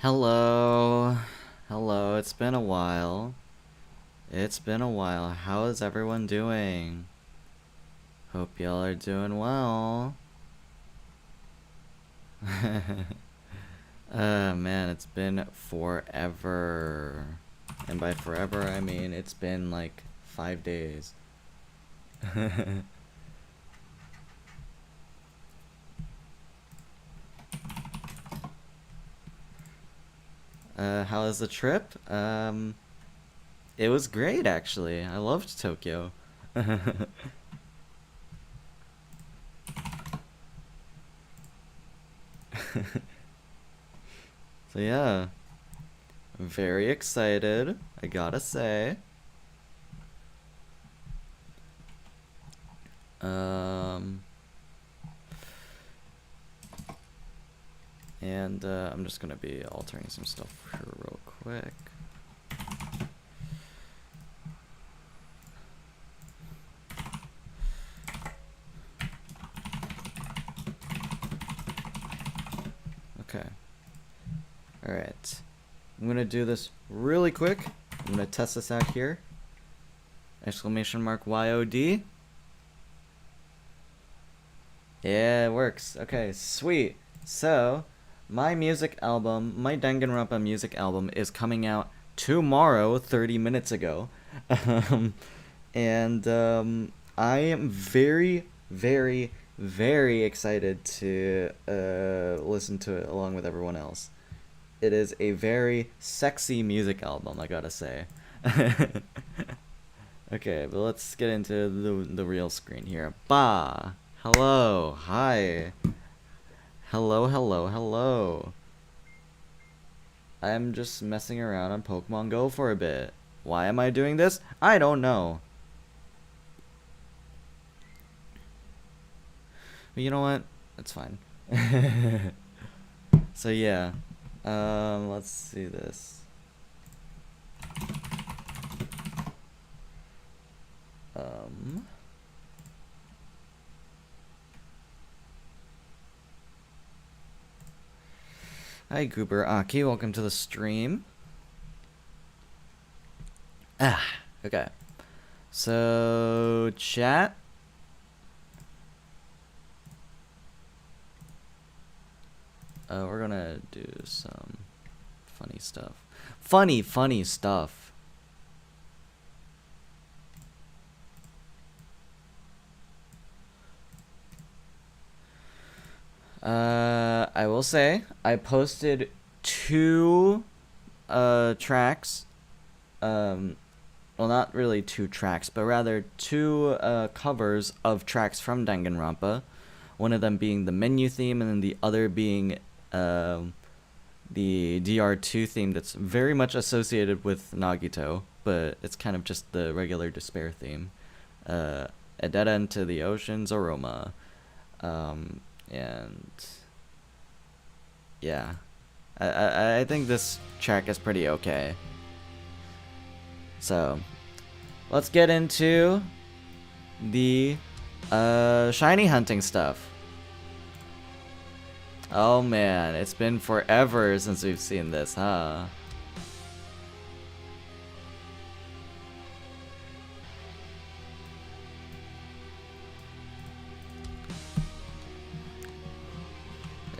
Hello. Hello, it's been a while. It's been a while. How is everyone doing? Hope y'all are doing well. Man, it's been forever. And by forever, I mean it's been like 5 days. How was the trip? It was great actually. I loved Tokyo. So yeah, I'm very excited, I gotta say. Um, and I'm just gonna be altering some stuff here real quick. Okay. Alright. I'm gonna do this really quick. I'm gonna test this out here. Exclamation mark YOD. Yeah, it works. Okay, sweet. So, my music album, my Danganronpa music album is coming out tomorrow, 30 minutes ago. And I am very, very, very excited to listen to it along with everyone else. It is a very sexy music album, I gotta say. Okay, but let's get into the real screen here. Bah! Hello, hi. Hello, hello, hello. I'm just messing around on Pokemon Go for a bit. Why am I doing this? I don't know. But you know what? That's fine. So yeah. Let's see this. Hi Goober Aki, welcome to the stream. Okay. So chat. We're gonna do some funny stuff. Funny stuff. I will say I posted two tracks. Well, not really two tracks, but rather two covers of tracks from Danganronpa. One of them being the menu theme, and then the other being the DR2 theme that's very much associated with Nagito, but it's kind of just the regular despair theme. A dead end to the ocean's aroma. And yeah, I think this track is pretty okay. So let's get into the shiny hunting stuff. Oh man, it's been forever since we've seen this, huh?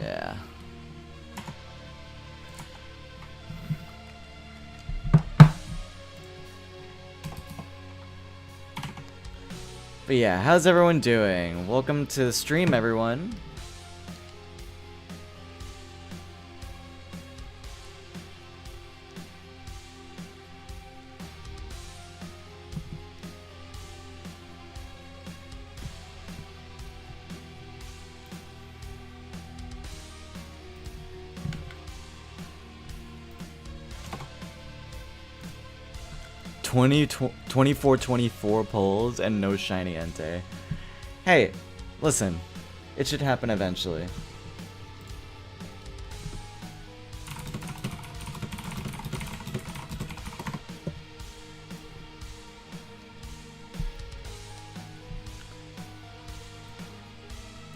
Yeah. But yeah, how's everyone doing? Welcome to the stream, everyone. Twenty-four polls and no shiny Entei. Hey, listen, it should happen eventually.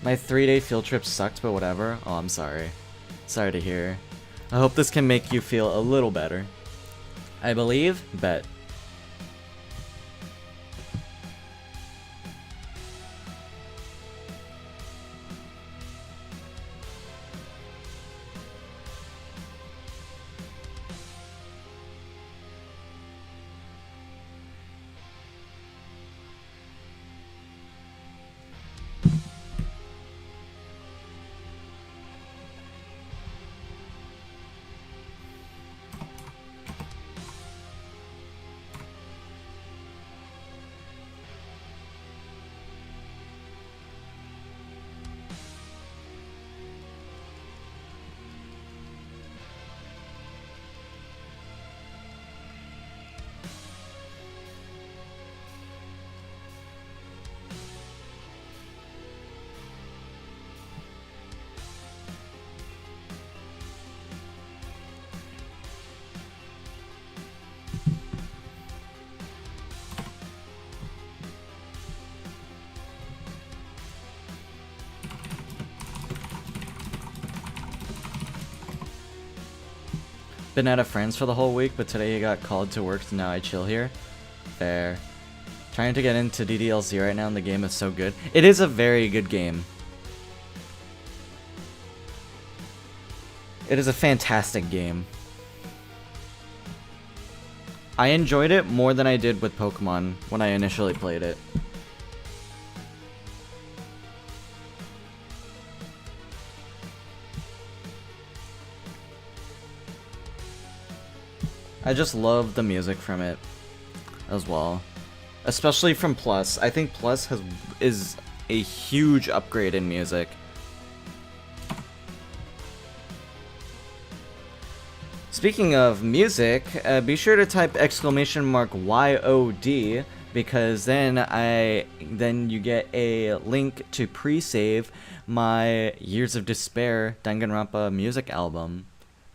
My 3-day field trip sucked, but whatever. Oh, I'm sorry. Sorry to hear. I hope this can make you feel a little better. I believe? Bet. Been out of friends for the whole week, but today you got called to work, so now I chill here. Fair. Trying to get into DDLC right now, and the game is so good. It is a very good game. It is a fantastic game. I enjoyed it more than I did with Pokemon when I initially played it. I just love the music from it as well, especially from Plus. I think Plus is a huge upgrade in music. Speaking of music, be sure to type !YOD because then you get a link to pre-save my Years of Despair Danganronpa music album.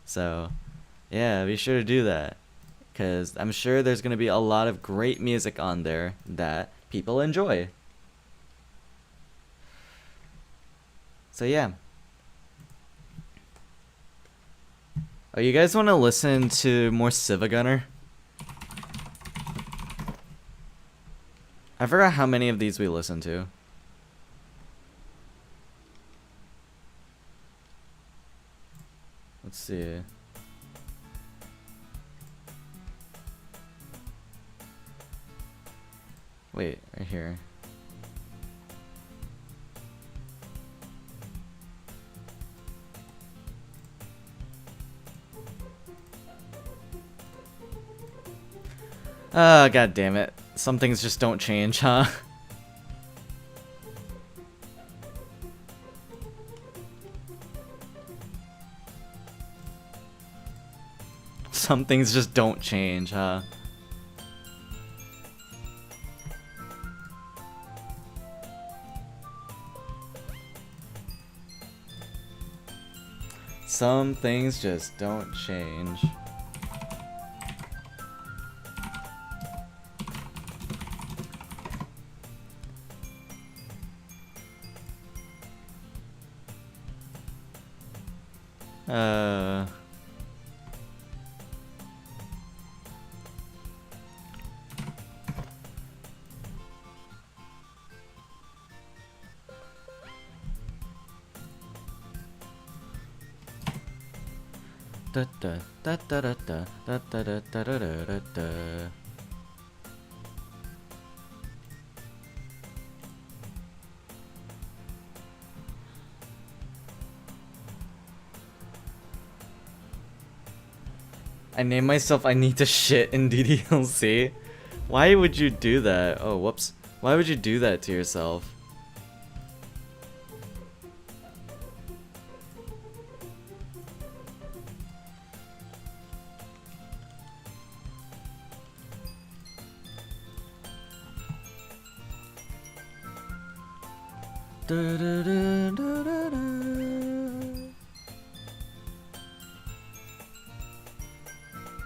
So yeah, be sure to do that, because I'm sure there's going to be a lot of great music on there that people enjoy. So yeah. Oh, you guys want to listen to more Civigunner? I forgot how many of these we listened to. Let's see. Wait, right here. God damn it. Some things just don't change, huh? Some things just don't change, huh? Some things just don't change. I named myself I need to shit in DDLC. Why would you do that? Oh, whoops. Why would you do that to yourself?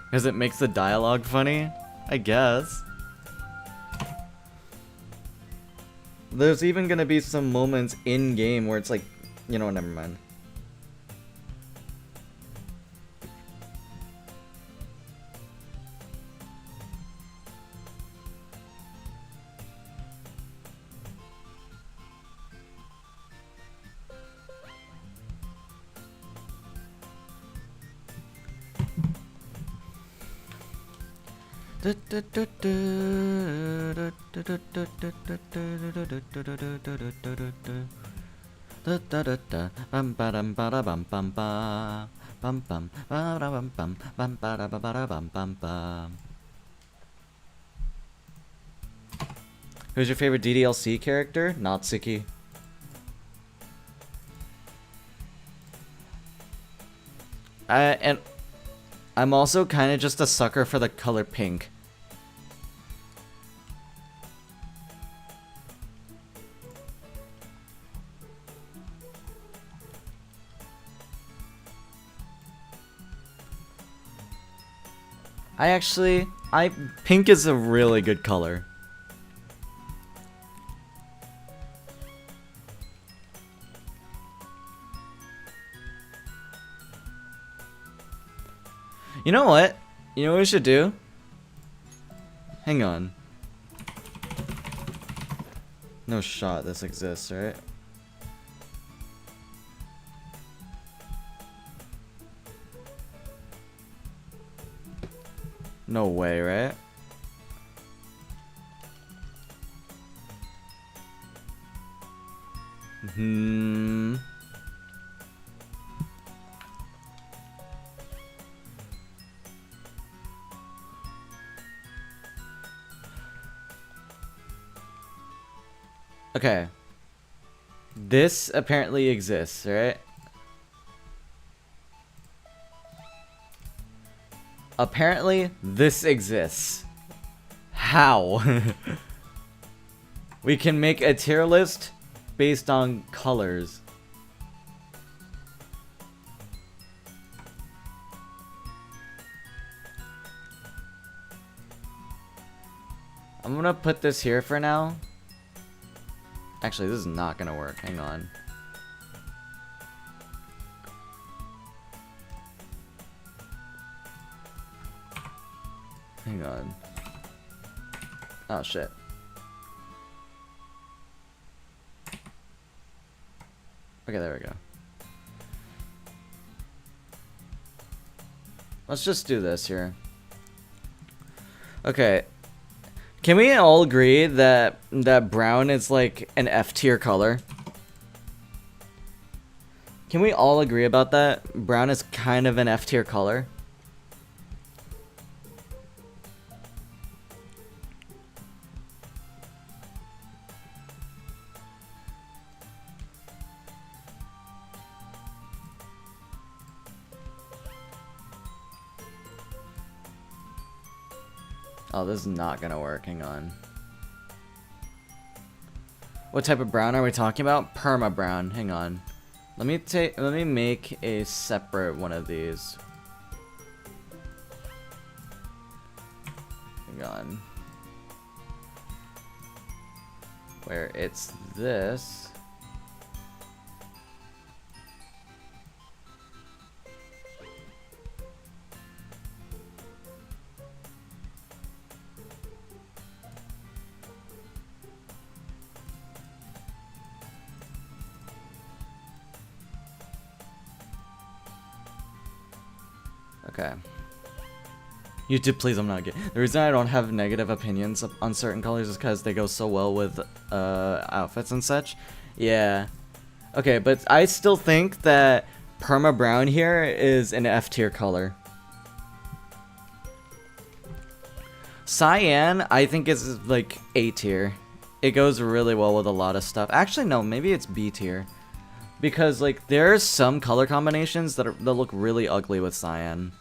Because it makes the dialogue funny? I guess. There's even gonna be some moments in game where it's like, you know, never mind. Who's your favorite DDLC character? Natsuki. And I'm also kind of just a sucker for the color pink. Pink is a really good color. You know what? You know what we should do? Hang on. No shot this exists, right? No way, right? Okay. This apparently exists, right? Apparently, this exists. How? We can make a tier list based on colors. I'm gonna put this here for now. Actually, this is not gonna work. Hang on. Hang on. Oh, shit. Okay, there we go. Let's just do this here. Okay. Can we all agree that brown is like an F tier color? Can we all agree about that? Brown is kind of an F tier color. Oh, this is not gonna work. Hang on. What type of brown are we talking about? Perma brown. Hang on. Let me make a separate one of these. Hang on. Where it's this. Okay. YouTube, please, I'm not gay. The reason I don't have negative opinions on certain colors is because they go so well with outfits and such. Yeah. Okay, but I still think that Perma Brown here is an F tier color. Cyan, I think is like A tier. It goes really well with a lot of stuff. Actually, no, maybe it's B tier. Because like there's some color combinations that look really ugly with cyan.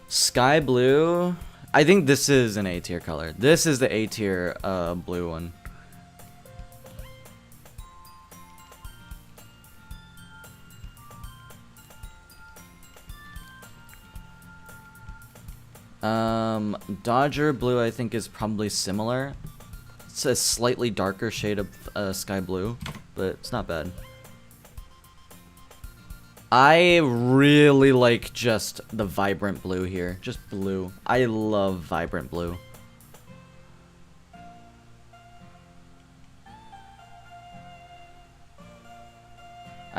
Sky blue, I think this is an A tier color. This is the A tier blue one. Dodger blue I think is probably similar. It's a slightly darker shade of sky blue, but it's not bad. I really like just the vibrant blue here. Just blue. I love vibrant blue.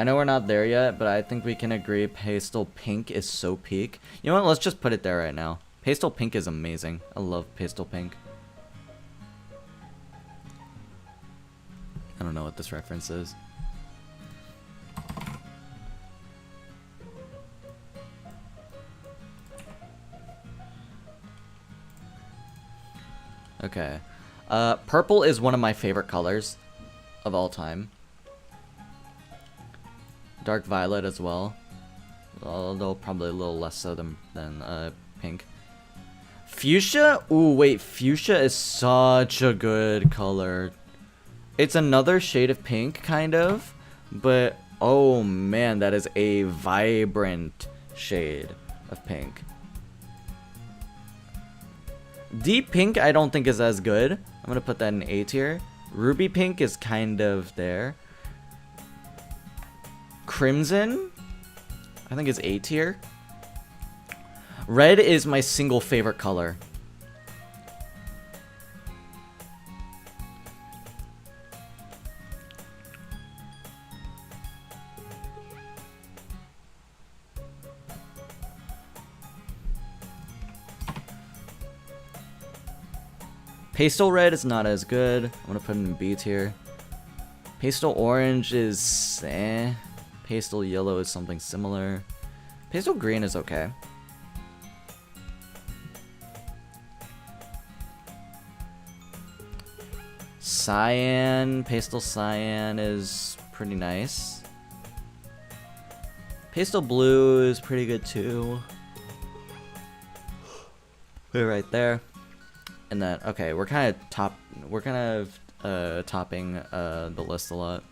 I know we're not there yet, but I think we can agree pastel pink is so peak. You know what? Let's just put it there right now. Pastel pink is amazing. I love pastel pink. I don't know what this reference is. Okay. Purple is one of my favorite colors of all time. Dark violet as well. Although probably a little less so than pink. Fuchsia? Ooh, wait. Fuchsia is such a good color. It's another shade of pink, kind of. But, oh man, that is a vibrant shade of pink. Deep pink I don't think is as good. I'm gonna put that in A tier. Ruby pink is kind of there. Crimson I think is A tier. Red is my single favorite color. Pastel red is not as good. I'm gonna put it in B tier. Pastel orange is eh. Pastel yellow is something similar. Pastel green is okay. Cyan, pastel cyan is pretty nice. Pastel blue is pretty good too. Put it right there. And then, okay, we're kind of topping the list a lot.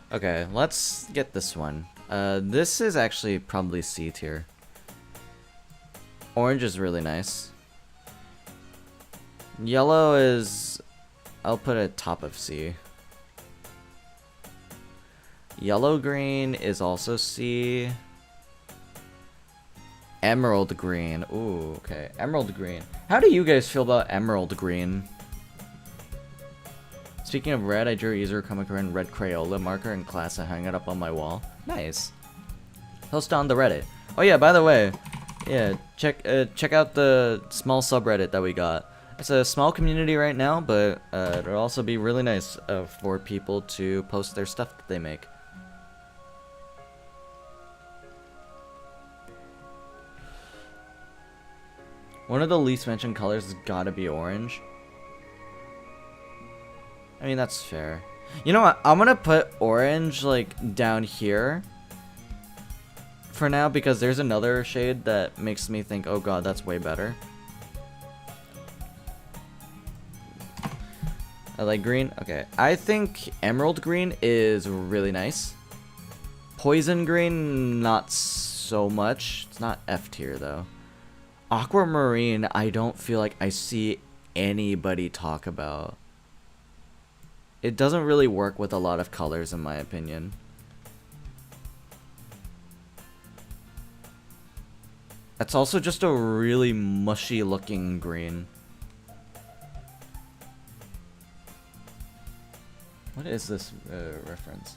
Okay, let's get this one. This is actually probably C tier. Orange is really nice. Yellow is, I'll put it top of C. Yellow green is also C. Emerald green. Ooh, okay. Emerald green. How do you guys feel about emerald green? Speaking of red, I drew a user comic in red Crayola marker in class and hung it up on my wall. Nice. Post on the Reddit. Oh yeah, by the way, yeah, check out the small subreddit that we got. It's a small community right now, but it'll also be really nice for people to post their stuff that they make. One of the least mentioned colors has gotta be orange. I mean, that's fair. You know what? I'm gonna put orange, like, down here for now, because there's another shade that makes me think, oh god, that's way better. I like green. Okay. I think emerald green is really nice. Poison green, not so much. It's not F tier, though. Aquamarine, I don't feel like I see anybody talk about. It doesn't really work with a lot of colors, in my opinion. It's also just a really mushy looking green. What is this reference?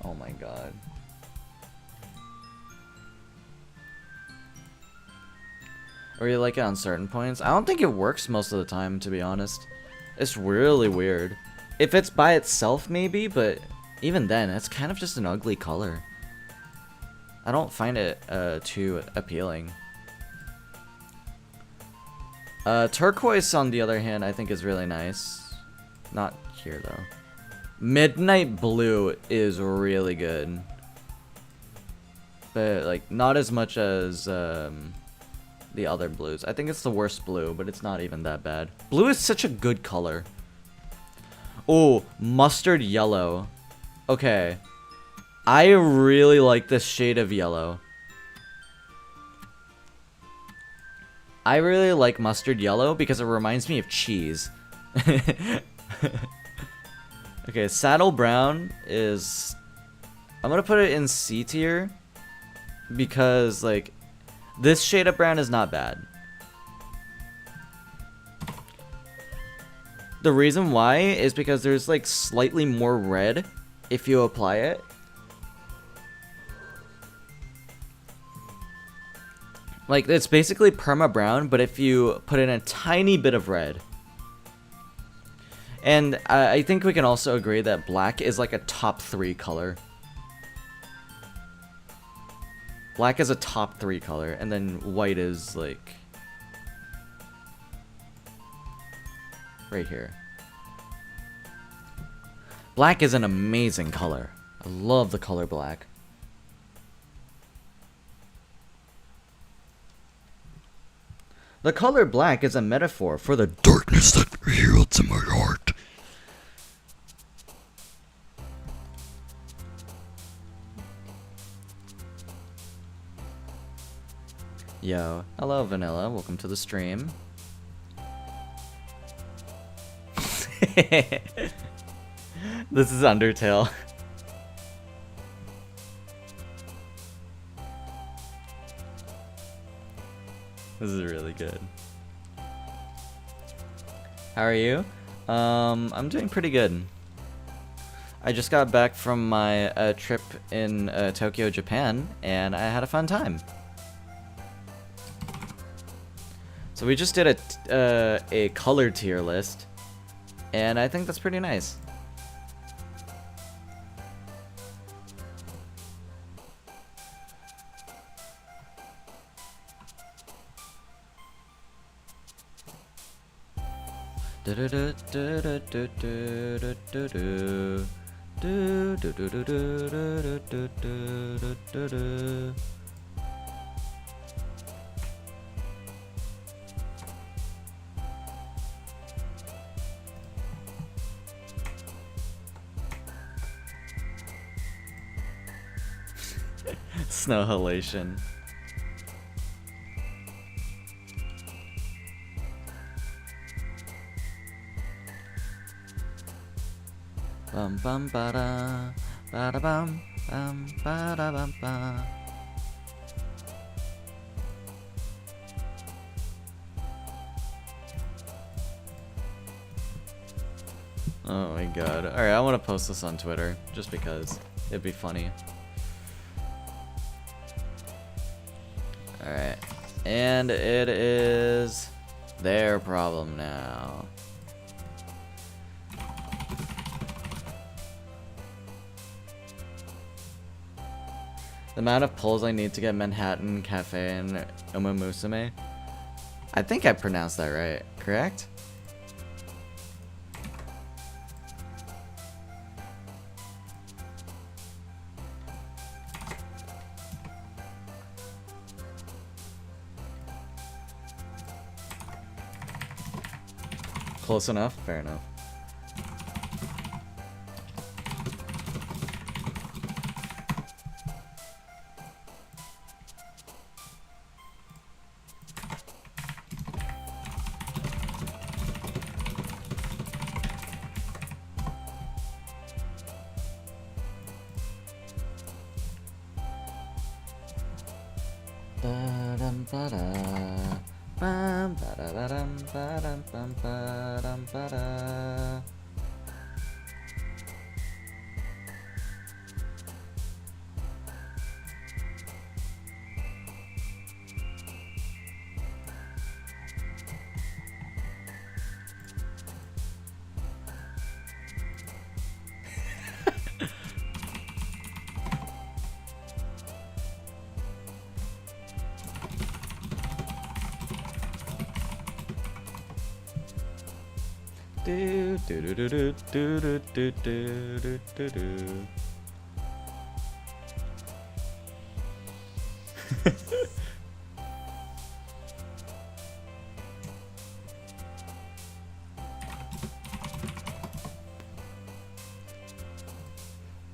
Oh my god. Or you like it on certain points? I don't think it works most of the time, to be honest. It's really weird. If it's by itself, maybe, but even then, it's kind of just an ugly color. I don't find it too appealing. Turquoise, on the other hand, I think is really nice. Not here, though. Midnight blue is really good. But, like, not as much as the other blues. I think it's the worst blue, but it's not even that bad. Blue is such a good color. Oh, mustard yellow. Okay. I really like this shade of yellow. I really like mustard yellow because it reminds me of cheese. Okay, saddle brown is... I'm gonna put it in C tier because, like, this shade of brown is not bad. The reason why is because there's like slightly more red if you apply it. Like, it's basically perma brown, but if you put in a tiny bit of red. And I think we can also agree that black is like a top 3 color. Black is a top 3 color, and then white is like right here. Black is an amazing color. I love the color black. The color black is a metaphor for the darkness that yields in my heart. Yo, hello Vanilla, welcome to the stream. This is Undertale. This is really good. How are you? I'm doing pretty good. I just got back from my trip in Tokyo, Japan, and I had a fun time. So we just did a color tier list, and I think that's pretty nice. Snow halation. Bum bum ba da ba da bum ba da bum ba. Oh my god. Alright, I want to post this on Twitter just because it'd be funny. Alright. And it is their problem now. The amount of polls I need to get Manhattan Cafe and Umamusume. I think I pronounced that right, correct? Close enough? Fair enough. Do do do do do do do do do do.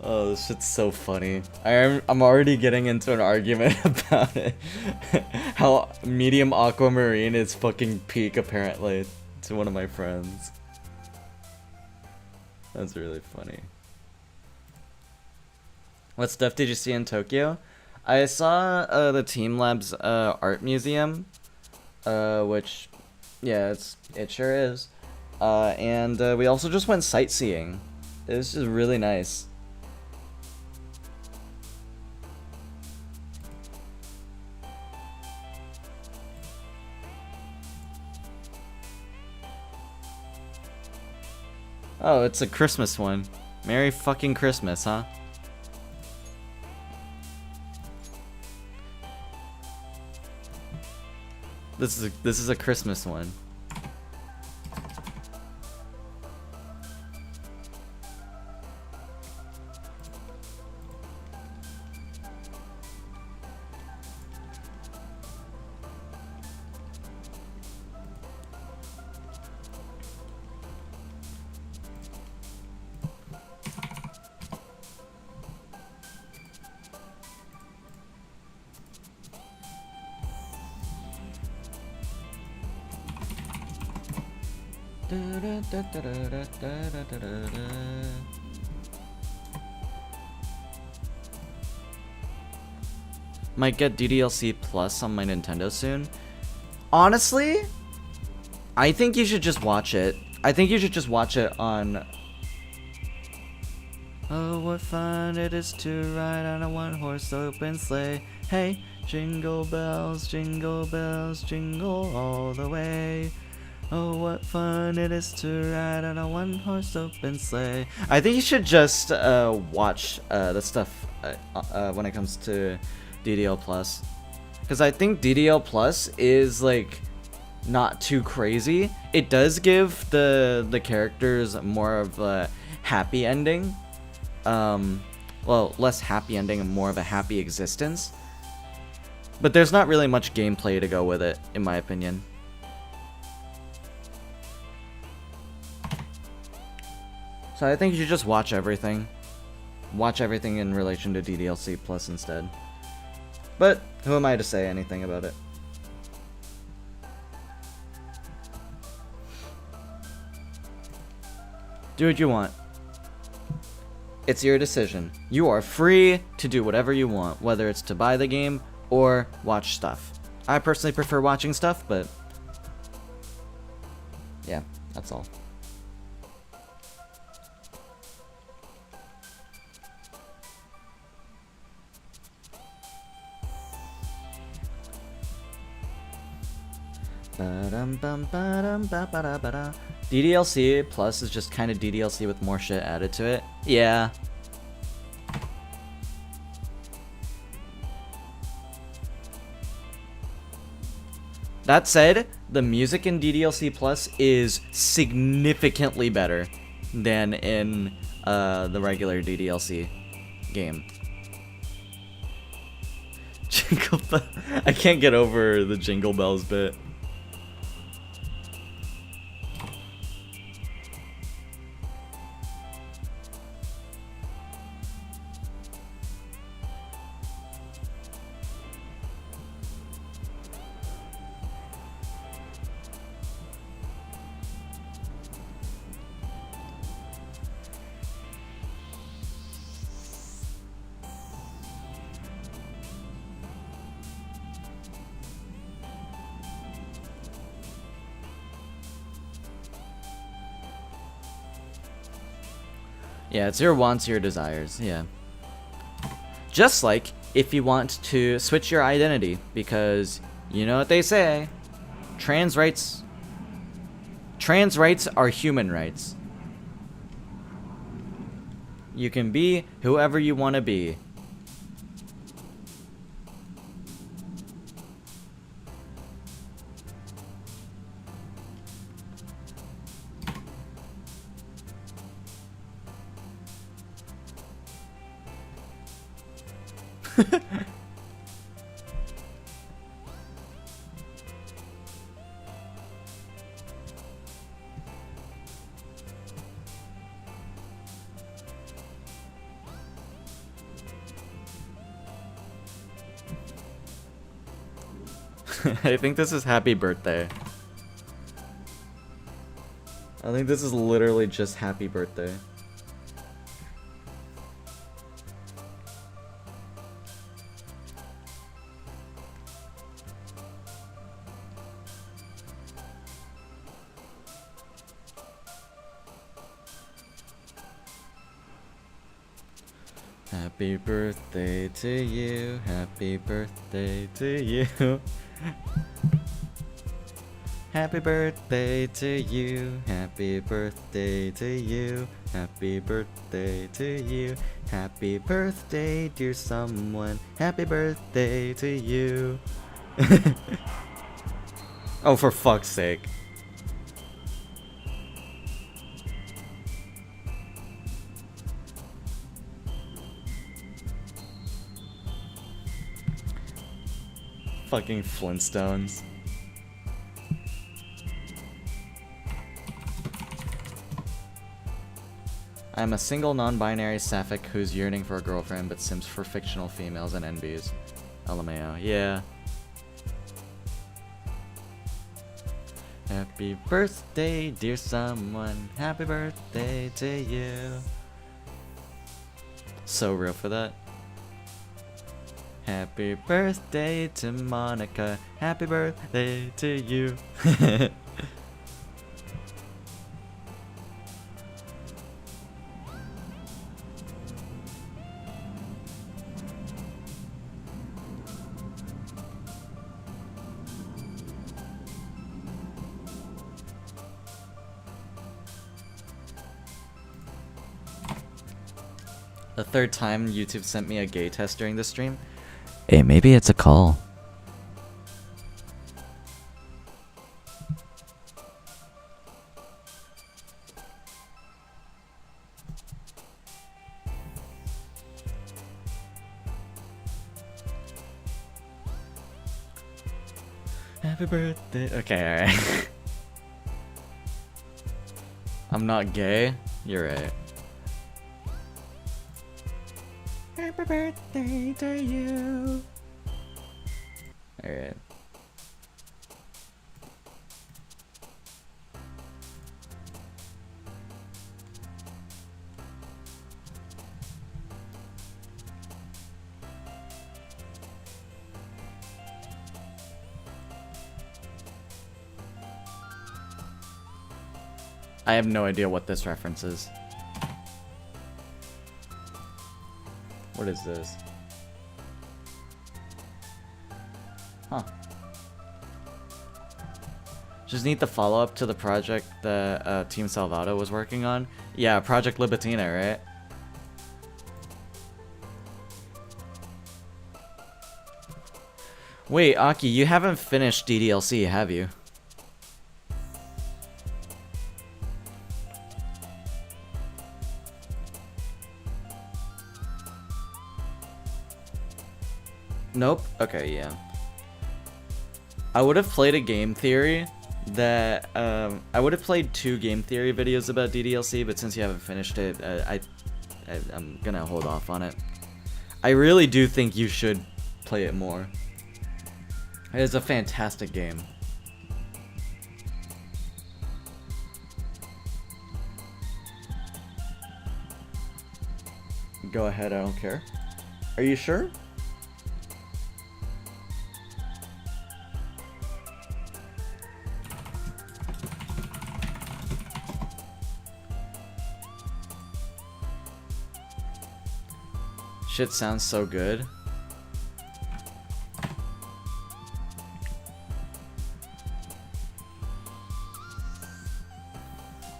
Oh, this shit's so funny. I'm already getting into an argument about it. How medium aquamarine is fucking peak apparently to one of my friends. That's really funny. What stuff did you see in Tokyo? I saw the Team Labs art museum, which, yeah, it sure is. And we also just went sightseeing. It was just really nice. Oh, it's a Christmas one. Merry fucking Christmas, huh? This is a Christmas one. Might get DDLC Plus on my Nintendo soon. Honestly, I think you should just watch it. I think you should just watch it on... Oh, what fun it is to ride on a one-horse open sleigh. Hey, jingle bells, jingle all the way. Oh, what fun it is to ride on a one-horse open sleigh. I think you should just watch the stuff when it comes to DDL Plus. Because I think DDL Plus is, like, not too crazy. It does give the characters more of a happy ending. Well, less happy ending and more of a happy existence. But there's not really much gameplay to go with it, in my opinion. So I think you should just watch everything. Watch everything in relation to DDLC Plus instead. But who am I to say anything about it? Do what you want. It's your decision. You are free to do whatever you want, whether it's to buy the game or watch stuff. I personally prefer watching stuff, but yeah, that's all. DDLC Plus is just kind of DDLC with more shit added to it. Yeah. That said, the music in DDLC Plus is significantly better than in the regular DDLC game. Jingle Bell. I can't get over the Jingle Bells bit. Yeah, it's your wants, your desires, yeah. Just like if you want to switch your identity, because you know what they say, trans rights are human rights. You can be whoever you want to be. I think this is happy birthday. I think this is literally just happy birthday. Happy birthday to you. Happy birthday to you. Happy birthday to you. Happy birthday to you. Happy birthday to you. Happy birthday, dear someone. Happy birthday to you. Oh, for fuck's sake. Fucking Flintstones. I'm a single non-binary sapphic who's yearning for a girlfriend but sims for fictional females and NBs. LMAO. Yeah. Happy birthday, dear someone. Happy birthday to you. So real for that. Happy birthday to Monica. Happy birthday to you. The third time YouTube sent me a gay test during the stream. Hey, maybe it's a call. Happy birthday. Okay, alright. I'm not gay? You're right. Happy birthday to you. Alright. I have no idea what this reference is. What is this? Huh. Just need the follow-up to the project that Team Salvato was working on. Yeah, Project Libitina, right? Wait, Aki, you haven't finished DDLC, have you? Nope. Okay, yeah. I would have played a game theory that I would have played 2 game theory videos about DDLC, but since you haven't finished it, I'm gonna hold off on it. I really do think you should play it more. It is a fantastic game. Go ahead, I don't care. Are you sure? Shit sounds so good.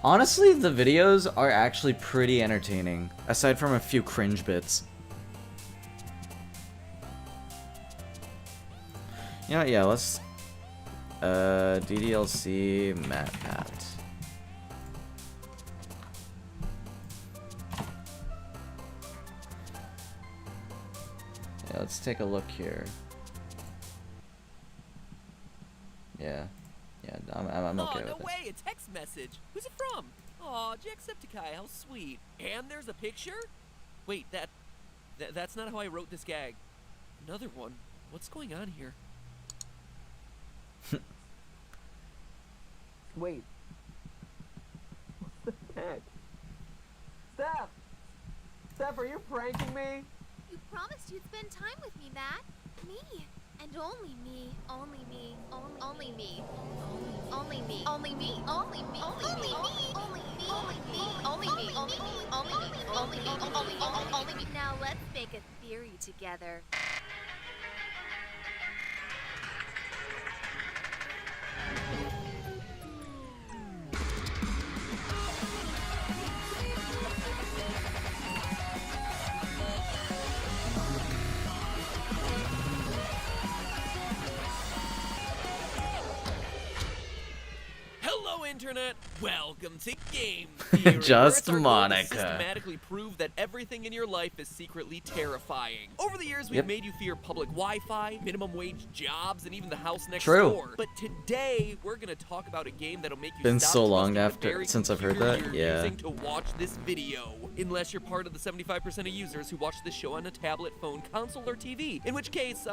Honestly, the videos are actually pretty entertaining, aside from a few cringe bits. You know what, yeah, let's... DDLC Matt Pat. Yeah, let's take a look here. Yeah. Yeah, I'm okay with it. Oh, no way, a text message. Who's it from? Aw, Jacksepticeye, how sweet. And there's a picture? Wait, that's not how I wrote this gag. Another one. What's going on here? Wait. What the heck? Steph! Steph, are you pranking me? You promised you'd spend time with me, Matt. Me. And only me. Only me. Only me. Only me. Only me. Only me. Only me. Only me. Only me. Only me. Only me. Only me. Only me. Now let's make a theory together. Hello, Internet! Welcome to Game Theory, Just where it's our goal to Monica. systematically prove that everything in your life is secretly terrifying. Over the years, we've Yep. made you fear public Wi-Fi, minimum wage jobs, and even the house next True. door. But today, we're gonna talk about a game that'll make you Been stop so long trusting the after- very since I've heard computer that, you're yeah. using to watch this video. Unless you're part of the 75% of users who watch this show on a tablet, phone, console, or TV. In which case,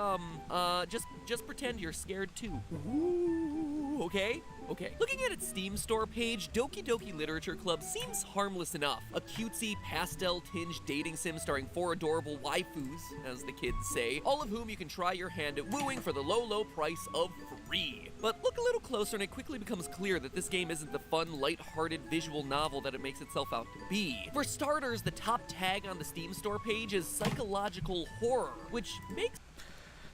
just pretend you're scared too. Ooh, okay? Okay. Looking at its Steam store page, Doki Doki Literature Club seems harmless enough. A cutesy, pastel-tinged dating sim starring 4 adorable waifus, as the kids say, all of whom you can try your hand at wooing for the low, low price of free. But look a little closer and it quickly becomes clear that this game isn't the fun, light-hearted visual novel that it makes itself out to be. For starters, the top tag on the Steam store page is psychological horror, which makes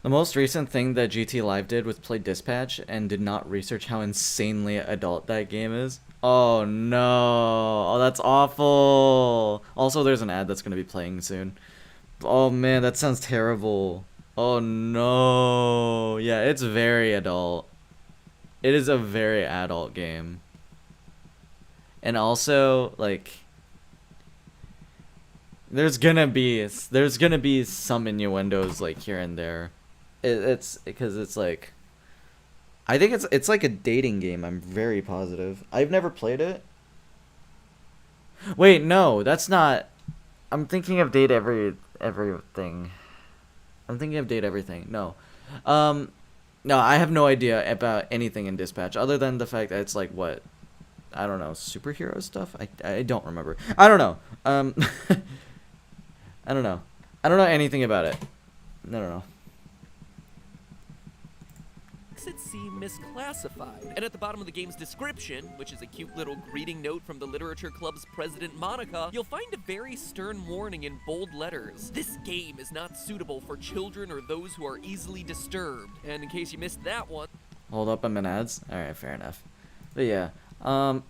The most recent thing that GT Live did was play Dispatch and did not research how insanely adult that game is. Oh no. Oh, that's awful. Also, there's an ad that's going to be playing soon. Oh man, that sounds terrible. Oh no. Yeah, it's very adult. It is a very adult game. And also, like, there's gonna be some innuendos like here and there. It's because it's like, I think it's like a dating game. I'm very positive. I've never played it. Wait, no, that's not. I'm thinking of Date Everything. I'm thinking of Date Everything. No, no, I have no idea about anything in Dispatch other than the fact that it's like what, I don't know, superhero stuff. I don't remember. I don't know. I don't know. I don't know anything about it. No. it seem misclassified. And at the bottom of the game's description, which is a cute little greeting note from the Literature Club's president Monica, you'll find a very stern warning in bold letters. This game is not suitable for children or those who are easily disturbed. And in case you missed that one, Hold up, I'm in ads? Alright, fair enough. But yeah, I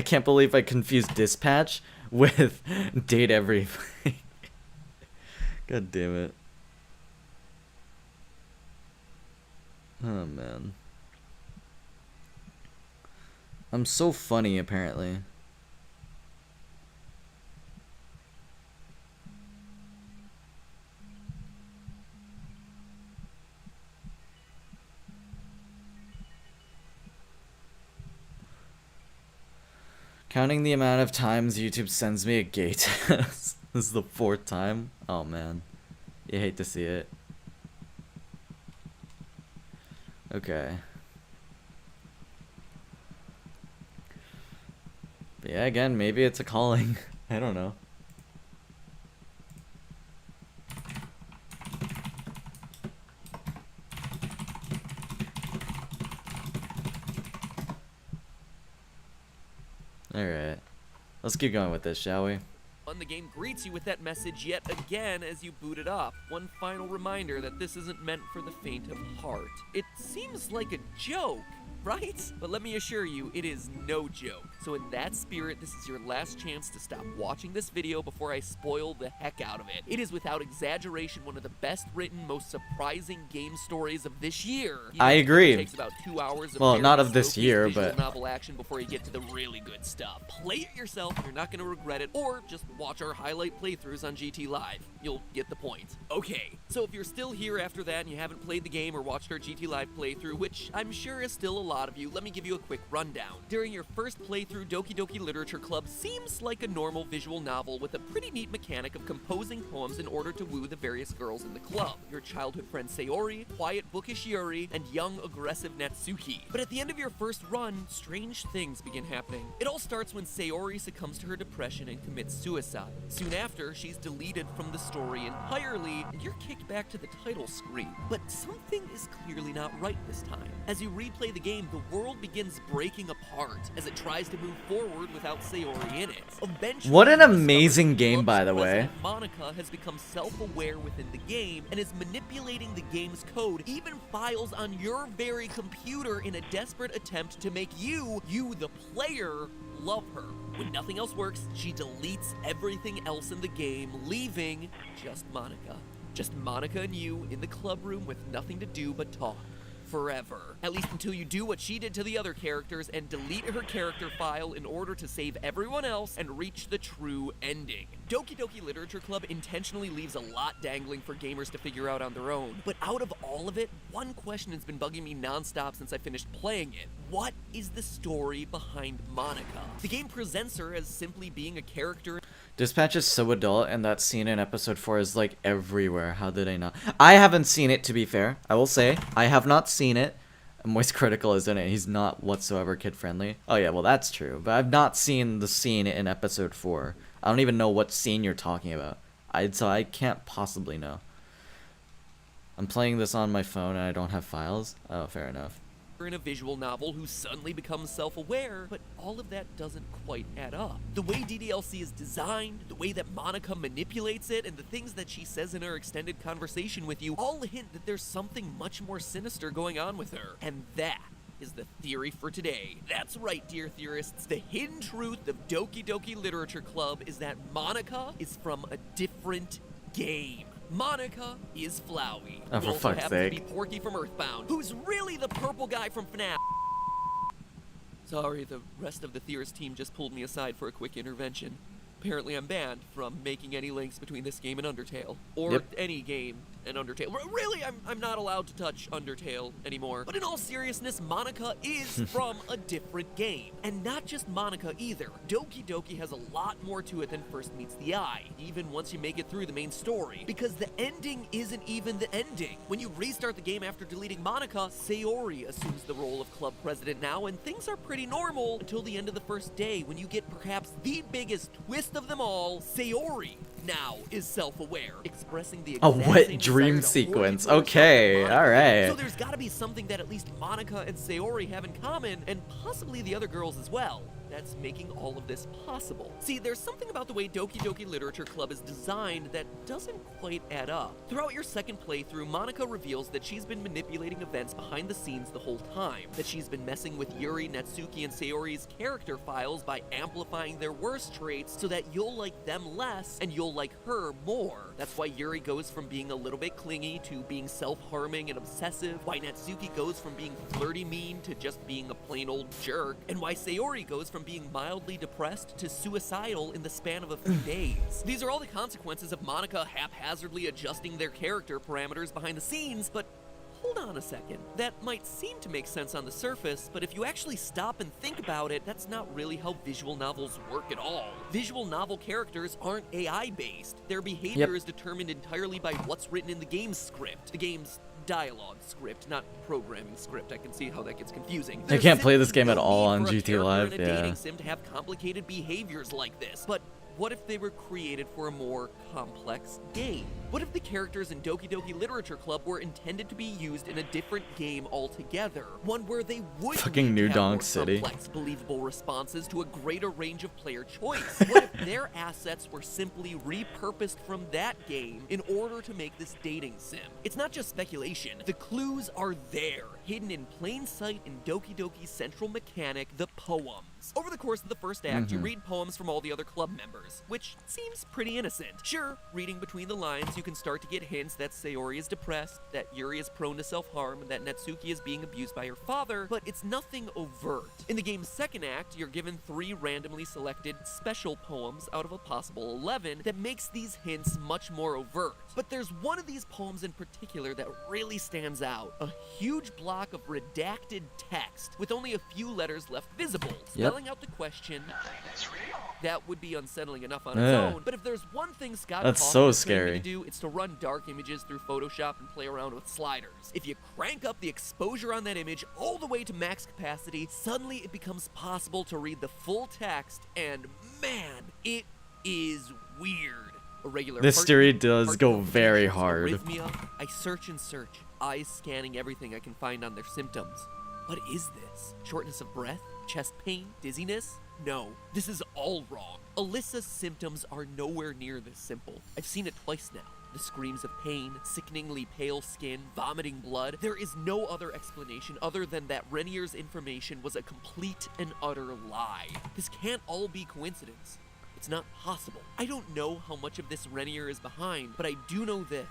can't believe I confused Dispatch with Date Everything. God damn it. Oh man. I'm so funny apparently. Counting the amount of times YouTube sends me a gay test. This is the 4th time. Oh man. You hate to see it. Okay. But yeah, again, maybe it's a calling. I don't know. Alright. Let's keep going with this, shall we? the game greets you with that message yet again as you boot it up. One final reminder that this isn't meant for the faint of heart. It seems like a joke, right? But let me assure you, it is no joke. So in that spirit, this is your last chance to stop watching this video before I spoil the heck out of it. It is without exaggeration one of the best written, most surprising game stories of this year. I agree. It takes about 2 hours of Well, not very of this slow-paced year, visual but novel action before you get to the really good stuff. Play it yourself, you're not gonna regret it, or just watch our highlight playthroughs on GT Live. You'll get the point. Okay, so if you're still here after that and you haven't played the game or watched our GT Live playthrough, which I'm sure is still a lot of you, let me give you a quick rundown. During your first playthrough, Doki Doki Literature Club seems like a normal visual novel with a pretty neat mechanic of composing poems in order to woo the various girls in the club. Your childhood friend Sayori, quiet bookish Yuri, and young aggressive Natsuki. But at the end of your first run, strange things begin happening. It all starts when Sayori succumbs to her depression and commits suicide. suicide. Soon after, she's deleted from the story entirely, and you're kicked back to the title screen. But something is clearly not right this time. As you replay the game, the world begins breaking apart as it tries to move forward without Sayori in it. Eventually, What an you discover amazing game, Club's by the way. president, Monica has become self-aware within the game and is manipulating the game's code, even files on your very computer in a desperate attempt to make you, the player, love her. When nothing else works, she deletes everything else in the game, leaving just Monica. Just Monica and you in the club room with nothing to do but talk. Forever. At least until you do what she did to the other characters and delete her character file in order to save everyone else and reach the true ending. Doki Doki Literature Club intentionally leaves a lot dangling for gamers to figure out on their own, but out of all of it, one question has been bugging me nonstop since I finished playing it. What is the story behind Monica? The game presents her as simply being a character. Dispatch is so adult, and that scene in episode 4 is like everywhere. How did I not? I haven't seen it, to be fair. I will say, I have not seen it. Moist Critical is in it. He's not whatsoever kid-friendly. Oh yeah, well that's true. But I've not seen the scene in episode 4. I don't even know what scene you're talking about. So I can't possibly know. I'm playing this on my phone and I don't have files. Oh, fair enough. In a visual novel who suddenly becomes self-aware, but all of that doesn't quite add up. The way DDLC is designed, the way that Monica manipulates it, and the things that she says in her extended conversation with you all hint that there's something much more sinister going on with her. And that is the theory for today. That's right, dear theorists. The hidden truth of Doki Doki Literature Club is that Monica is from a different game. Monica is Flowey. Oh, who for also fuck's happens sake. to be Porky from Earthbound, who's really the purple guy from FNAF. Sorry, the rest of the Theorist team just pulled me aside for a quick intervention. Apparently I'm banned from making any links between this game and Undertale. Or Yep. any game and Undertale. Really, I'm not allowed to touch Undertale anymore. But in all seriousness, Monica is from a different game. And not just Monica either. Doki Doki has a lot more to it than first meets the eye, even once you make it through the main story. Because the ending isn't even the ending. When you restart the game after deleting Monica, Sayori assumes the role of club president now, and things are pretty normal until the end of the first day, when you get perhaps the biggest twist of them all. Sayori now is self-aware, expressing the A exact wet same dream desire to sequence. orient herself Okay, to Monica. alright. So there's gotta be something that at least Monica and Sayori have in common, and possibly the other girls as well, that's making all of this possible. See, there's something about the way Doki Doki Literature Club is designed that doesn't quite add up. Throughout your second playthrough, Monica reveals that she's been manipulating events behind the scenes the whole time, that she's been messing with Yuri, Natsuki, and Sayori's character files by amplifying their worst traits so that you'll like them less and you'll like her more. That's why Yuri goes from being a little bit clingy to being self-harming and obsessive, why Natsuki goes from being flirty mean to just being a plain old jerk, and why Sayori goes from being mildly depressed to suicidal in the span of a few days. These are all the consequences of Monica haphazardly adjusting their character parameters behind the scenes, but hold on a second. That might seem to make sense on the surface, but if you actually stop and think about it, that's not really how visual novels work at all. Visual novel characters aren't AI-based. Their behavior is determined entirely by what's written in the game's script. The game's dialogue script, not programming script. I can see how that gets confusing. I can't play this game at no all need on for a GT character Live, in a yeah. dating sim to have complicated behaviors like this, but what if they were created for a more complex game? What if the characters in Doki Doki Literature Club were intended to be used in a different game altogether? One where they would Fucking New have Donk more City. complex, believable responses to a greater range of player choice? What if their assets were simply repurposed from that game in order to make this dating sim? It's not just speculation. The clues are there, hidden in plain sight in Doki Doki's central mechanic, the poems. Over the course of the first act, you read poems from all the other club members, which seems pretty innocent. Sure, reading between the lines, you can start to get hints that Sayori is depressed, that Yuri is prone to self-harm, and that Natsuki is being abused by her father, but it's nothing overt. In the game's second act, you're given 3 randomly selected special poems out of a possible 11 that makes these hints much more overt. But there's one of these poems in particular that really stands out. A huge block of redacted text with only a few letters left visible, spelling out the question. That would be unsettling enough on its own, but if there's one thing Scott That's Cawthon so is training me scary. to do, it's to run dark images through Photoshop and play around with sliders. If you crank up the exposure on that image all the way to max capacity, suddenly it becomes possible to read the full text, and man, it is weird. A regular This heartbeat, theory does heart go very palpitations, hard. Arrhythmia. I search and search, eyes scanning everything I can find on their symptoms. What is this? Shortness of breath? Chest pain? Dizziness? No, this is all wrong. Alyssa's symptoms are nowhere near this simple. I've seen it twice now. The screams of pain, sickeningly pale skin, vomiting blood. There is no other explanation other than that Renier's information was a complete and utter lie. This can't all be coincidence. It's not possible. I don't know how much of this Renier is behind, but I do know this.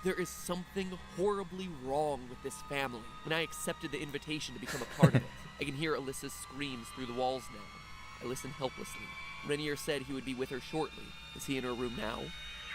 There is something horribly wrong with this family. When I accepted the invitation to become a part of it, I can hear Alyssa's screams through the walls now. I listen helplessly. Renier said he would be with her shortly. Is he in her room now?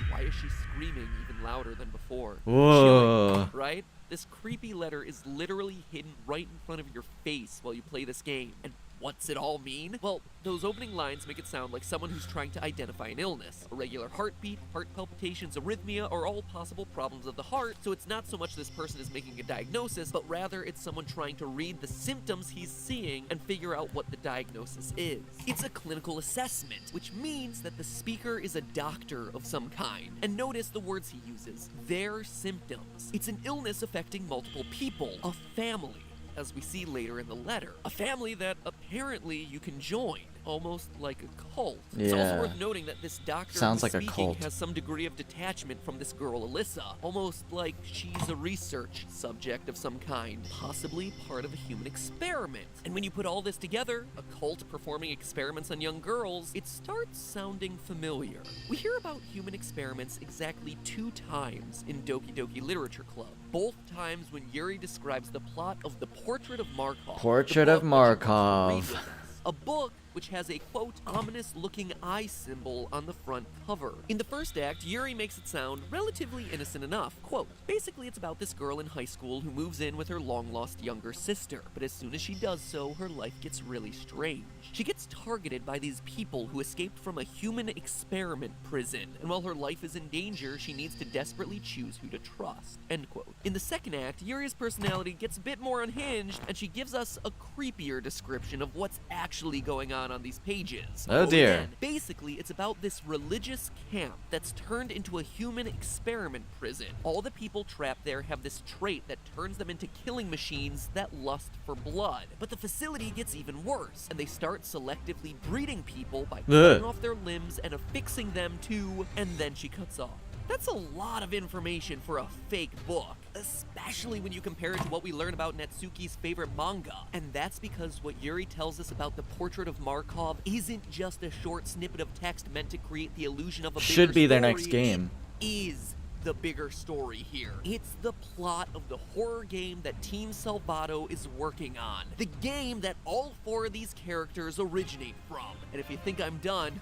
Why is she screaming even louder than before? Whoa. Chilling, right? This creepy letter is literally hidden right in front of your face while you play this game. And what's it all mean? Well, those opening lines make it sound like someone who's trying to identify an illness. A regular heartbeat, heart palpitations, arrhythmia are all possible problems of the heart, so it's not so much this person is making a diagnosis, but rather it's someone trying to read the symptoms he's seeing and figure out what the diagnosis is. It's a clinical assessment, which means that the speaker is a doctor of some kind. And notice the words he uses. Their symptoms. It's an illness affecting multiple people. A family, as we see later in the letter. A family that apparently you can join, almost like a cult. It's also Yeah. worth noting that this doctor Sounds who's like a speaking cult. has some degree of detachment from this girl Alyssa, almost like she's a research subject of some kind, possibly part of a human experiment. And when you put all this together, a cult performing experiments on young girls, it starts sounding familiar. We hear about human experiments exactly 2 times in Doki Doki Literature Club. Both times when Yuri describes the plot of The Portrait of Markov. Portrait the of book that she wants to Markov. read with us. A book which has a, quote, ominous-looking eye symbol on the front cover. In the first act, Yuri makes it sound relatively innocent enough. Quote, basically it's about this girl in high school who moves in with her long-lost younger sister, but as soon as she does so, her life gets really strange. She gets targeted by these people who escaped from a human experiment prison, and while her life is in danger, she needs to desperately choose who to trust, end quote. In the second act, Yuri's personality gets a bit more unhinged, and she gives us a creepier description of what's actually going on these pages. Oh dear. Again, basically, it's about this religious camp that's turned into a human experiment prison. All the people trapped there have this trait that turns them into killing machines that lust for blood. But the facility gets even worse, and they start selectively breeding people by cutting off their limbs and affixing them to, and then she cuts off. That's a lot of information for a fake book, especially when you compare it to what we learn about Natsuki's favorite manga. And that's because what Yuri tells us about the Portrait of Markov isn't just a short snippet of text meant to create the illusion of a bigger Should be their story. next game. It is the bigger story here. It's the plot of the horror game that Team Salvato is working on. The game that all 4 of these characters originate from. And if you think I'm done,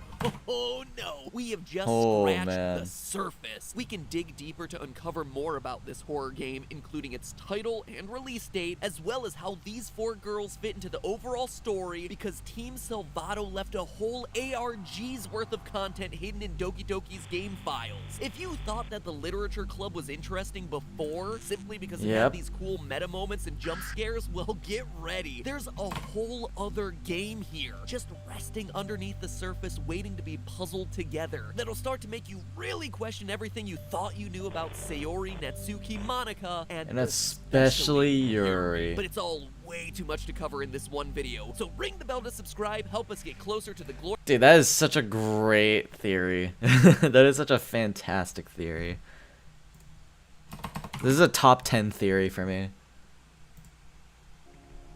oh no, we have just scratched the surface. We can dig deeper to uncover more about this horror game, including its title and release date, as well as how these 4 girls fit into the overall story, because Team Salvato left a whole ARG's worth of content hidden in Doki Doki's game files. If you thought that the Literature Club was interesting before, simply because it had these cool meta moments and jump scares, well, get ready. There's a whole other game here, just resting underneath the surface, waiting to be puzzled together. That'll start to make you really question everything you thought you knew about Sayori, Natsuki, Monica, and especially Yuri. But it's all way too much to cover in this one video, so ring the bell to subscribe, help us get closer to the glory. Dude, that is such a great theory. That is such a fantastic theory. This is a top 10 theory for me.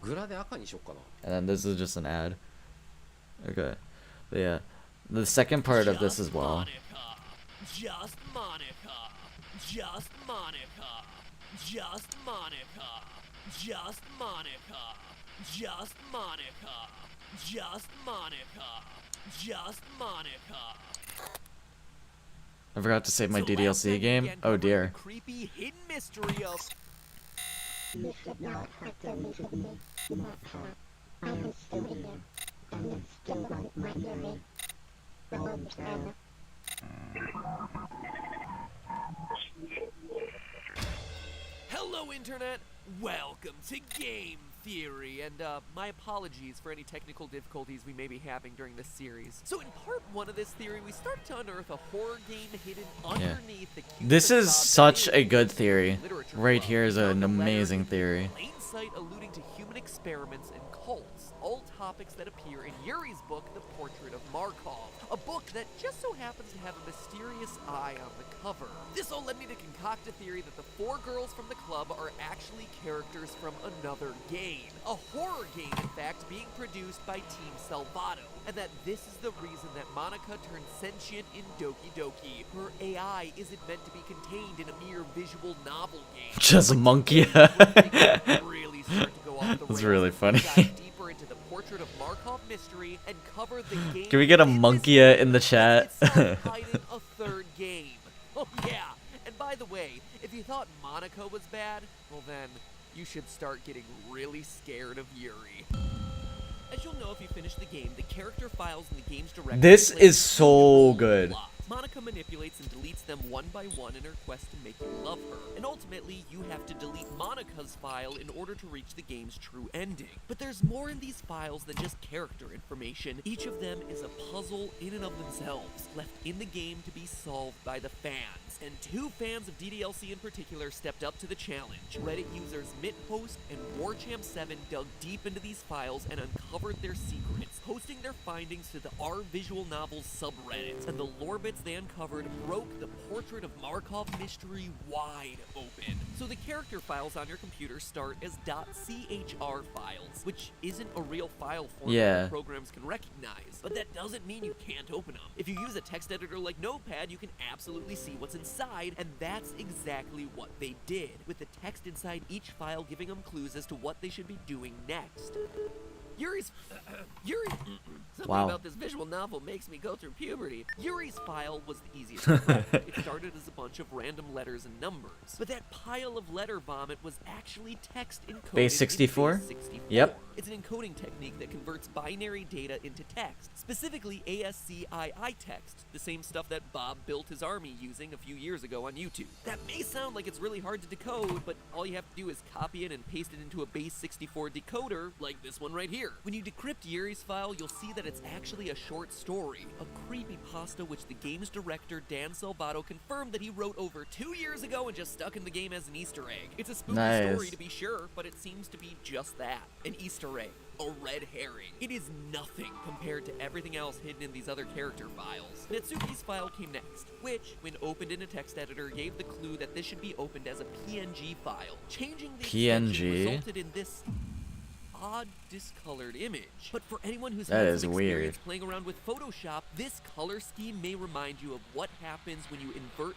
And then this is just an ad. Okay. But yeah. The second part of this as well. Just Monica. Just Monica. Just Monica. Just Monica. Just Monica. Just Monica. Just Monica. I forgot to save my So last DDLC time game. we began Oh covering dear. the creepy hidden mystery of You should not have deleted me, Martha. I am still here, and I still want my Yuri. Long time. Hello, Internet! Welcome to Game theory, and my apologies for any technical difficulties we may be having during this series. So in part 1 of this theory, we started to unearth a horror game hidden underneath the cute This is facade such that a is good the theory. literature Right club. here is We found an a letter amazing in theory. plain sight alluding to human experiments and cults, all topics that appear in Yuri's book, The Portrait of Markov, a book that just so happens to have a mysterious eye on the cover. This all led me to concoct a theory that the 4 girls from the club are actually characters from another game. A horror game, in fact, being produced by Team Salvato, and that this is the reason that Monica turned sentient in Doki Doki. Her AI isn't meant to be contained in a mere visual novel game. Just a monkey. Really start to go off the That's rails really as we funny. dive deeper into the Portrait of Markov mystery and cover the game. Can we get a within this monkia game in the chat? itself hiding a third game. Oh yeah, and by the way, if you thought Monica was bad, well then, you should start getting really scared of Yuri. As you'll know if you finish the game, the character files in the game's directory. This play is so a good. lot. Monica manipulates and deletes them one by one in her quest to make you love her. And ultimately, you have to delete Monica's file in order to reach the game's true ending. But there's more in these files than just character information. Each of them is a puzzle in and of themselves, left in the game to be solved by the fans. And 2 fans of DDLC in particular stepped up to the challenge. Reddit users MitHost and WarChamp7 dug deep into these files and uncovered their secrets, posting their findings to the R Visual Novels subreddit. And the lore bits they uncovered broke the Portrait of Markov mystery wide open. So the character files on your computer start as .chr files, which isn't a real file format that programs can recognize, but that doesn't mean you can't open them. If you use a text editor like Notepad, you can absolutely see what's inside, and that's exactly what they did, with the text inside each file giving them clues as to what they should be doing next. Yuri's something about this visual novel makes me go through puberty. Yuri's file was the easiest to crack. It started as a bunch of random letters and numbers, but that pile of letter vomit was actually text encoded Base 64? in Base 64. Yep. It's an encoding technique that converts binary data into text, specifically ASCII text, the same stuff that Bob built his army using a few years ago on YouTube. That may sound like it's really hard to decode, but all you have to do is copy it and paste it into a Base 64 decoder, like this one right here. When you decrypt Yuri's file, you'll see that it's actually a short story, a creepypasta which the game's director Dan Salvato confirmed that he wrote over 2 years ago and just stuck in the game as an Easter egg. It's a spooky story to be sure, but it seems to be just that, an Easter egg. A red herring. It is nothing compared to everything else hidden in these other character files. Natsuki's file came next, which, when opened in a text editor, gave the clue that this should be opened as a PNG file. Changing the extension resulted in this odd discolored image. But for anyone who's had some experience playing around with Photoshop, this color scheme may remind you of what happens when you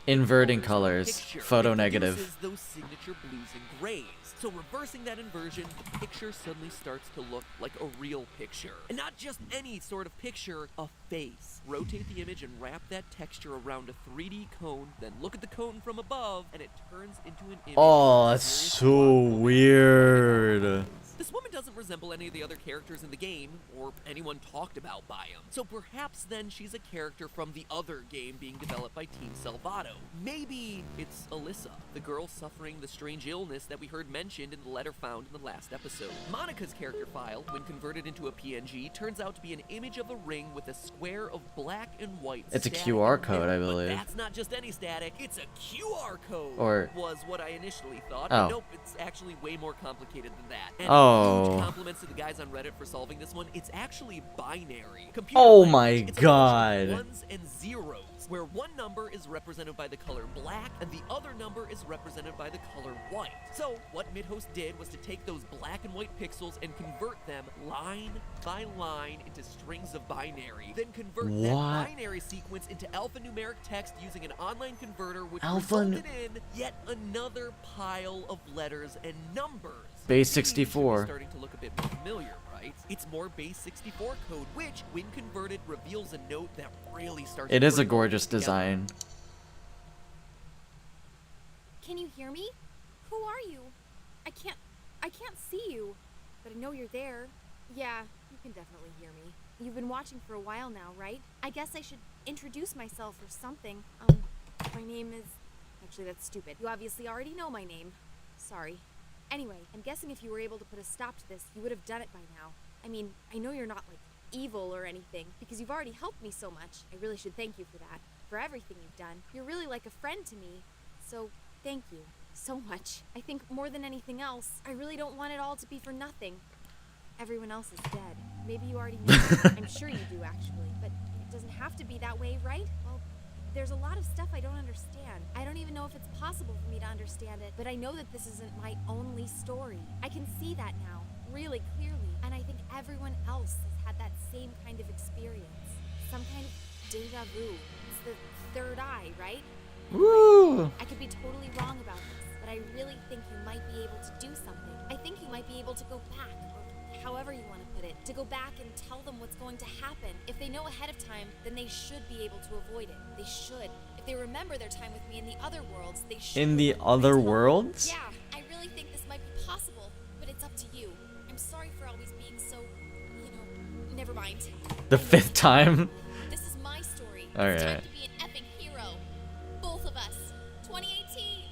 inverting colors, photo negative. Those signature blues and grays. So reversing that inversion, the picture suddenly starts to look like a real picture. And not just any sort of picture, a face. Rotate the image and wrap that texture around a 3D cone, then look at the cone from above, and it turns into an image. Oh, that's so weird. This woman doesn't resemble any of the other characters in the game, or anyone talked about by him. So perhaps then she's a character from the other game being developed by Team Salvato. Maybe it's Alyssa, the girl suffering the strange illness that we heard mentioned in the letter found in the last episode. Monica's character file, when converted into a PNG, turns out to be an image of a ring with a square of black and white. It's a QR code, I believe. But that's not just any static, it's a QR code. Or was what I initially thought. Oh. But nope, it's actually way more complicated than that. And huge compliments to the guys on Reddit for solving this one. It's actually binary. Oh my god. Ones and zeros, where one number is represented by the color black and the other number is represented by the color white. So what MidHost did was to take those black and white pixels and convert them line by line into strings of binary. Then convert that binary sequence into alphanumeric text using an online converter, which resulted in yet another pile of letters and numbers. Base 64. Starting to look a bit more familiar, right? It's more Base 64 code, which, when converted, reveals a note that really starts. It is a gorgeous design. Can you hear me? Who are you? I can't see you, but I know you're there. Yeah, you can definitely hear me. You've been watching for a while now, right? I guess I should introduce myself or something. My name is... Actually, that's stupid. You obviously already know my name. Sorry. Anyway, I'm guessing if you were able to put a stop to this, you would have done it by now. I mean, I know you're not, like, evil or anything, because you've already helped me so much. I really should thank you for that, for everything you've done. You're really like a friend to me, so thank you so much. I think more than anything else, I really don't want it all to be for nothing. Everyone else is dead. Maybe you already know that. I'm sure you do, actually, but it doesn't have to be that way, right? Well, there's a lot of stuff I don't understand. I don't even know if it's possible for me to understand it, but I know that this isn't my only story. I can see that now, really clearly, and I think everyone else has had that same kind of experience. Some kind of deja vu. It's the third eye, right? Woo! I could be totally wrong about this, but I really think you might be able to do something. I think you might be able to go back, or however you want to put it, to go back and tell them what's going to happen. If they know ahead of time, then they should be able to avoid it. They should. If they remember their time with me in the other worlds, they should. In the other worlds? Yeah, I really think this might be possible, but it's up to you. I'm sorry for always being so, never mind. The 5th time? This is my story. Alright. It's time to be an epic hero. Both of us. 2018.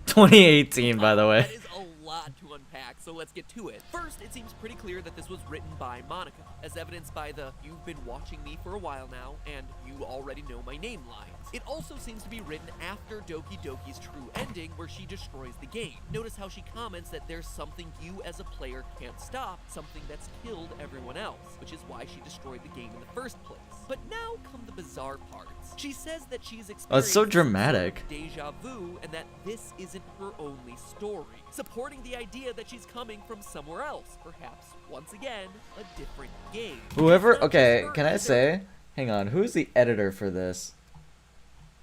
2018, by the way. That is a lot to unpack, so let's get to it. First, it seems pretty clear that this was written by Monica, as evidenced by the "you've been watching me for a while now" and "you already know my name" lines. It also seems to be written after Doki Doki's true ending, where she destroys the game. Notice how she comments that there's something you as a player can't stop, something that's killed everyone else, which is why she destroyed the game in the first place. But now come the bizarre parts. She says that she's experienced Oh, it's so dramatic. deja vu and that this isn't her only story, supporting the idea that she's coming from somewhere else, perhaps once again a different game. Whoever, It's not okay, just her can I either. say, hang on, who's the editor for this?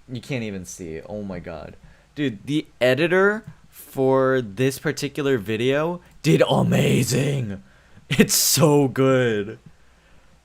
You can't even see. Oh my god. Dude, the editor for this particular video did amazing. It's so good.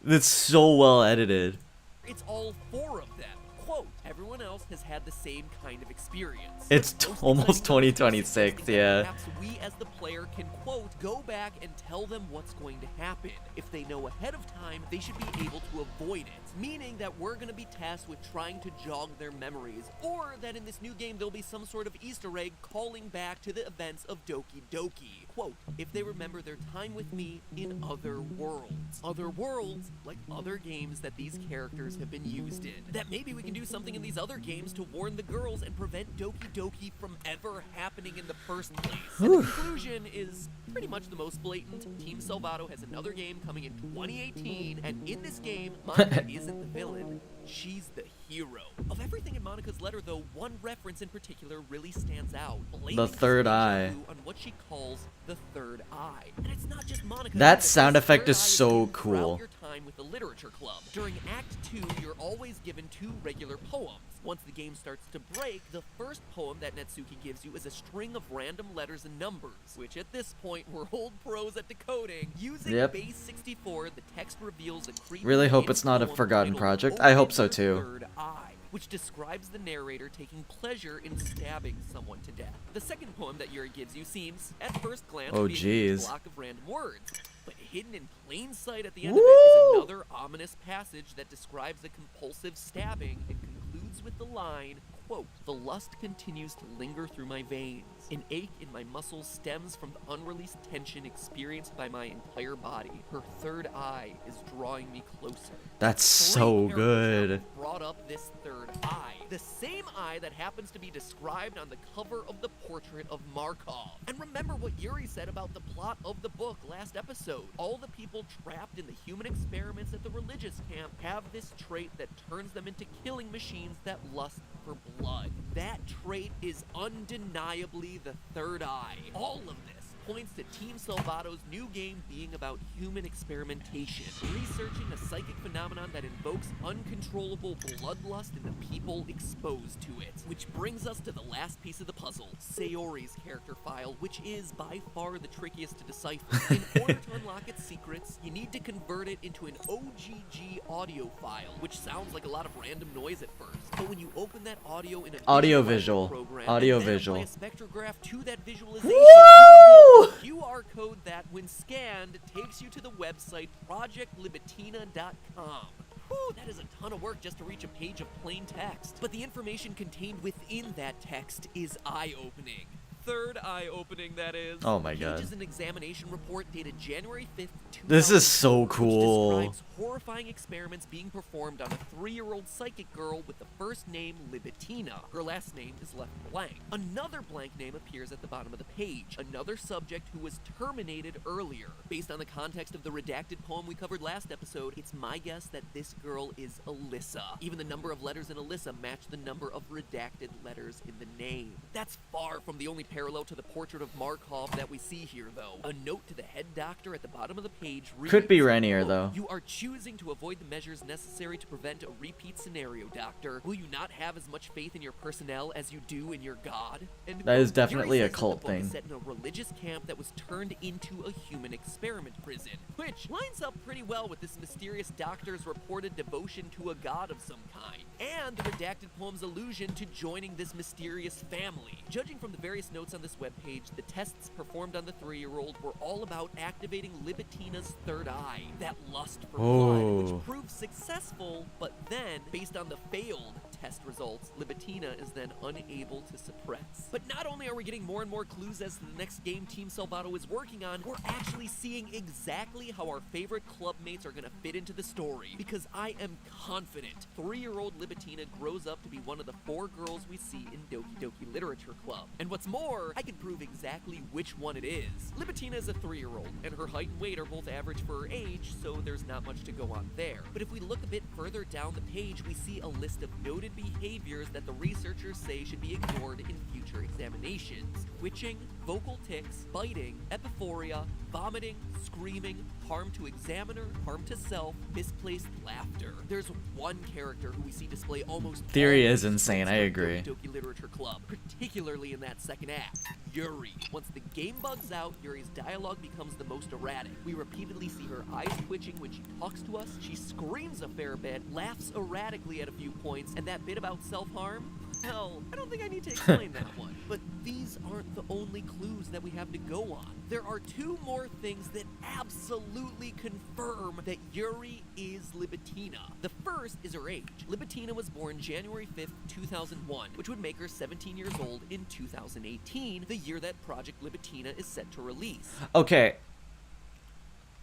It's so well edited. It's all 4 of them. Quote, everyone else has had the same kind of experience. It's But most almost exciting 2026, is that yeah. perhaps we as the player can, quote, go back and tell them what's going to happen. If they know ahead of time, they should be able to avoid it. Meaning that we're going to be tasked with trying to jog their memories, or that in this new game there'll be some sort of Easter egg calling back to the events of Doki Doki. Quote, if they remember their time with me in other worlds. Other worlds, like other games that these characters have been used in. That maybe we can do something in these other games to warn the girls and prevent Doki Doki from ever happening in the first place. And the conclusion is pretty much the most blatant. Team Salvato has another game coming in 2018, and in this game, Monica isn't the villain, she's the hero. Of everything in Monica's letter, though, one reference in particular really stands out. The third eye. On what she calls the third eye. And it's not just Monica. That This sound effect third is eye so used throughout cool. your time with the literature club. During Act 2, you're always given 2 regular poems. Once the game starts to break, the first poem that Natsuki gives you is a string of random letters and numbers, which at this point we're old pros at decoding. Using Yep. base 64, the text reveals a creepy Really hope it's not a poem forgotten titled project. I hope so Open Your too. Third Eye, which describes the narrator taking pleasure in stabbing someone to death. The second poem that Yuri gives you seems, at first glance, Oh, to be a huge jeez. block of random words. But hidden in plain sight at the end of it is another ominous passage that describes a compulsive stabbing and concludes with the line, quote, the lust continues to linger through my veins. An ache in my muscles stems from the unreleased tension experienced by my entire body. Her third eye is drawing me closer. That's 3 so characters good. have brought up this third eye. The same eye that happens to be described on the cover of the portrait of Markov. And remember what Yuri said about the plot of the book last episode. All the people trapped in the human experiments at the religious camp have this trait that turns them into killing machines that lust for blood. That trait is undeniably the third eye. All of this points to Team Salvato's new game being about human experimentation, researching a psychic phenomenon that invokes uncontrollable bloodlust in the people exposed to it. Which brings us to the last piece of the puzzle, Sayori's character file, which is by far the trickiest to decipher. In order to unlock its secrets, you need to convert it into an OGG audio file, which sounds like a lot of random noise at first. But when you open that audio in a Audio visual visual. program, Audio and then visual. apply a spectrograph to that visualization, you reveal a QR code that, when scanned, takes you to the website projectlibitina.com. Whew, that is a ton of work just to reach a page of plain text. But the information contained within that text is eye-opening. third eye opening, that is. Oh my The god. page is an examination report dated January 5th, 2000, This is so which cool. describes horrifying experiments being performed on a 3-year-old psychic girl with the first name Libitina. Her last name is left blank. Another blank name appears at the bottom of the page. Another subject who was terminated earlier. Based on the context of the redacted poem we covered last episode, it's my guess that this girl is Alyssa. Even the number of letters in Alyssa match the number of redacted letters in the name. That's far from the only parallel to the portrait of Markov that we see here, though. A note to the head doctor at the bottom of the page reads, Could be Renier, quote, though. "You are choosing to avoid the measures necessary to prevent a repeat scenario, Doctor. Will you not have as much faith in your personnel as you do in your God?" End That is quote. definitely Yuri a says that cult the book is thing. set in a religious camp that was turned into a human experiment prison, which lines up pretty well with this mysterious doctor's reported devotion to a god of some kind, and the redacted poem's allusion to joining this mysterious family. Judging from the various notes on this webpage, the tests performed on the 3-year-old were all about activating Libitina's third eye, that lust for blood, Oh. which proved successful, but then, based on the failed test results, Libitina is then unable to suppress. But not only are we getting more and more clues as to the next game Team Salvato is working on, we're actually seeing exactly how our favorite club mates are going to fit into the story, because I am confident 3-year-old Libitina grows up to be one of the 4 girls we see in Doki Doki Literature Club. And what's more, I can prove exactly which one it is. Libitina is a 3-year-old, and her height and weight are both average for her age, so there's not much to go on there. But if we look a bit further down the page, we see a list of noted behaviors that the researchers say should be ignored in future examinations. Twitching, vocal tics, biting, epiphoria, vomiting, screaming, harm to examiner, harm to self, misplaced laughter. There's one character who we see display almost Theory all is these insane, traits I from agree. Doki Doki Literature Club, particularly in that second act, Yuri. Once the game bugs out, Yuri's dialogue becomes the most erratic. We repeatedly see her eyes twitching when she talks to us, she screams a fair bit, laughs erratically at a few points, and that bit about self-harm? Hell, I don't think I need to explain that one. But these aren't the only clues that we have to go on. There are 2 more things that absolutely confirm that Yuri is Libitina. The first is her age. Libitina was born January 5th, 2001, which would make her 17 years old in 2018, the year that Project Libitina is set to release. Okay.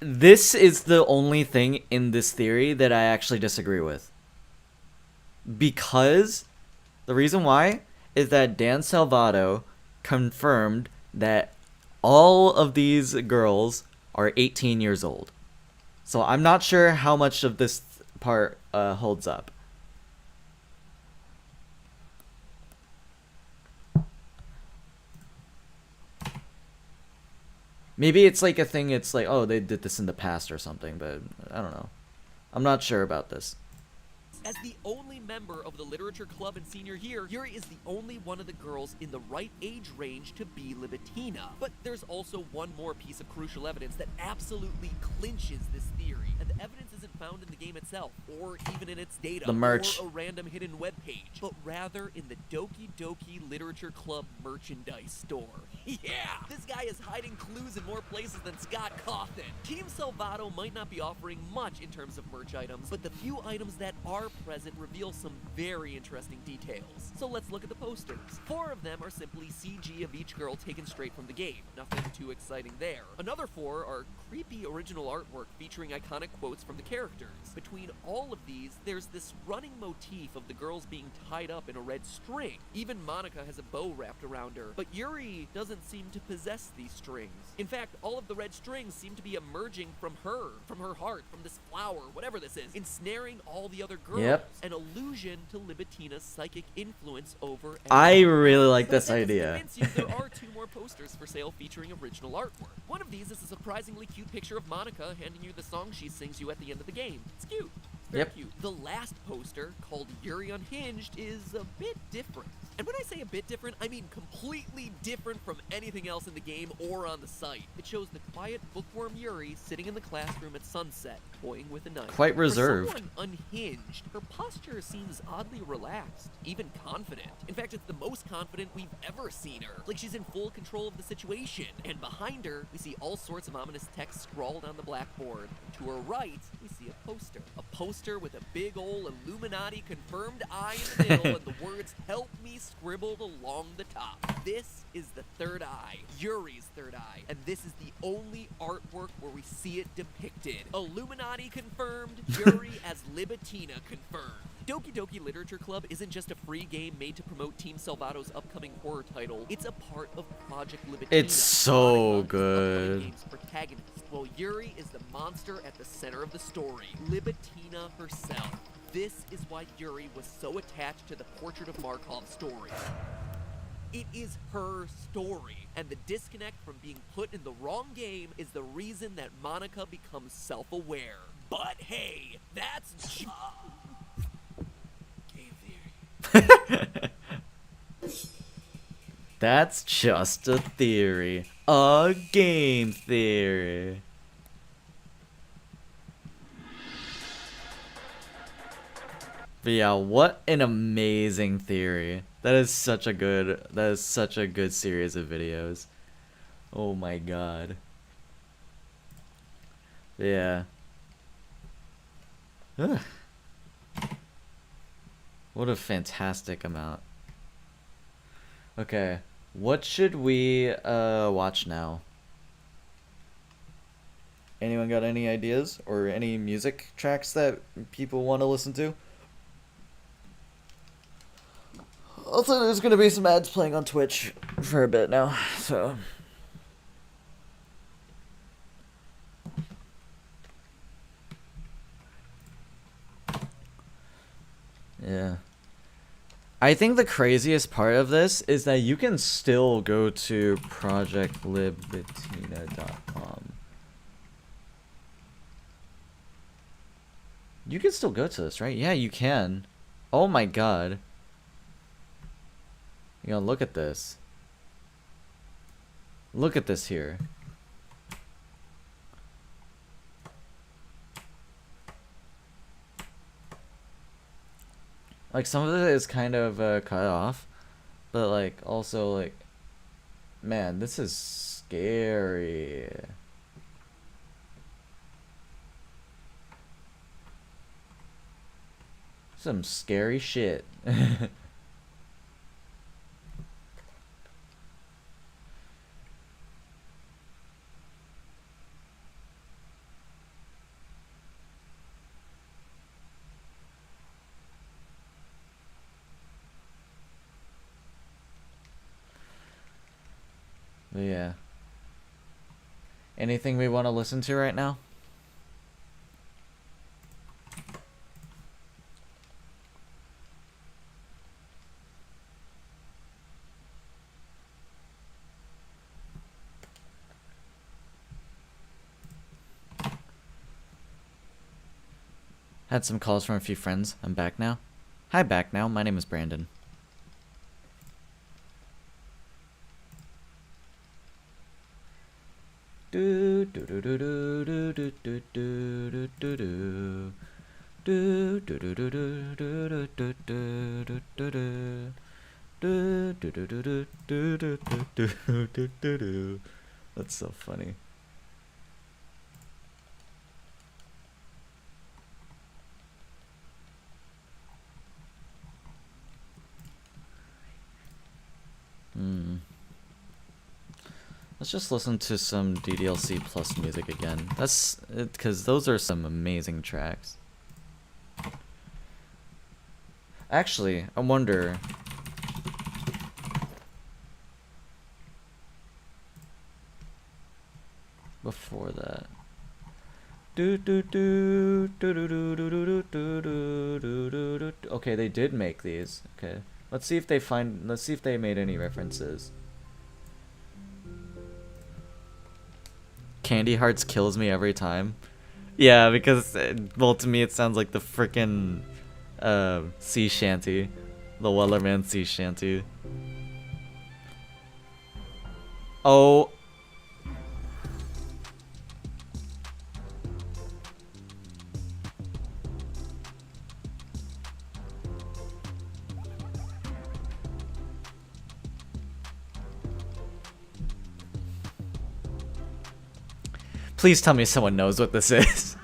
This is the only thing in this theory that I actually disagree with. Because the reason why is that Dan Salvato confirmed that all of these girls are 18 years old. So I'm not sure how much of this part holds up. Maybe it's like a thing, it's like, oh, they did this in the past or something, but I don't know. I'm not sure about this. As the only member of the literature club in senior year, Yuri is the only one of the girls in the right age range to be Libitina. But there's also one more piece of crucial evidence that absolutely clinches this theory, and the evidence isn't found in the game itself, or even in its data, The merch. or a random hidden webpage, but rather in the Doki Doki Literature Club merchandise store. Yeah! This guy is hiding clues in more places than Scott Cawthon. Team Salvato might not be offering much in terms of merch items, but the few items that are present reveal some very interesting details. So let's look at the posters. 4 of them are simply CG of each girl taken straight from the game. Nothing too exciting there. Another 4 are creepy original artwork featuring iconic quotes from the characters. Between all of these, there's this running motif of the girls being tied up in a red string. Even Monica has a bow wrapped around her, but Yuri doesn't seem to possess these strings. In fact, all of the red strings seem to be emerging from her heart, from this flower, whatever this is, ensnaring all the other girls. Yep. An allusion to Libitina's psychic influence over I everyone. really like But this that doesn't idea. convince you, there are 2 more posters for sale featuring original artwork. One of these is a surprisingly cute picture of Monica handing you the song she sings you at the end of the game. It's cute. It's very Yep. cute. The last poster, called Yuri Unhinged, is a bit different. And when I say a bit different, I mean completely different from anything else in the game or on the site. It shows the quiet bookworm Yuri sitting in the classroom at sunset, toying with a knife. Quite reserved. For someone unhinged, her posture seems oddly relaxed, even confident. In fact, it's the most confident we've ever seen her. Like she's in full control of the situation. And behind her, we see all sorts of ominous text scrawled on the blackboard. To her right, we see a poster. A poster with a big ol' Illuminati confirmed eye in the middle and the words, "Help me scribbled along the top. This is the third eye, Yuri's third eye, and this is the only artwork where we see it depicted. Illuminati confirmed, Yuri as Libitina confirmed. Doki Doki Literature Club isn't just a free game made to promote Team Salvato's upcoming horror title. It's a part of Project Libitina. It's so Monica is the good. upcoming game's protagonist, while Yuri is the monster at the center of the story, Libitina herself. This is why Yuri was so attached to the Portrait of Markov story. It is her story, and the disconnect from being put in the wrong game is the reason that Monica becomes self-aware. But hey, that's game theory. That's just a theory. A game theory. But yeah, what an amazing theory. That is such a good series of videos. Oh my god. Yeah. Ugh. What a fantastic amount. Okay, what should we watch now? Anyone got any ideas or any music tracks that people want to listen to? Also, there's gonna be some ads playing on Twitch for a bit now, so. Yeah. I think the craziest part of this is that you can still go to projectlibitina.com. You can still go to this, right? Yeah, you can. Oh my god. You know, look at this. Look at this here. Like, some of it is kind of cut off, but like, also like, man, this is scary. Some scary shit. But yeah. Anything we want to listen to right now? Had some calls from a few friends. I'm back now. Hi, back now. My name is Brandon. Do do do do do do do do do do do do do do do do do do do do. That's so funny. Let's just listen to some DDLC plus music again. That's it, because those are some amazing tracks. Actually, I wonder. Before that. Okay, they did make these. Okay. Let's see if they made any references. Candy Hearts kills me every time. Yeah, because, well, to me it sounds like the frickin' sea shanty. The Wellerman sea shanty. Oh. Please tell me someone knows what this is.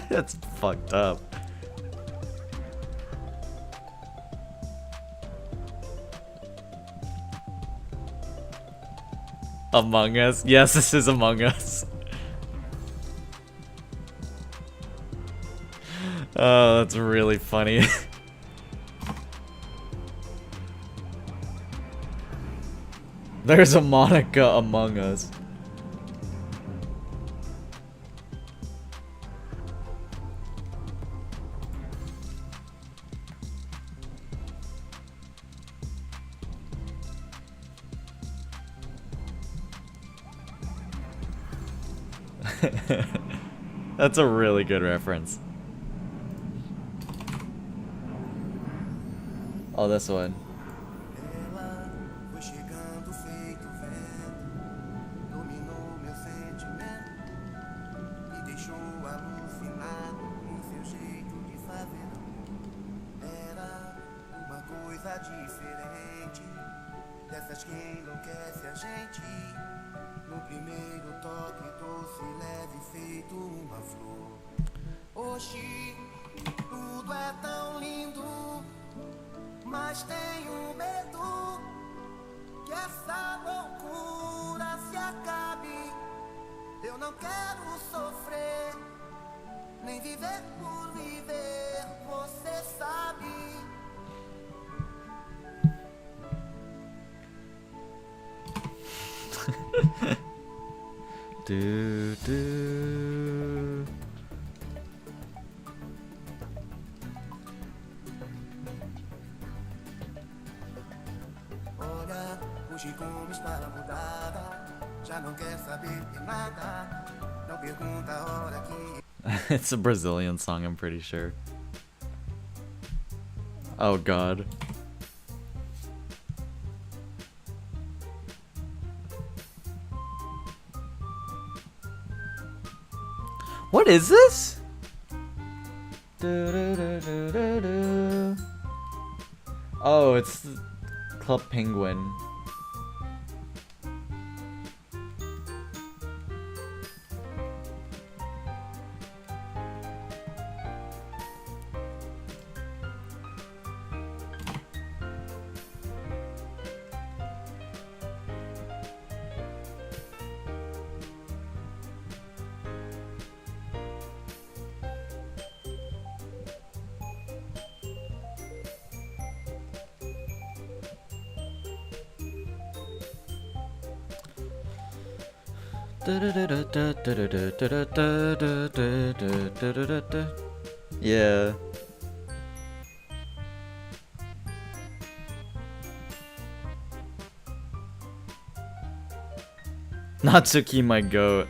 That's fucked up. Among Us? Yes, this is Among Us. Oh, that's really funny. There's a Monica Among Us. That's a really good reference. Oh, this one. Ela foi chegando feito vento, dominou meu sentimento, me deixou alucinado com seu jeito de fazer. Era uma coisa diferente, dessas que enlouquece a gente. No primeiro toque doce, leve, feito uma flor. Oxi, tudo é tão lindo, mas tenho medo que essa loucura se acabe. Eu não quero sofrer, nem viver por viver, você sabe. Do, do. Olha, hoje como está mudada, já não quer saber de nada, não pergunta a hora que... It's a Brazilian song, I'm pretty sure. Oh god. What is this? Oh, it's Club Penguin. Yeah. Natsuki, my goat.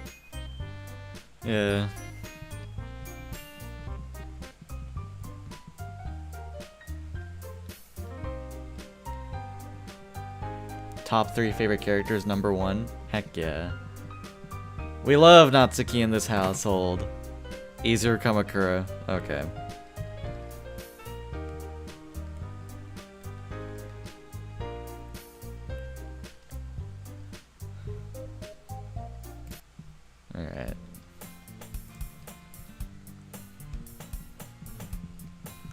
Yeah. Top 3 favorite characters, number 1. Heck yeah. We love Natsuki in this household. Izuru Kamakura. Okay. Alright.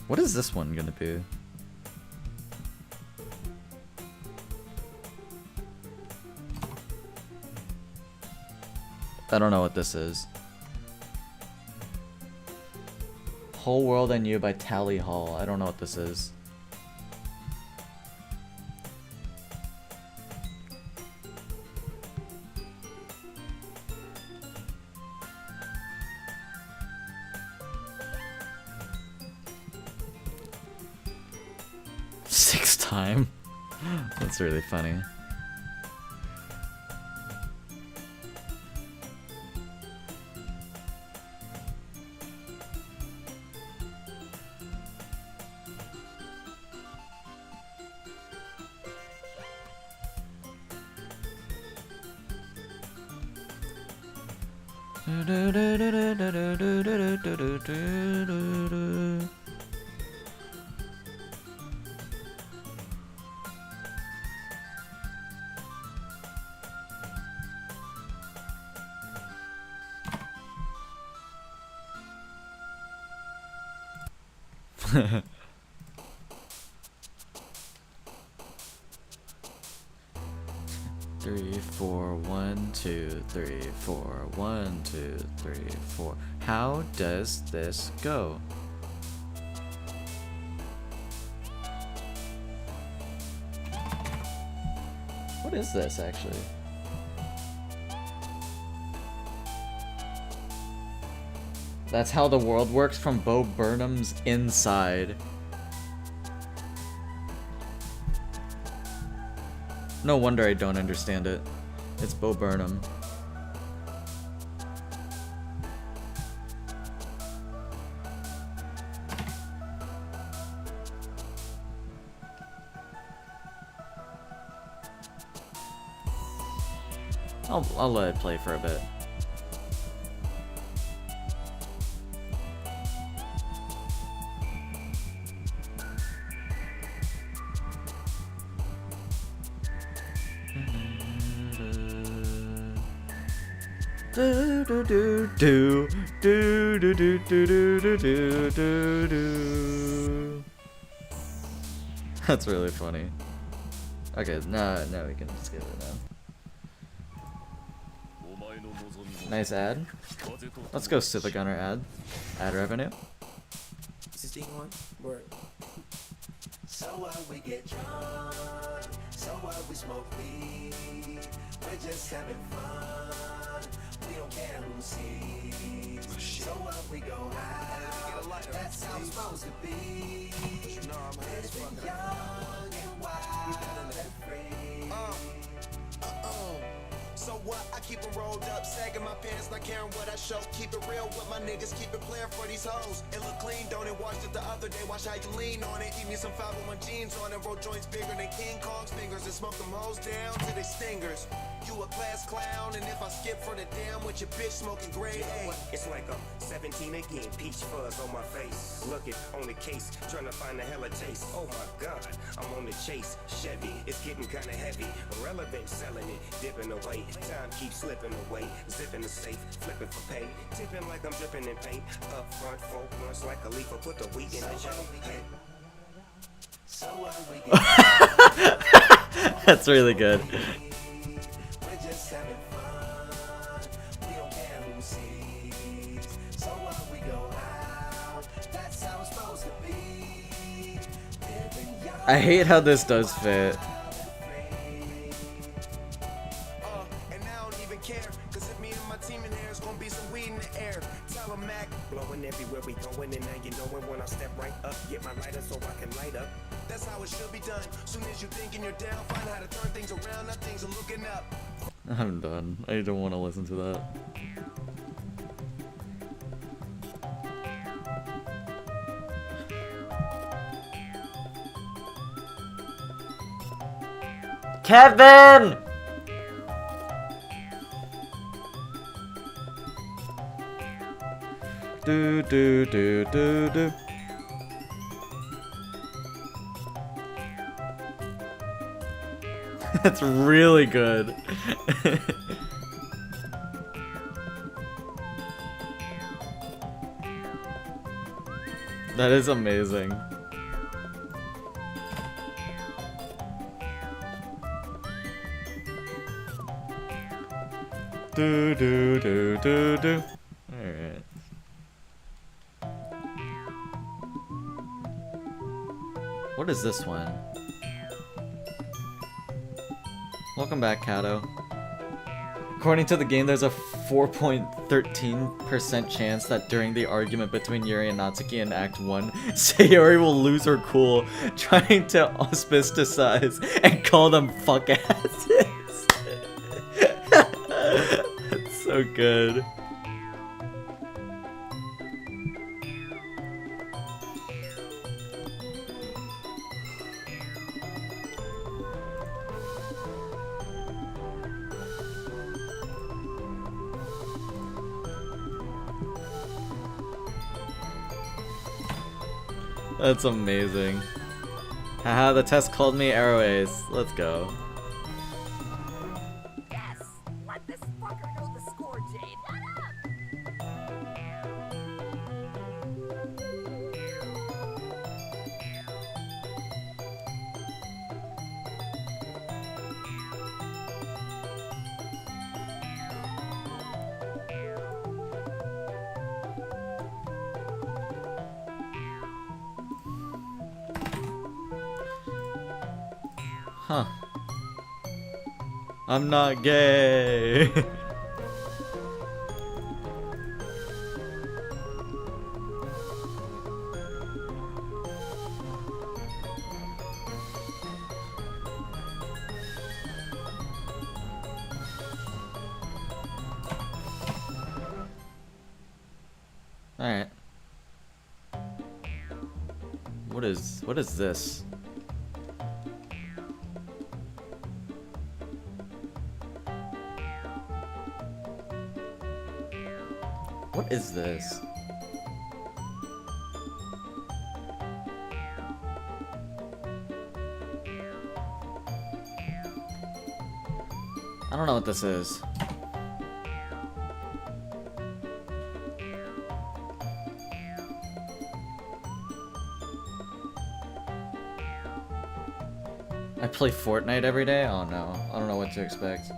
What is this one gonna be? I don't know what this is. Whole World and You by Tally Hall. I don't know what this is. Sixth time? That's really funny. Three, 4, 1, 2, 3, 4, 1, 2, 3, 4. How does this go? What is this actually? That's how the world works from Bo Burnham's inside. No wonder I don't understand it. It's Bo Burnham. I'll let it play for a bit. Do do do do do do do do do do do do. That's really funny. Okay, now we can skip it now. Nice ad. Let's go Super Gunner ad. Ad revenue. Is this thing on? Word. So we get drunk, so we smoke weed, we're just having fun, we don't care who sees, so we go out, that's how it's supposed to be, living young and wild and free. So what? I keep them rolled up, sagging my pants, not caring what I show. Keep it real with my niggas, keep it playing for these hoes. It look clean, don't it? Washed it the other day, watch how you lean on it. Eat me some 501 jeans on it, roll joints bigger than King Kong's fingers, and smoke them hoes down to they stingers. You a class clown, and if I skip for the damn with your bitch smoking grade A. It's like I'm 17 again, peach fuzz on my face. Looking on the case, trying to find a hella taste. Oh my god, I'm on the chase. Chevy, it's getting kinda heavy. Relevant, selling it, dipping away. Time keeps slipping away. Zipping the safe, flipping for pay. Tipping like I'm dripping in paint. Up front, 4 months like a leaf. Put the wheat in the chain. Hey. So we get That's really good. we're just having fun, we don't care who sees, so we go out, that's how it's supposed to be, living young. I hate how this does fit. And I don't even care, cause if me and my team in here, it's gonna be some weed in the air. Tell 'em Mac, Blowing everywhere we going, and now you knowin' when I step right up. Get my lighter so I can light up. that's how it should be done. Soon as you thinking you're down, find how to turn things around, now things are looking up. I'm done. I don't want to listen to that. Kevin! Do do do do do. That's really good. That is amazing. Do do do do do. Alright. What is this one? Welcome back, Kato. According to the game, there's a 4.13% chance that during the argument between Yuri and Natsuki in Act 1, Sayori will lose her cool, trying to auspicize and call them fuck asses. That's so good. That's amazing. Haha, the test called me Arrow Ace. Let's go. Yes! Let this fucker know the score, Jade. Shut up! Huh. I'm not gay. Alright. What is this? What is this? I don't know what this is. I play Fortnite every day? Oh no, I don't know what to expect.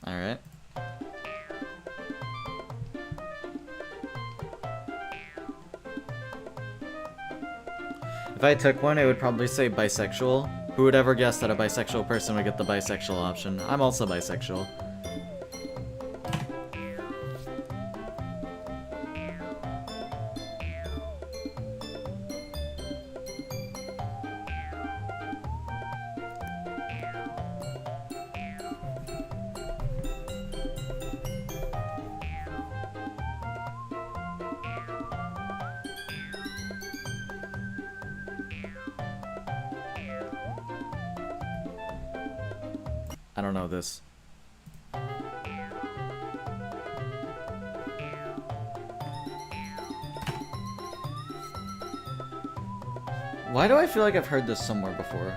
Alright. If I took one, it would probably say bisexual. Who would ever guess that a bisexual person would get the bisexual option? I'm also bisexual. I don't know this. Why do I feel like I've heard this somewhere before?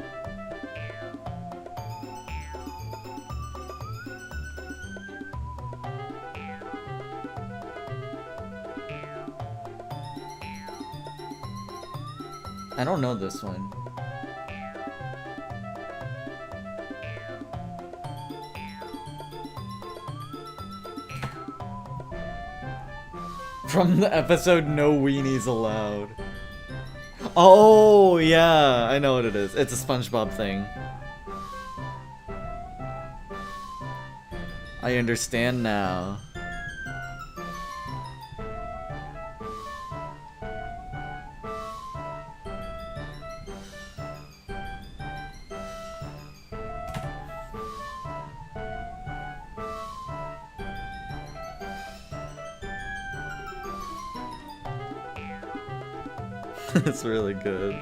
I don't know this one. From the episode No Weenies Allowed. Oh, yeah, I know what it is. It's a SpongeBob thing. I understand now. It's really good.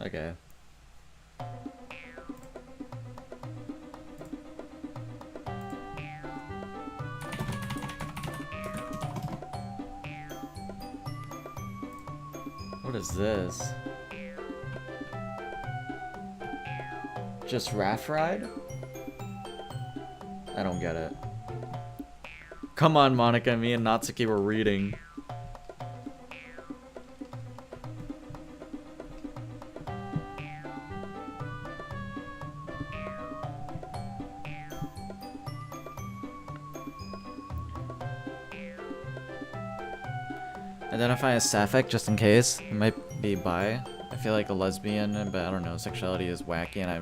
Okay. What is this? Just raft ride? I don't get it. Come on, Monica, me and Natsuki were reading. Identify as sapphic just in case. It might be bi. I feel like a lesbian, but I don't know. Sexuality is wacky and I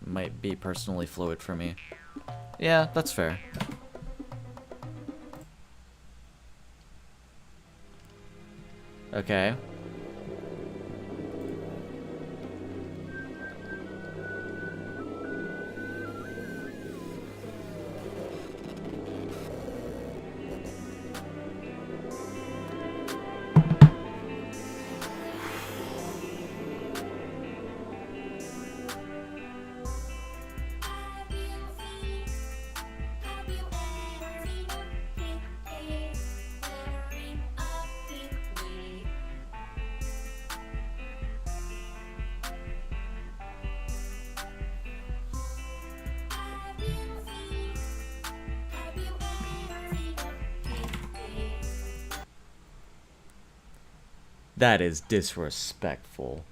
might be personally fluid for me. Yeah, that's fair. Okay. That is disrespectful.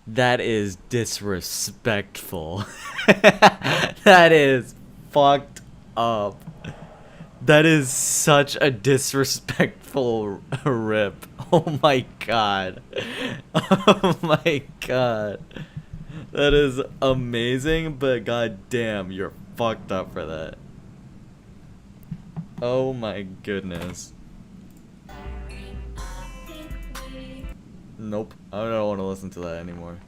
That is disrespectful. That is fucked up. That is such a disrespectful rip. Oh my god. Oh my god. That is amazing, but god damn, you're fucked up for that. Oh my goodness. Nope, I don't want to listen to that anymore.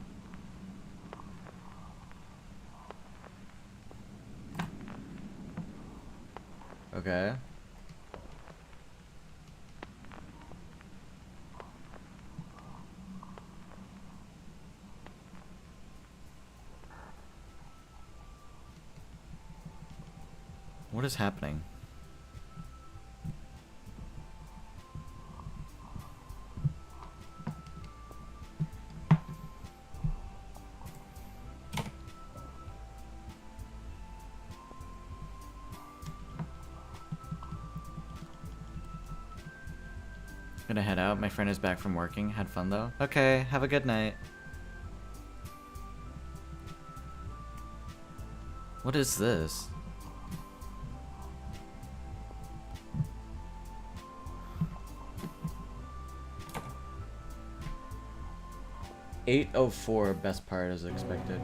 Okay. What is happening? Gonna head out. My friend is back from working. Had fun though. Okay, have a good night. What is this? $8:04 best part as expected.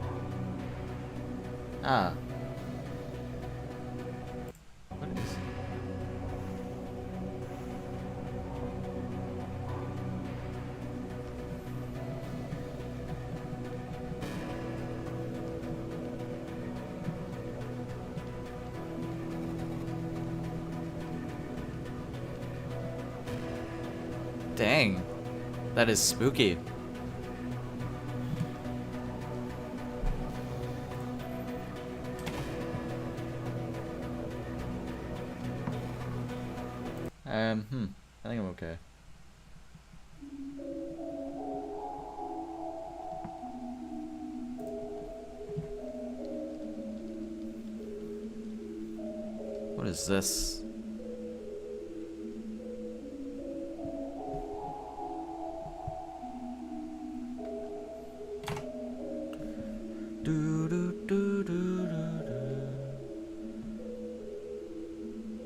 Ah. What is? Dang. That is spooky. I think I'm okay. What is this?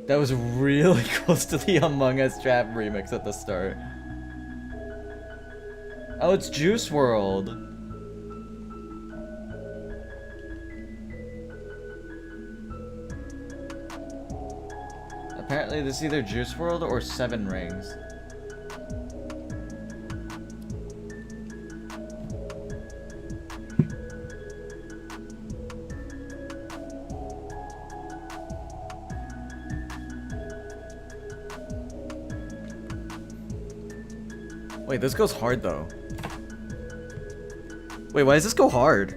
That was really close to the Among Us trap remix at the start. Oh, it's Juice World. Apparently this is either Juice World or Seven Rings. Wait, this goes hard though. Wait, why does this go hard?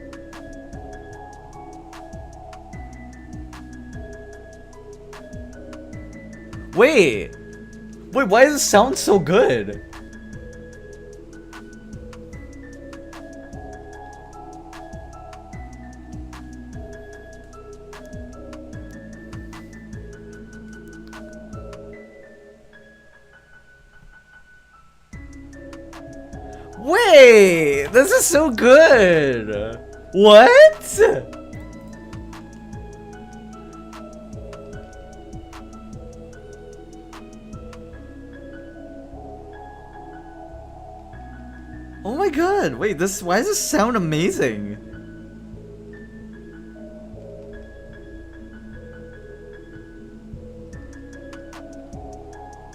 Wait! Wait, why does it sound so good? Wait! This is so good! What? Oh my god, wait, why does this sound amazing?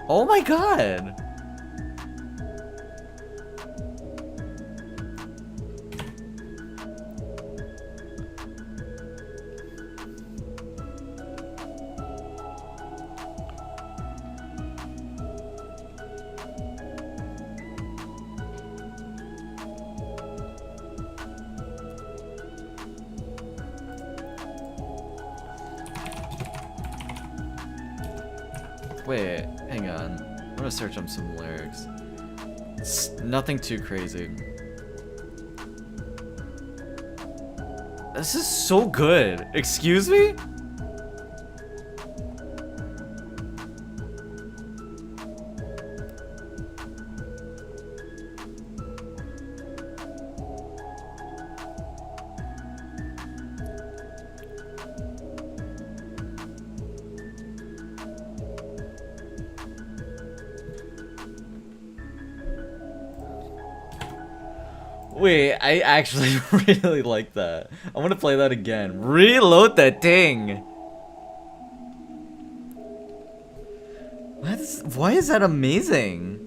Oh my god! Wait, hang on. I'm gonna search up some lyrics. It's nothing too crazy. This is so good. Excuse me? Wait, I actually really like that. I want to play that again. Reload that thing. Why is that amazing?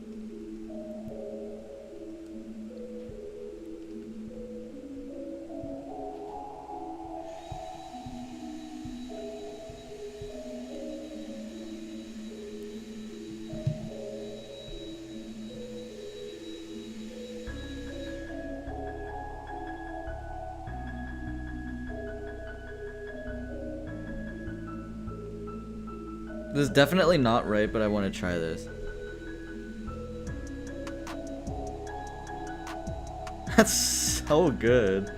This is definitely not right, but I want to try this. That's so good.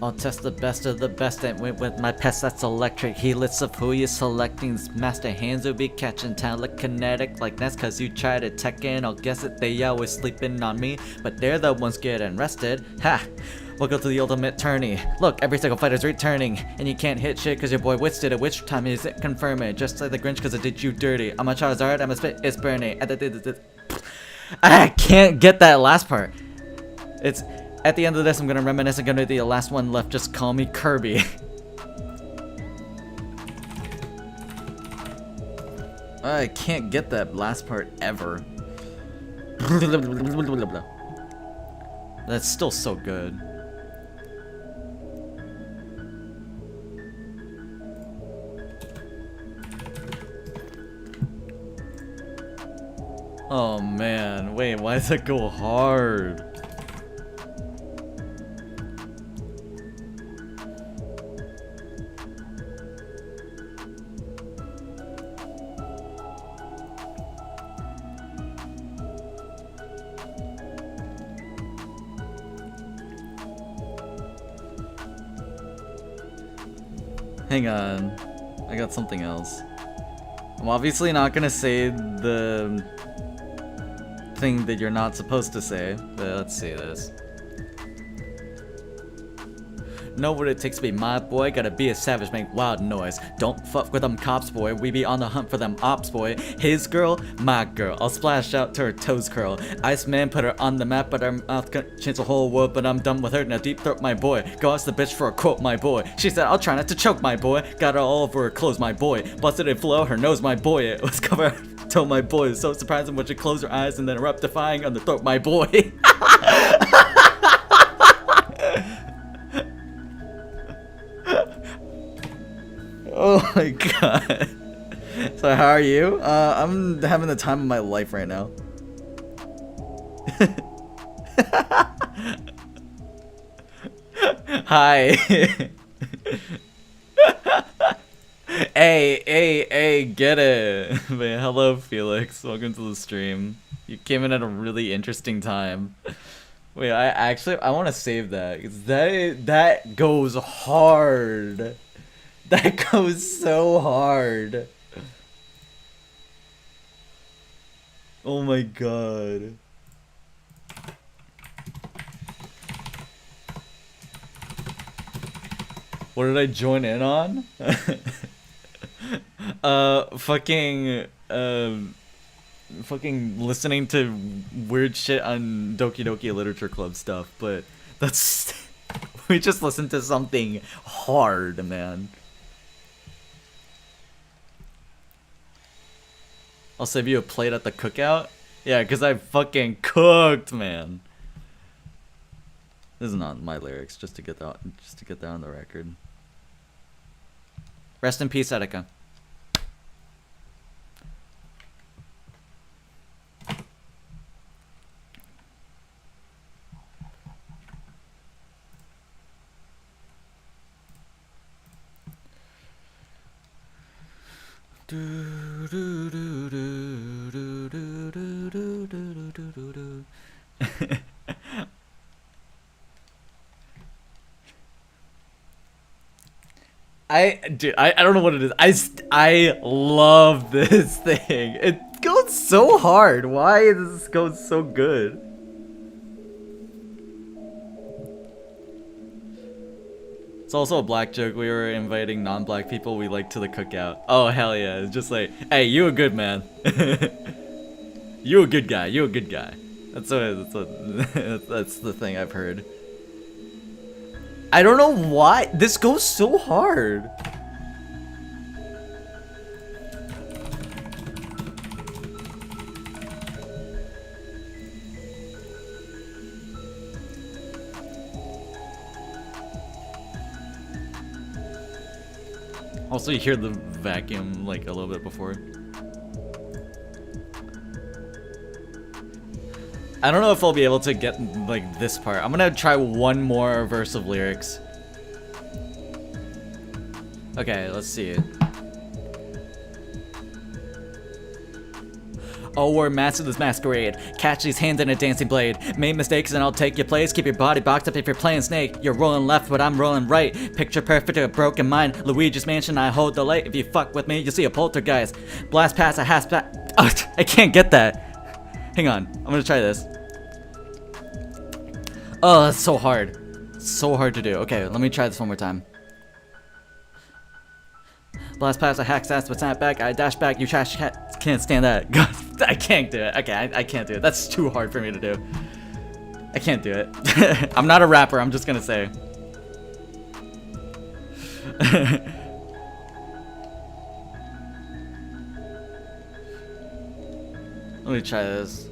I'll test the best of the best and went with my pest that's electric. Helix of who you selecting. Master hands will be catching telekinetic like that's cause you try to tech in. I'll guess it they always sleeping on me, but they're the ones getting rested. Ha! Welcome to the ultimate tourney. Look, every single fighter's returning, and you can't hit shit cause your boy Wits did it. Which time is it confirming? Just like the Grinch cause it did you dirty. I'm a Charizard, I'm a spit, it's burning. I can't get that last part. It's at the end of this, I'm gonna reminisce. I'm gonna be the last one left. Just call me Kirby. I can't get that last part ever. That's still so good. Oh man, wait, why does it go hard? Hang on, I got something else. I'm obviously not gonna say the thing that you're not supposed to say, but let's see this. Know what it takes to be my boy, gotta be a savage, make wild noise. Don't fuck with them cops, boy, we be on the hunt for them ops, boy. His girl, my girl, I'll splash out to her toes curl. Iceman put her on the map, but her mouth can change the whole world, but I'm done with her, now deep throat my boy. Go ask the bitch for a quote, my boy. She said, I'll try not to choke, my boy. Got her all over her clothes, my boy. Busted it flow, her nose, my boy. It was covered, told my boy. So surprising when she closed her eyes and then erupt defying on the throat, my boy. Oh my god. So how are you? I'm having the time of my life right now. Hi. Hey, get it. Man, hello Felix. Welcome to the stream. You came in at a really interesting time. Wait, I want to save that. 'Cause that goes hard. That goes so hard. Oh my god. What did I join in on? Fucking listening to weird shit on Doki Doki Literature Club stuff, but that's we just listened to something hard, man. I'll save you a plate at the cookout. Yeah, cause I fucking cooked, man. This is not my lyrics, just to get that on the record. Rest in peace, Etika. Dude, I don't know what it is. I love this thing. It goes so hard. Why does this go so good? It's also a black joke. We were inviting non-black people we like to the cookout. Oh hell yeah! It's just like, hey, you a good man. You a good guy. You a good guy. That's the thing I've heard. I don't know why this goes so hard. Also, you hear the vacuum like a little bit before. I don't know if I'll be able to get like this part. I'm gonna try one more verse of lyrics. Okay, let's see it. Oh, we're master this masquerade. Catch these hands in a dancing blade. Make mistakes and I'll take your place. Keep your body boxed up if you're playing Snake. You're rolling left, but I'm rolling right. Picture perfect to a broken mind. Luigi's mansion, I hold the light. If you fuck with me, you'll see a poltergeist. Blast past a hasp. Oh, I can't get that. Hang on, I'm gonna try this. Oh, that's so hard. So hard to do. Okay, let me try this one more time. Blast past a hack's ass, but snap back. I dash back. You trash cat can't stand that. God, I can't do it. Okay, I can't do it. That's too hard for me to do. I can't do it. I'm not a rapper. I'm just gonna say. Let me try this.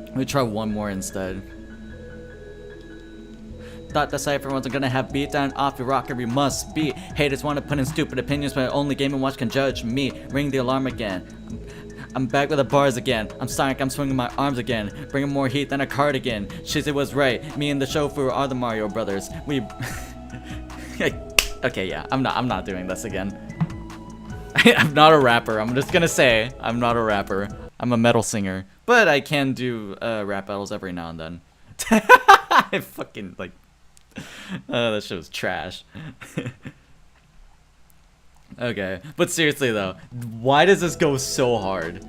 Let me try one more instead. Thought the cipher wasn't gonna have beatdown off your rocker, we must be. Haters wanna put in stupid opinions, but only Game & Watch can judge me. Ring the alarm again. I'm back with the bars again. I'm Sonic, I'm swinging my arms again. Bringing more heat than a cardigan. Shizzy was right. Me and the chauffeur are the Mario brothers. We. Okay, yeah. I'm not doing this again. I'm not a rapper. I'm just gonna say I'm not a rapper. I'm a metal singer, but I can do rap battles every now and then. I fucking like. That shit was trash. Okay, but seriously though, why does this go so hard?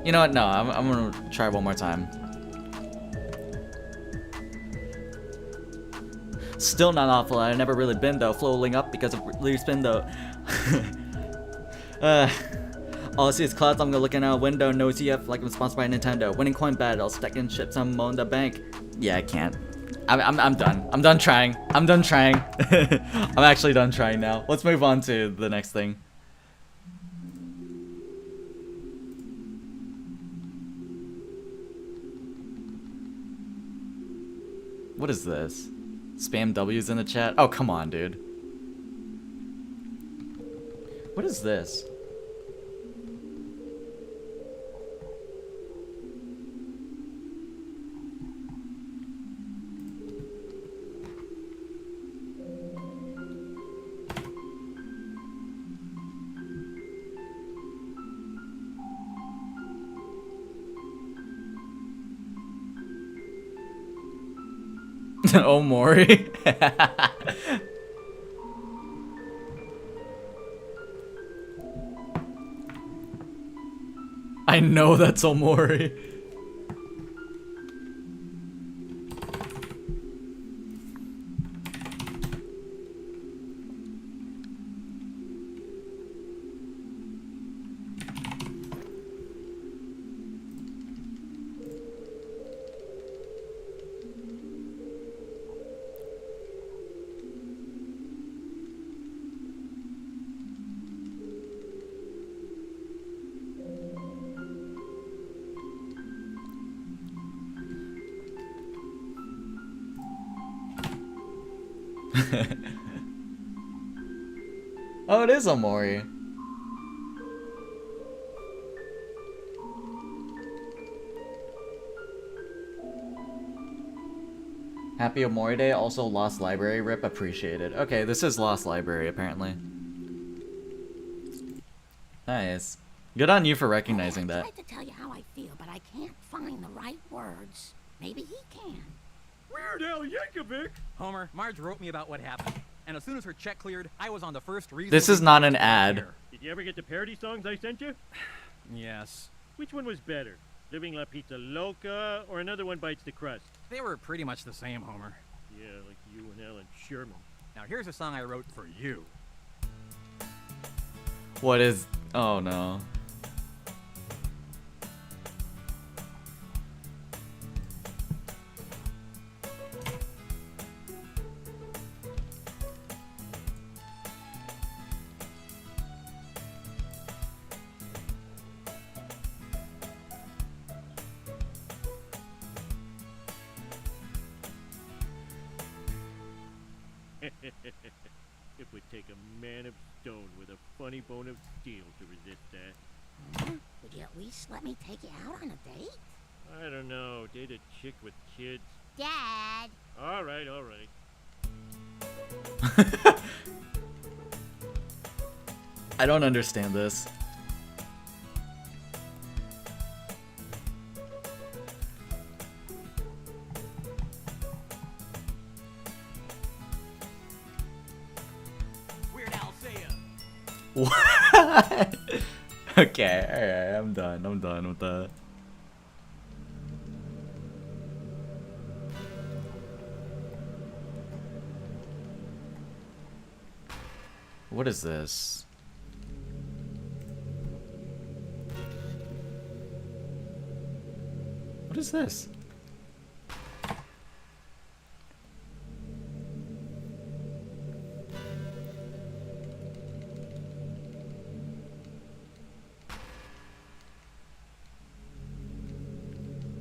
You know what? No, I'm gonna try one more time. Still not awful. I've never really been though. Flowing up because of leaf spin though. All I see is clouds. I'm looking out a window. No TF like I'm sponsored by Nintendo. Winning coin battle. Stacking chips. I'm on the bank. Yeah, I can't. I'm done. I'm done trying. I'm done trying. I'm actually done trying now. Let's move on to the next thing. What is this? Spam W's in the chat? Oh, come on, dude. What is this? Oh, Mori. I know that's Omori. Oh, it is Omori. Happy Omori Day, also Lost Library rip appreciated. Okay, this is Lost Library apparently. Nice. Good on you for recognizing that. I tried to tell you how I feel, but I can't find the right words. Maybe he can. Weird Al Yankovic! Homer, Marge wrote me about what happened. And as soon as her check cleared, I was on the first reason. This is not an ad. Did you ever get the parody songs I sent you? Yes. Which one was better? Living La Pizza Loca or Another One Bites the Crust? They were pretty much the same, Homer. Yeah, like you and Alan Sherman. Now here's a song I wrote for you. What is... Oh no. It would take a man of stone with a funny bone of steel to resist that. Would you at least let me take you out on a date? I don't know, date a chick with kids. Dad! Alright, alright. I don't understand this. Weird Al, say ya. What? Okay, alright, I'm done with that. What is this? What is this?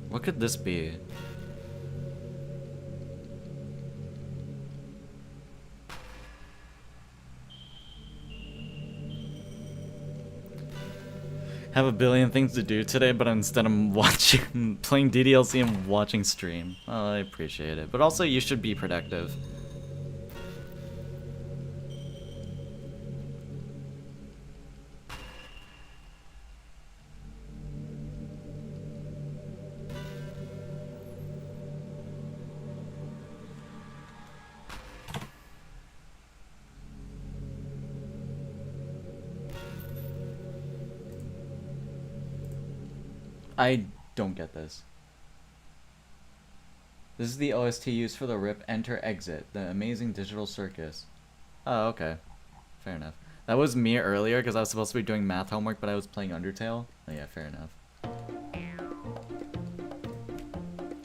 What could this be? Have a billion things to do today, but instead I'm watching, playing DDLC and watching stream. Oh, I appreciate it. But also, you should be productive. I don't get this. This is the OST used for the RIP Enter Exit, the amazing digital circus. Oh, okay. Fair enough. That was me earlier because I was supposed to be doing math homework, but I was playing Undertale. Oh yeah, fair enough.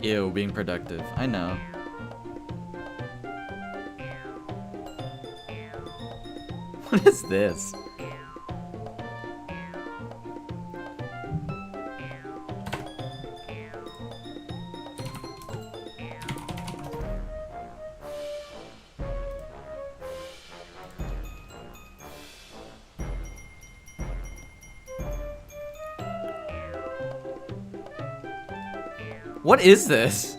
Ew, being productive. I know. What is this? What is this?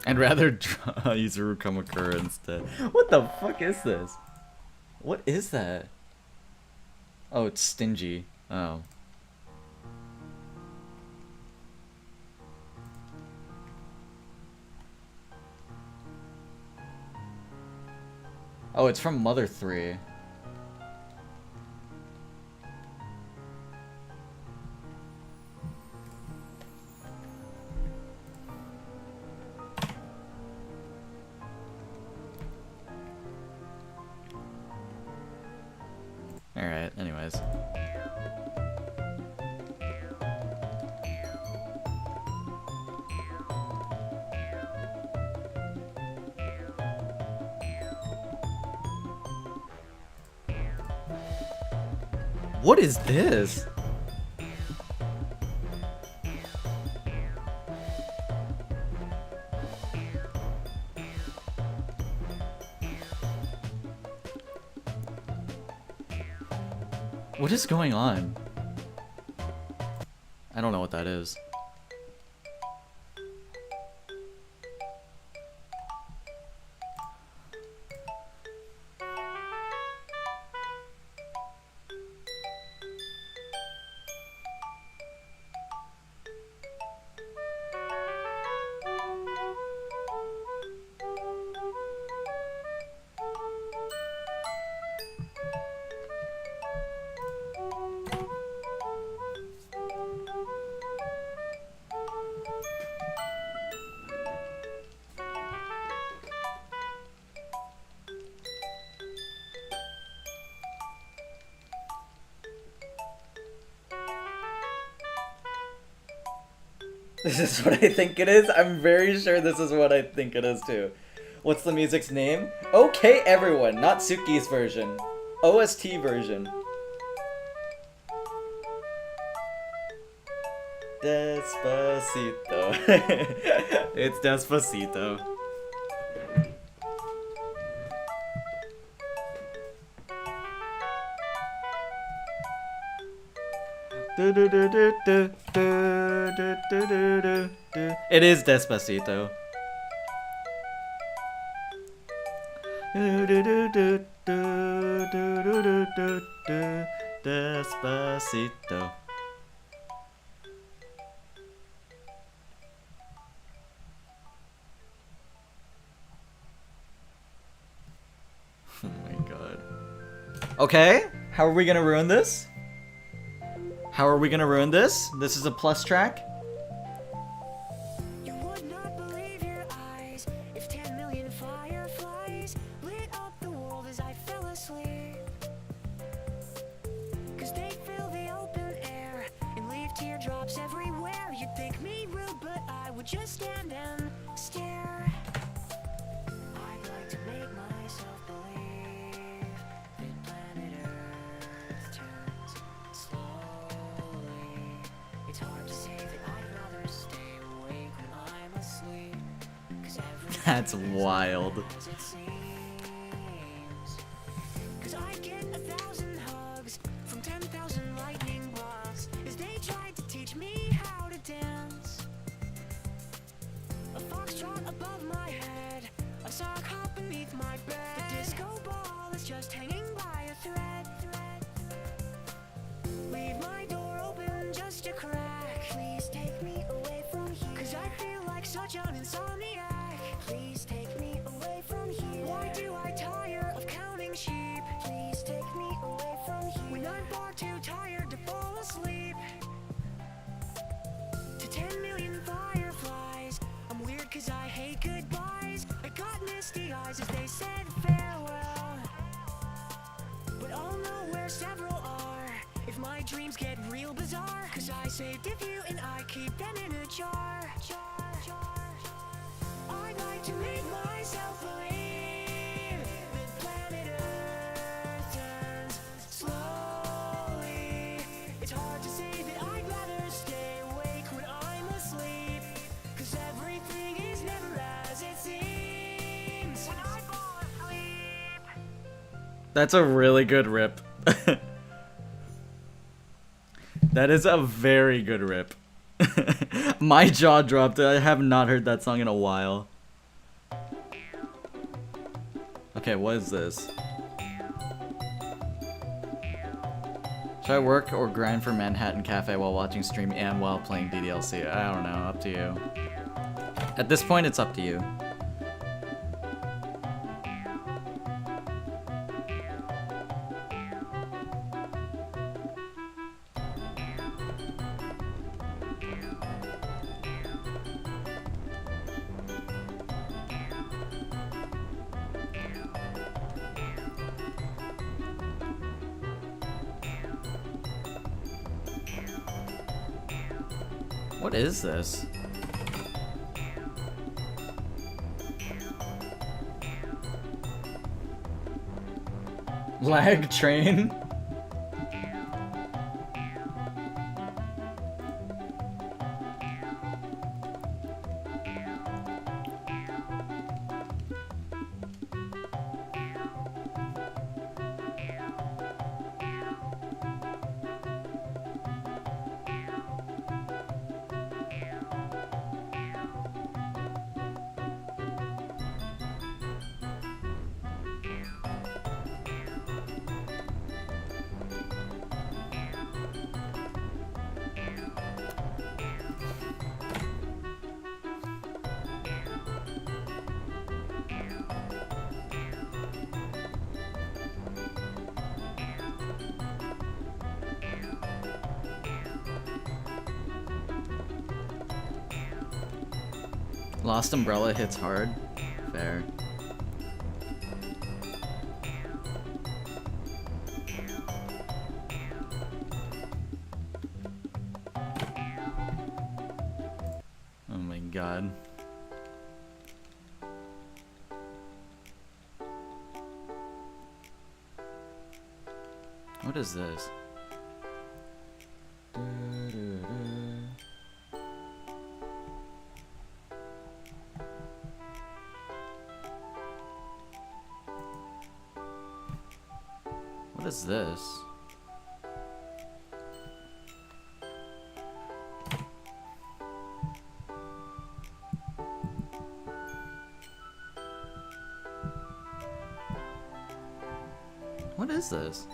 I'd rather use Urukamakura instead. What the fuck is this? What is that? Oh, it's stingy. Oh. Oh, it's from Mother 3. Alright, anyways. What is this? What is going on? I don't know what that is. This is what I think it is. I'm very sure this is what I think it is too. What's the music's name? Okay, everyone, not Suki's version. OST version. Despacito. It's Despacito. It is Despacito. Despacito. Oh my god. Okay, how are we gonna ruin this? How are we gonna ruin this? This is a plus track? You would not believe your eyes if 10 million fireflies lit up the world as I fell asleep. Cause they fill the open air and leave teardrops everywhere. You'd think me rude, but I would just stand and stare. I'd like to make myself believe that planet Earth turns slowly. It's hard to say that I'd rather stay awake when I'm asleep. Cause everything That's wild. as it seems. Cause I get 1,000 hugs from 10,000 lightning bugs as they tried to teach me how to dance. A foxtrot above my head, a sock hop beneath my bed. The disco ball is just hanging by a thread. Leave my door open just a crack. Please take me away from here. Cause I feel like such an insomniac. Please take me away from here. Why do I tire of counting sheep? Please take me away from here. When I'm far too tired to fall asleep. To 10 million fireflies, I'm weird cause I hate goodbyes. I got misty eyes as they said farewell. But I'll know where several are if my dreams get real bizarre. Cause I saved a few and I keep them in a jar. I'd like to make myself believe that planet Earth turns slowly. It's hard to say that I'd rather stay awake when I'm asleep. Cause everything is never as it seems when I fall asleep. That's a really good rip. That is a very good rip. My jaw dropped. I have not heard that song in a while. Okay, what is this? Should I work or grind for Manhattan Cafe while watching stream and while playing DDLC? I don't know, up to you. At this point, it's up to you. What is this? Lag train? Lost Umbrella hits hard. Fair. god. What is this? What is this? What is this?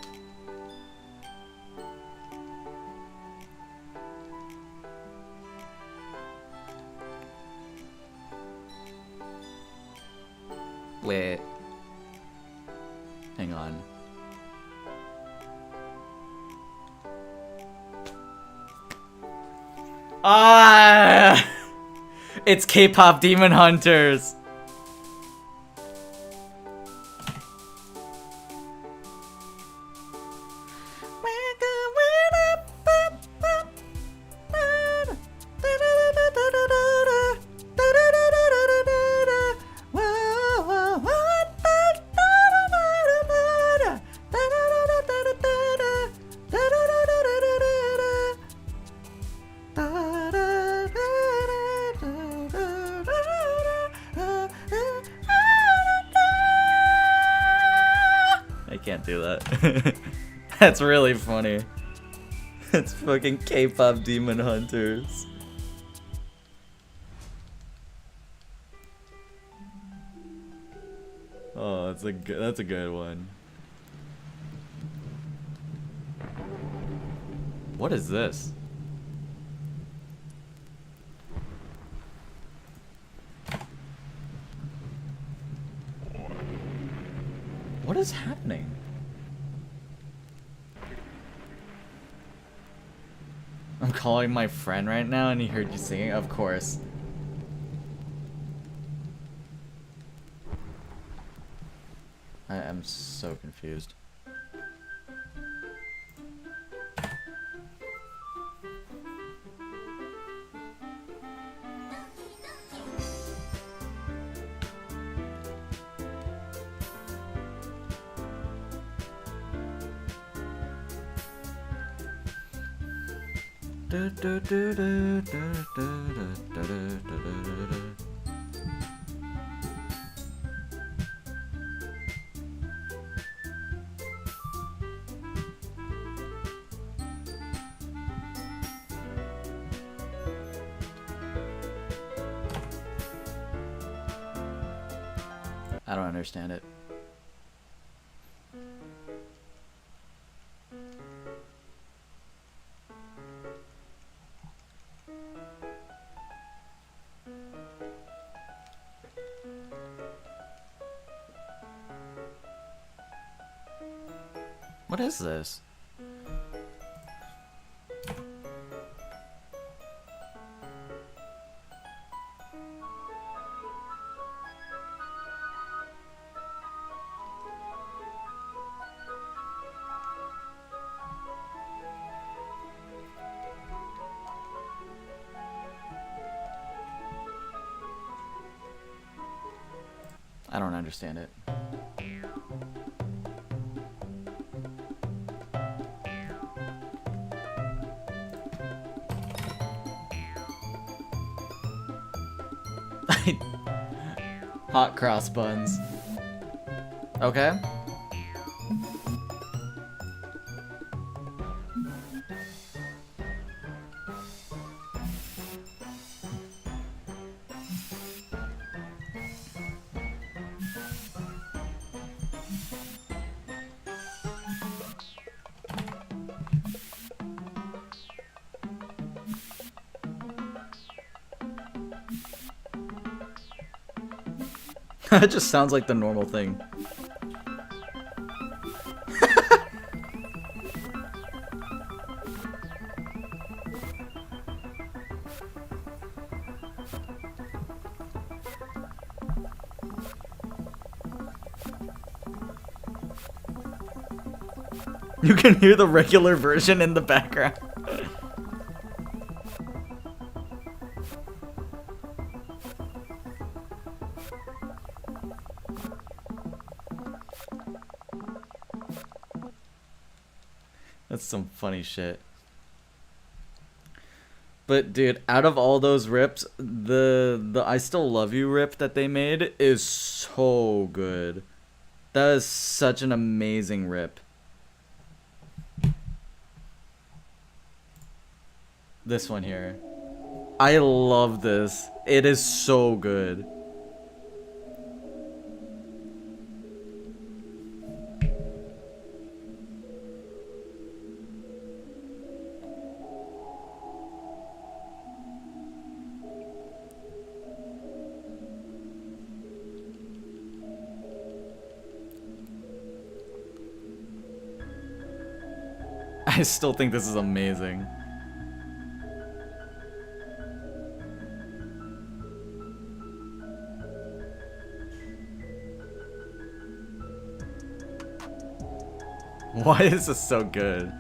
Wait. Hang on. Ah! It's K-pop Demon Hunters. Can't do that. That's really funny. It's fucking K-pop Demon Hunters. Oh, that's a good one. What is this? What is happening? I'm calling my friend right now and he heard you singing? Of course. I am so confused. I don't understand it. What is this? I don't understand it. Hot cross buns. Okay. It just sounds like the normal thing. You can hear the regular version in the background. That's some funny shit. But dude, out of all those rips, the I Still Love You rip that they made is so good. That is such an amazing rip. This one here. I love this. It is so good. I still think this is amazing. Why is this so good?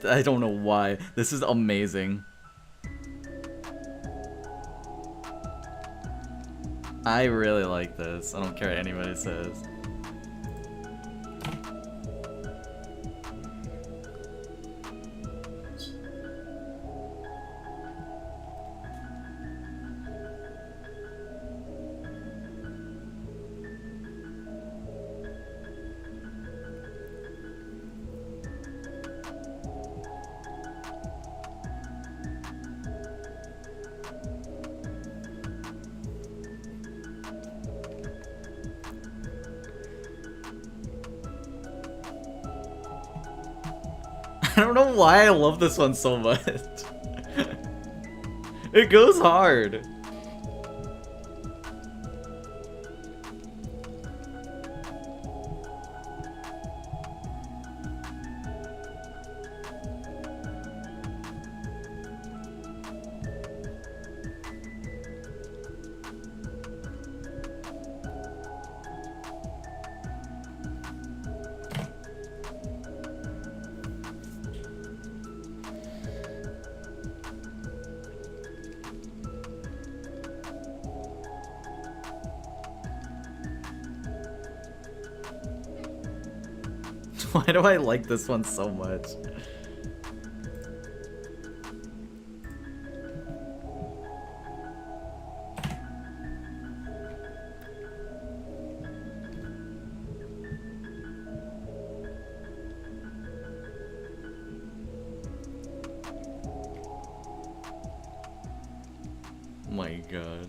I don't know why. This is amazing. I really like this. I don't care what anybody says. I don't know why I love this one so much. It goes hard. Why do I like this one so much? My God.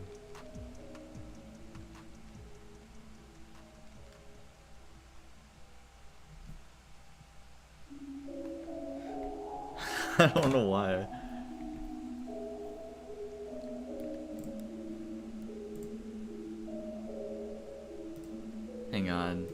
I don't know why. Hang on.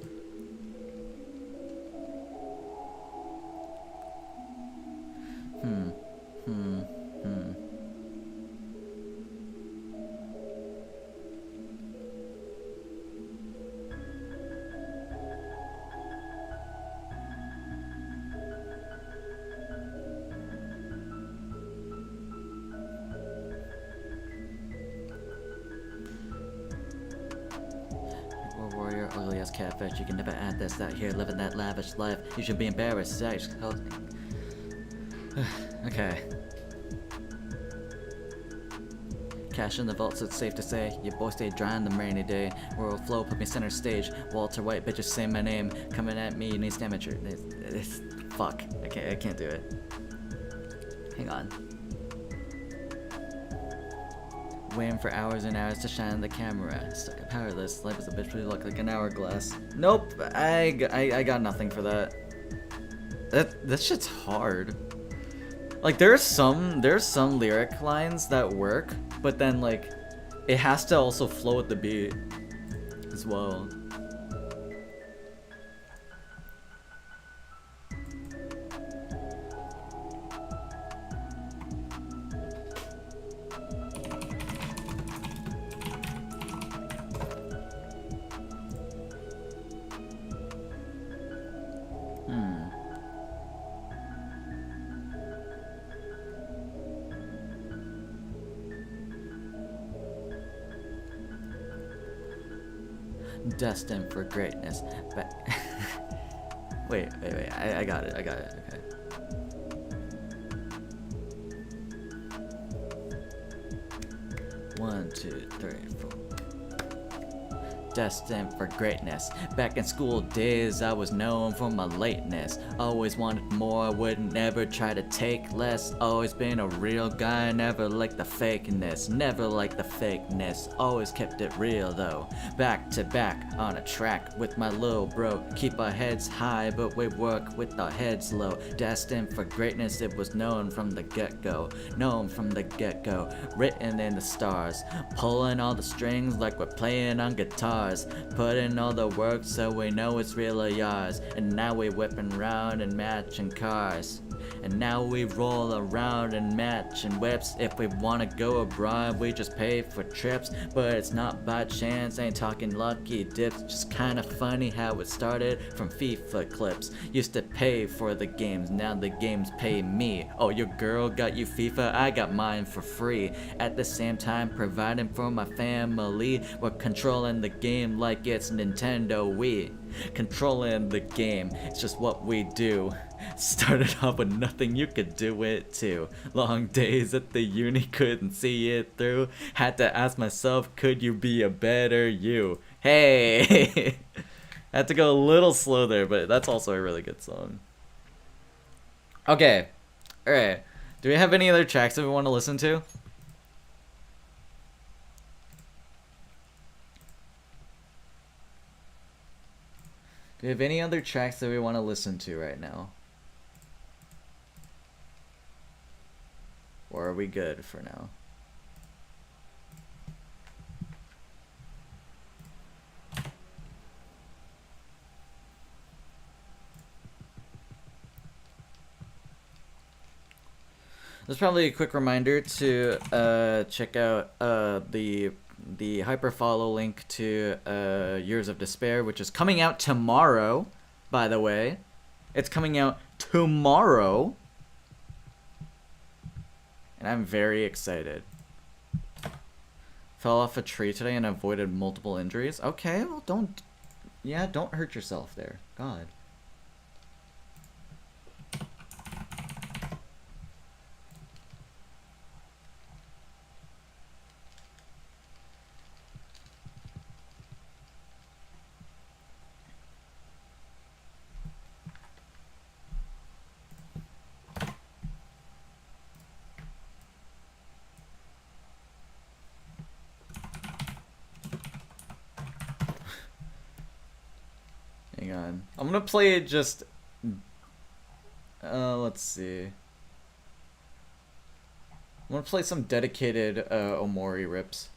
Warrior, ugly as catfish. You can never add this out here, living that lavish life. You should be embarrassed. Okay. Cash in the vaults, it's safe to say. Your boy stayed dry on the rainy day. World flow put me center stage. Walter White, bitches say my name. Coming at me, needs damage. Fuck. I can't do it. Hang on. Waiting for hours and hours to shine on the camera. Stuck and powerless. Life is a bitch, we look like an hourglass. Nope. I got nothing for that. That shit's hard. Like there's some lyric lines that work, but then like it has to also flow with the beat as well. Destined for greatness, but wait, I got it, okay. One, two, three, four. Destined for greatness. Back in school days, I was known for my lateness. Always wanted more, would never try to take less. Always been a real guy, never liked the fakeness. Never liked the fakeness, always kept it real though. Back to back on a track with my little bro. Keep our heads high, but we work with our heads low. Destined for greatness, it was known from the get-go. Known from the get-go, written in the stars. Pulling all the strings like we're playing on guitars. Put in all the work so we know it's really ours. And now we whipping round and matching cars. And now we roll around and matching whips. If we wanna go abroad, we just pay for trips. But it's not by chance, ain't talking lucky dips. Just kinda funny how it started from FIFA clips. Used to pay for the games, now the games pay me. Oh, your girl got you FIFA, I got mine for free. At the same time, providing for my family. We're controlling the game like it's Nintendo Wii. Controlling the game, it's just what we do. Started off with nothing, you could do it too. Long days at the uni, couldn't see it through. Had to ask myself, could you be a better you? Hey! Had to go a little slow there, but that's also a really good song. Okay, alright. Do we have any other tracks that we want to listen to? Do we have any other tracks that we want to listen to right now? Or are we good for now? There's probably a quick reminder to check out the hyperfollow link to Years of Despair, which is coming out tomorrow, by the way. It's coming out tomorrow. And I'm very excited. Fell off a tree today and avoided multiple injuries. Okay, well don't hurt yourself there. God. Hang on. I'm gonna play it just... let's see. I'm gonna play some dedicated Omori rips.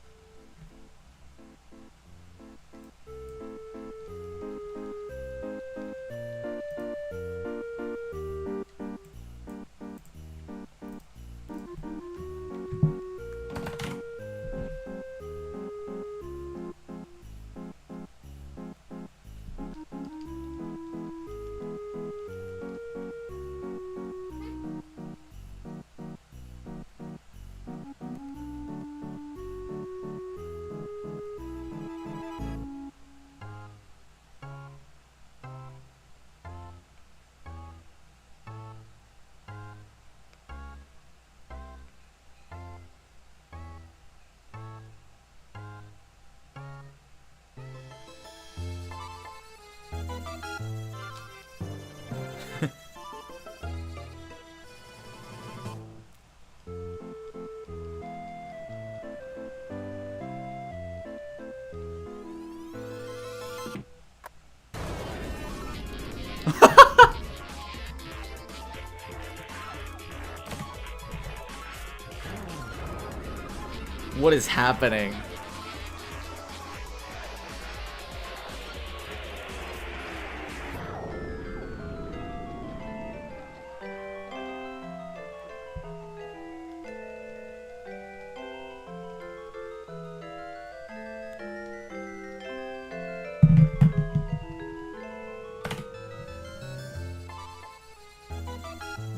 What is happening?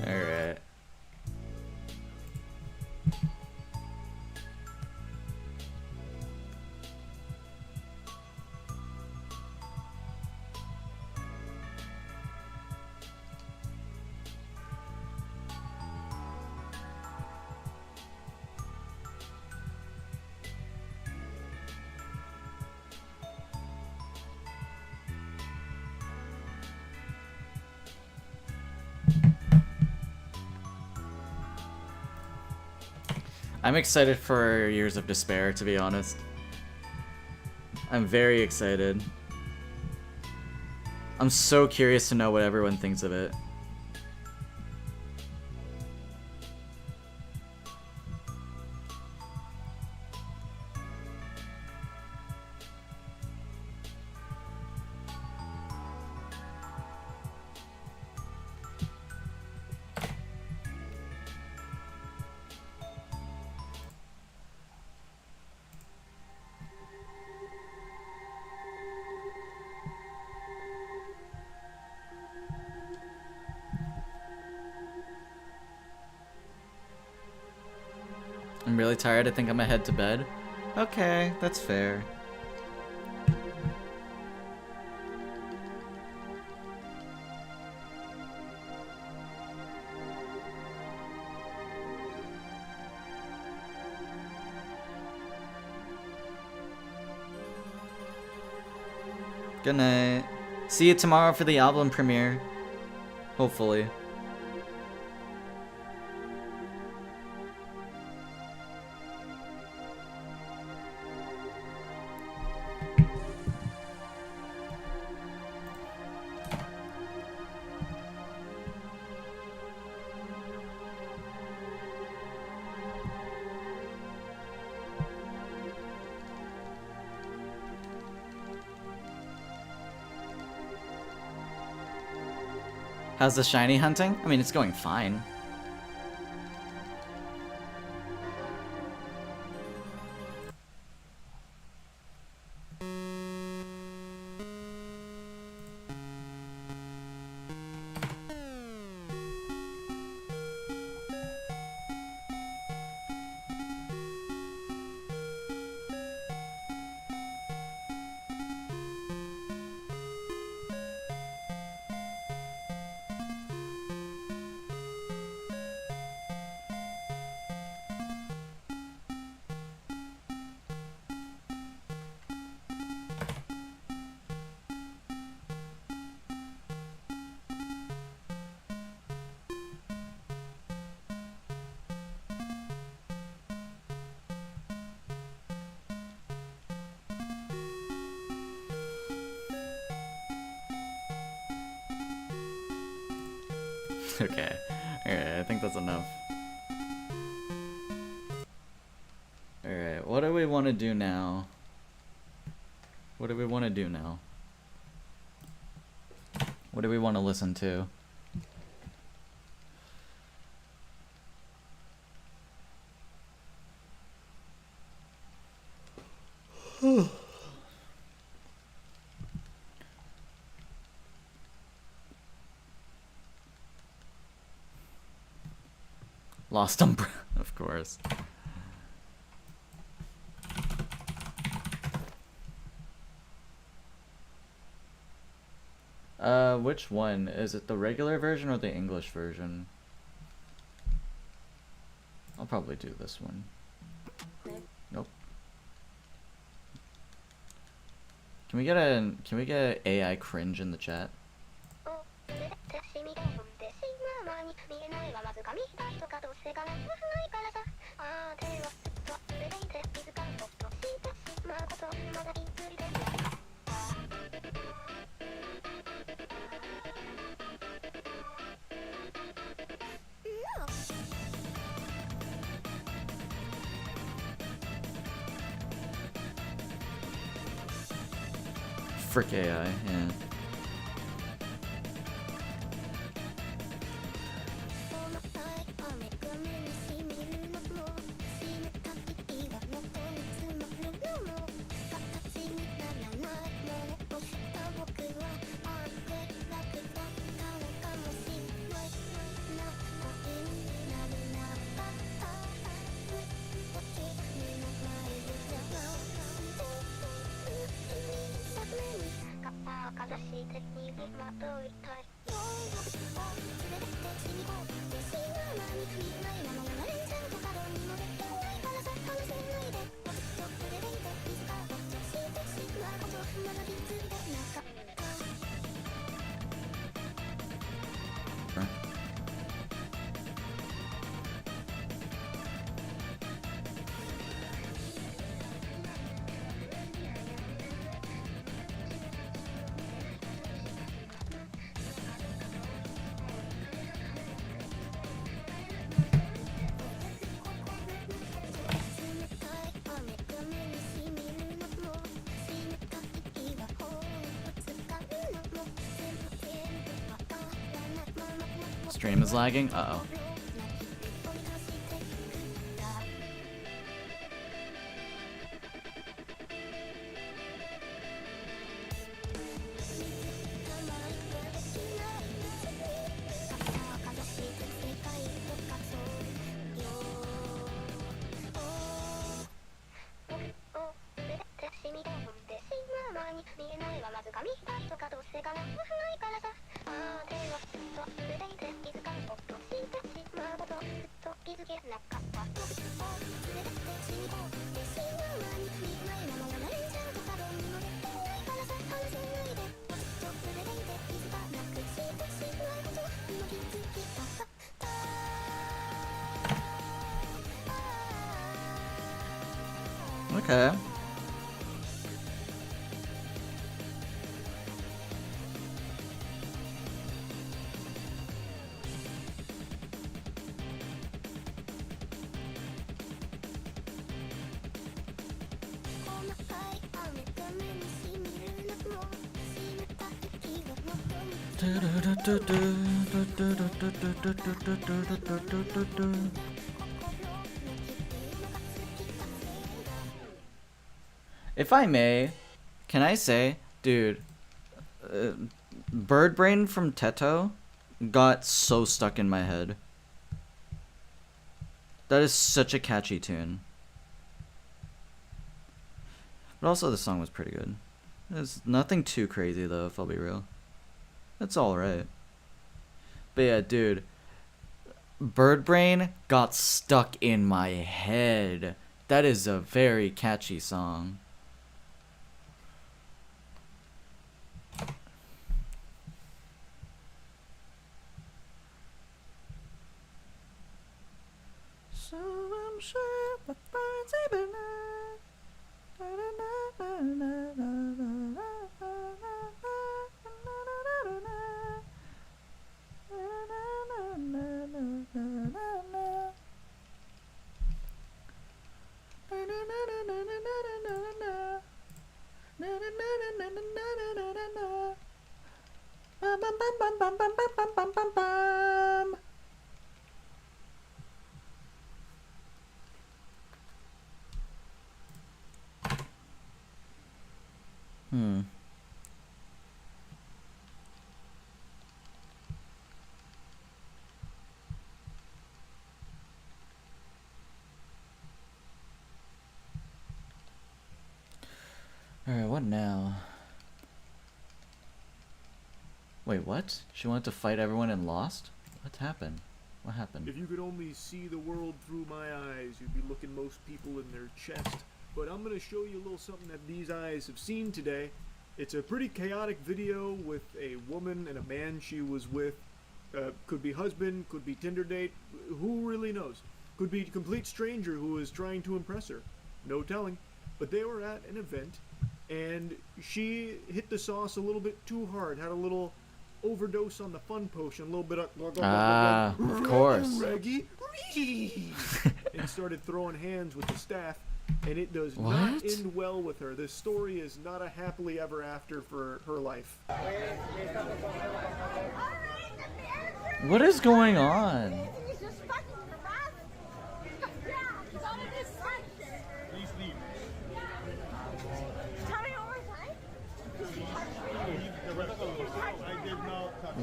Alright. I'm excited for Years of Despair, to be honest. I'm very excited. I'm so curious to know what everyone thinks of it. I'm really tired. I think I'm gonna head to bed. Okay, that's fair. Good night. See you tomorrow for the album premiere. Hopefully. How's the shiny hunting? I mean, it's going fine. Okay. Alright, I think that's enough. Alright, what do we want to do now? What do we want to do now? What do we want to listen to? Lost Umbrella, of course. Which one? Is it the regular version or the English version? I'll probably do this one. Nope. Can we get an AI cringe in the chat? Frick AI, yeah. Stream is lagging? Uh-oh. Okay. If I may, can I say, dude, Bird Brain from Teto got so stuck in my head. That is such a catchy tune. But also the song was pretty good. There's nothing too crazy though, if I'll be real. It's alright. But yeah, dude, Bird Brain got stuck in my head. That is a very catchy song. So I'm sure my birds even Alright, what now? Wait, what? She wanted to fight everyone and lost? What happened? What happened? If you could only see the world through my eyes, you'd be looking most people in their chest. But I'm gonna show you a little something that these eyes have seen today. It's a pretty chaotic video with a woman and a man she was with. Could be husband, could be Tinder date, who really knows? Could be a complete stranger who was trying to impress her. No telling. But they were at an event, and she hit the sauce a little bit too hard, had a little overdose on the fun potion, a little bit of of course. Reggie, and started throwing hands with the staff. and it does not end well with her. This story is not a happily ever after for her life. What is going on?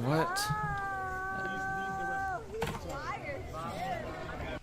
What?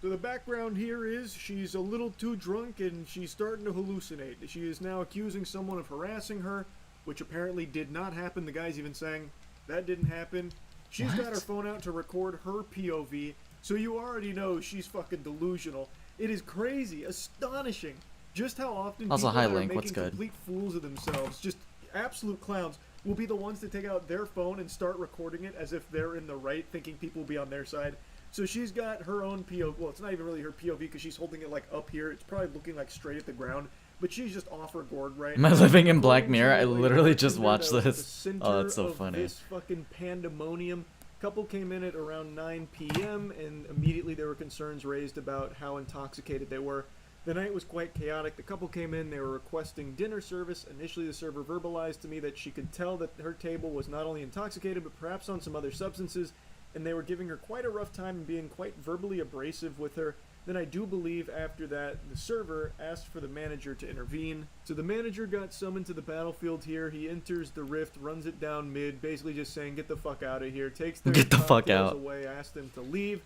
So the background here is she's a little too drunk and she's starting to hallucinate. She is now accusing someone of harassing her, which apparently did not happen. The guy's even saying that didn't happen. She's got her phone out to record her POV, so you already know she's fucking delusional. It is crazy, astonishing, just how often Also, people hi, that are Link. What's making good? complete fools of themselves, just absolute clowns, will be the ones to take out their phone and start recording it as if they're in the right, thinking people will be on their side. So she's got her own POV. Well, it's not even really her POV because she's holding it like up here. It's probably looking like straight at the ground, but she's just off her gourd right Am I now. living in Black Mirror? I literally just We're watched the this. center Oh, that's so of funny. This fucking pandemonium. Couple came in at around 9 p.m. and immediately there were concerns raised about how intoxicated they were. The night was quite chaotic. The couple came in, they were requesting dinner service. Initially, the server verbalized to me that she could tell that her table was not only intoxicated, but perhaps on some other substances, and they were giving her quite a rough time and being quite verbally abrasive with her. Then I do believe after that, the server asked for the manager to intervene. So the manager got summoned to the battlefield here. He enters the rift, runs it down mid, basically just saying, get the fuck out of here, takes their Get the fuck cocktails out. away, asked them to leave.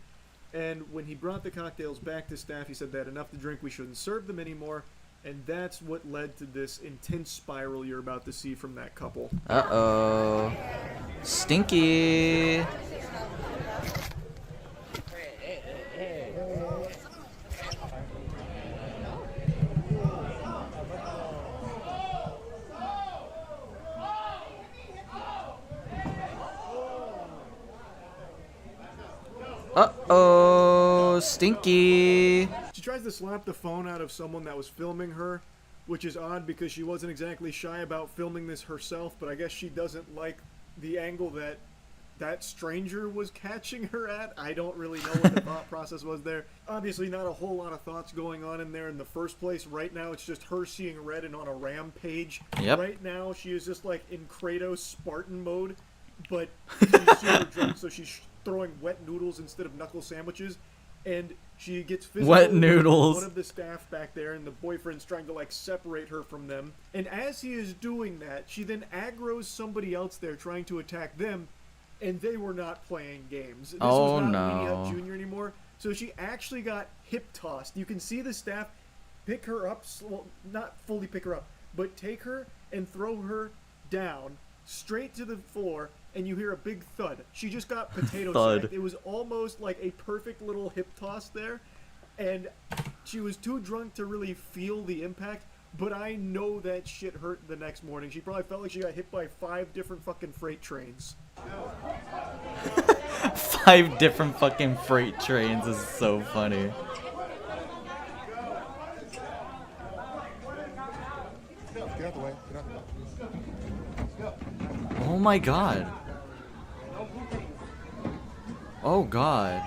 And when he brought the cocktails back to staff, he said they had enough to drink, we shouldn't serve them anymore. And that's what led to this intense spiral you're about to see from that couple. Uh-oh. Stinky. Uh-oh, Stinky. She tries to slap the phone out of someone that was filming her, which is odd because she wasn't exactly shy about filming this herself, but I guess she doesn't like the angle that that stranger was catching her at. I don't really know what the thought process was there. Obviously not a whole lot of thoughts going on in there in the first place. Right now it's just her seeing red and on a rampage. Yep. Right now she is just like in Kratos Spartan mode, but she's super drunk, so she's throwing wet noodles instead of knuckle sandwiches, and she gets physical Wet noodles. with one of the staff back there, and the boyfriend's trying to like separate her from them. And as he is doing that, she then aggroes somebody else there trying to attack them, and they were not playing games. This Oh, was not no. Weenie Hut Jr. anymore. So she actually got hip tossed. You can see the staff pick her up, well, not fully pick her up, but take her and throw her down straight to the floor, and you hear a big thud. She just got potato Thud. sacked. It was almost like a perfect little hip toss there, and she was too drunk to really feel the impact, but I know that shit hurt the next morning. She probably felt like she got hit by 5 different fucking freight trains. 5 different fucking freight trains is so funny. Get out the way. Get out the way. Oh my god. Oh god.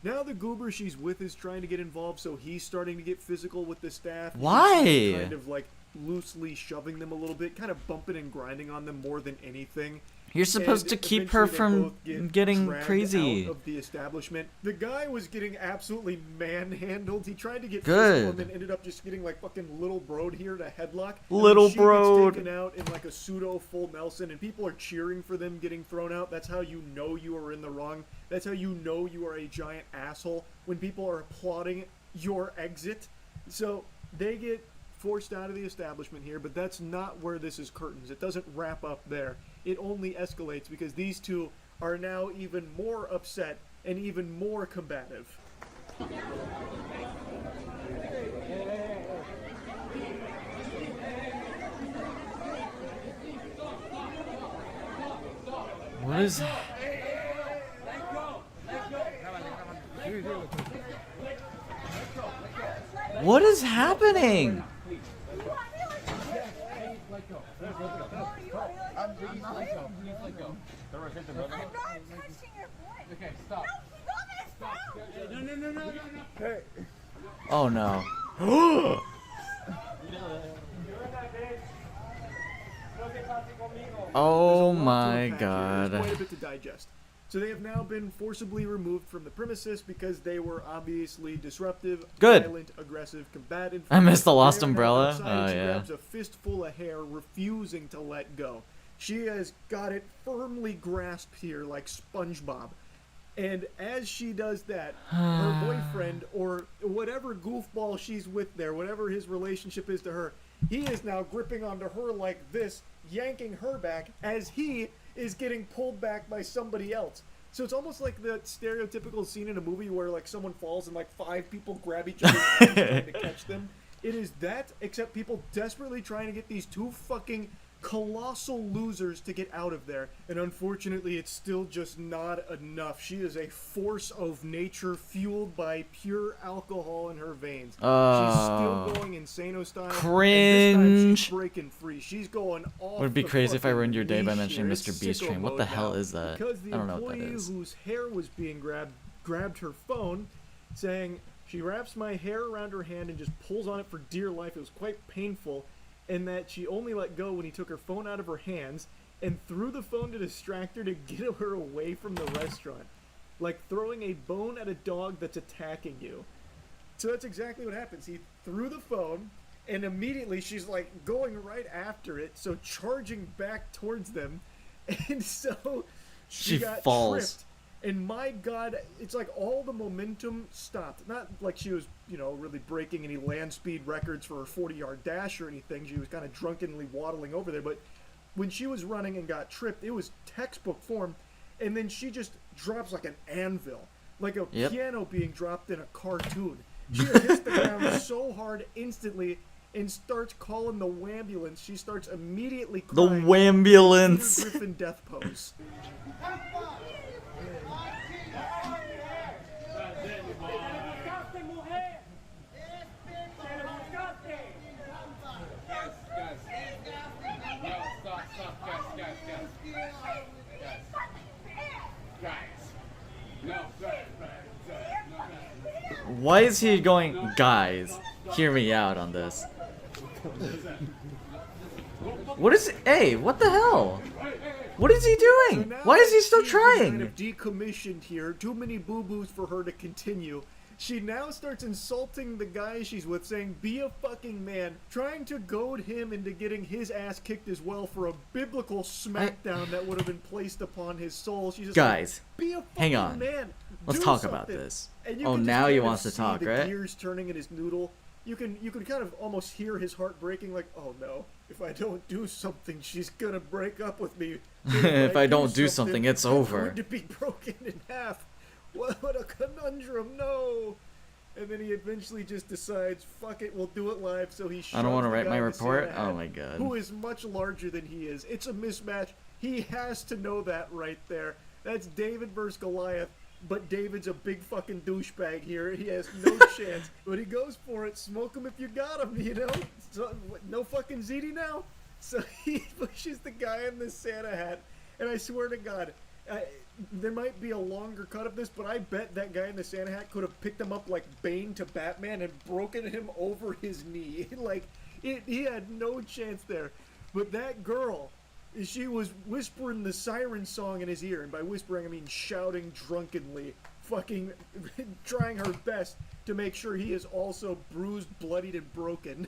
Now the goober she's with is trying to get involved, so he's starting to get physical with the staff. Why? He's kind of like loosely shoving them a little bit, kind of bumping and grinding on them more than anything. You're supposed to keep her Eventually they from both get getting dragged crazy. out of the establishment. The guy was getting absolutely manhandled. He tried to get Good. physical and then ended up just getting like fucking little broed here to headlock. And Little then she broed. gets taken out in like a pseudo full Nelson, and people are cheering for them getting thrown out. That's how you know you are in the wrong. That's how you know you are a giant asshole, when people are applauding your exit. So they get forced out of the establishment here, but that's not where this is curtains. It doesn't wrap up there. It only escalates because these two are now even more upset and even more combative. What is What is happening? I'm not touching your foot. Okay, stop. No, you got me. Stop. Hey. Oh no. Oh my god. There's quite a bit to digest. So they have now been forcibly removed from the premises because they were obviously disruptive, Good. violent, aggressive, combative. I missed the lost They are now umbrella. outside, Oh, she yeah. grabs a fistful of hair, refusing to let go. She has got it firmly grasped here like SpongeBob. And as she does that, her boyfriend, or whatever goofball she's with there, whatever his relationship is to her, he is now gripping onto her like this, yanking her back as he is getting pulled back by somebody else. So it's almost like the stereotypical scene in a movie where like someone falls and like 5 people grab each other's hands trying to catch them. It is that, except people desperately trying to get these 2 fucking colossal losers to get out of there, and unfortunately it's still just not enough. She is a force of nature fueled by pure alcohol in her veins. She's still going insano style. Cringe. And this time she's breaking free. She's going off. Would it be the crazy if I fucking ruined your day by leash mentioning here. Mr. It's Beast sicko Train? What mode the hell now. is that? Because the I don't know what that employee is. whose hair was being grabbed her phone, saying she wraps my hair around her hand and just pulls on it for dear life. It was quite painful. And that she only let go when he took her phone out of her hands and threw the phone to distract her to get her away from the restaurant. Like throwing a bone at a dog that's attacking you. So that's exactly what happens. He threw the phone, and immediately she's like going right after it, so charging back towards them. And so she got falls. tripped. And my god, it's like all the momentum stopped. Not like she was, you know, really breaking any land speed records for her 40-yard dash or anything. She was kind of drunkenly waddling over there. But when she was running and got tripped, it was textbook form. And then she just drops like an anvil. Like a piano being dropped in a cartoon. She hits the ground so hard instantly and starts calling the wambulance. She starts immediately The crying. wambulance. Peter Griffin death pose. Why is he going, guys, hear me out on this. What is it? Hey, what the hell? What is he doing? So Why is he still she's been kind trying? of decommissioned here. Too many boo-boos for her to continue. She now starts insulting the guy she's with, saying, be a fucking man, trying to goad him into getting his ass kicked as well for a biblical smackdown that would have been placed upon his soul. She's just Guys, like, be a fucking hang on. man. Let's Do talk something. about this. And you Oh, can just now he kind of wants to see talk, the right? gears turning in his noodle. You can kind of almost hear his heart breaking, like, oh no, if I don't do something, she's gonna break up with me. If I don't do something, it's I'm over. going to be broken in half. What a conundrum, no. And then he eventually just decides, fuck it, we'll do it live. So he I don't want to shoves the write guy my in the report. Santa Oh hat, my god. who is much larger than he is. It's a mismatch. He has to know that right there. That's David versus Goliath. But David's a big fucking douchebag here. He has no chance. But he goes for it. Smoke him if you got him, you know? So, no fucking ZD now. So he pushes the guy in the Santa hat. And I swear to God, there might be a longer cut of this, but I bet that guy in the Santa hat could have picked him up like Bane to Batman and broken him over his knee. He had no chance there. But that girl, she was whispering the siren song in his ear, and by whispering I mean shouting drunkenly, fucking trying her best to make sure he is also bruised, bloodied, and broken.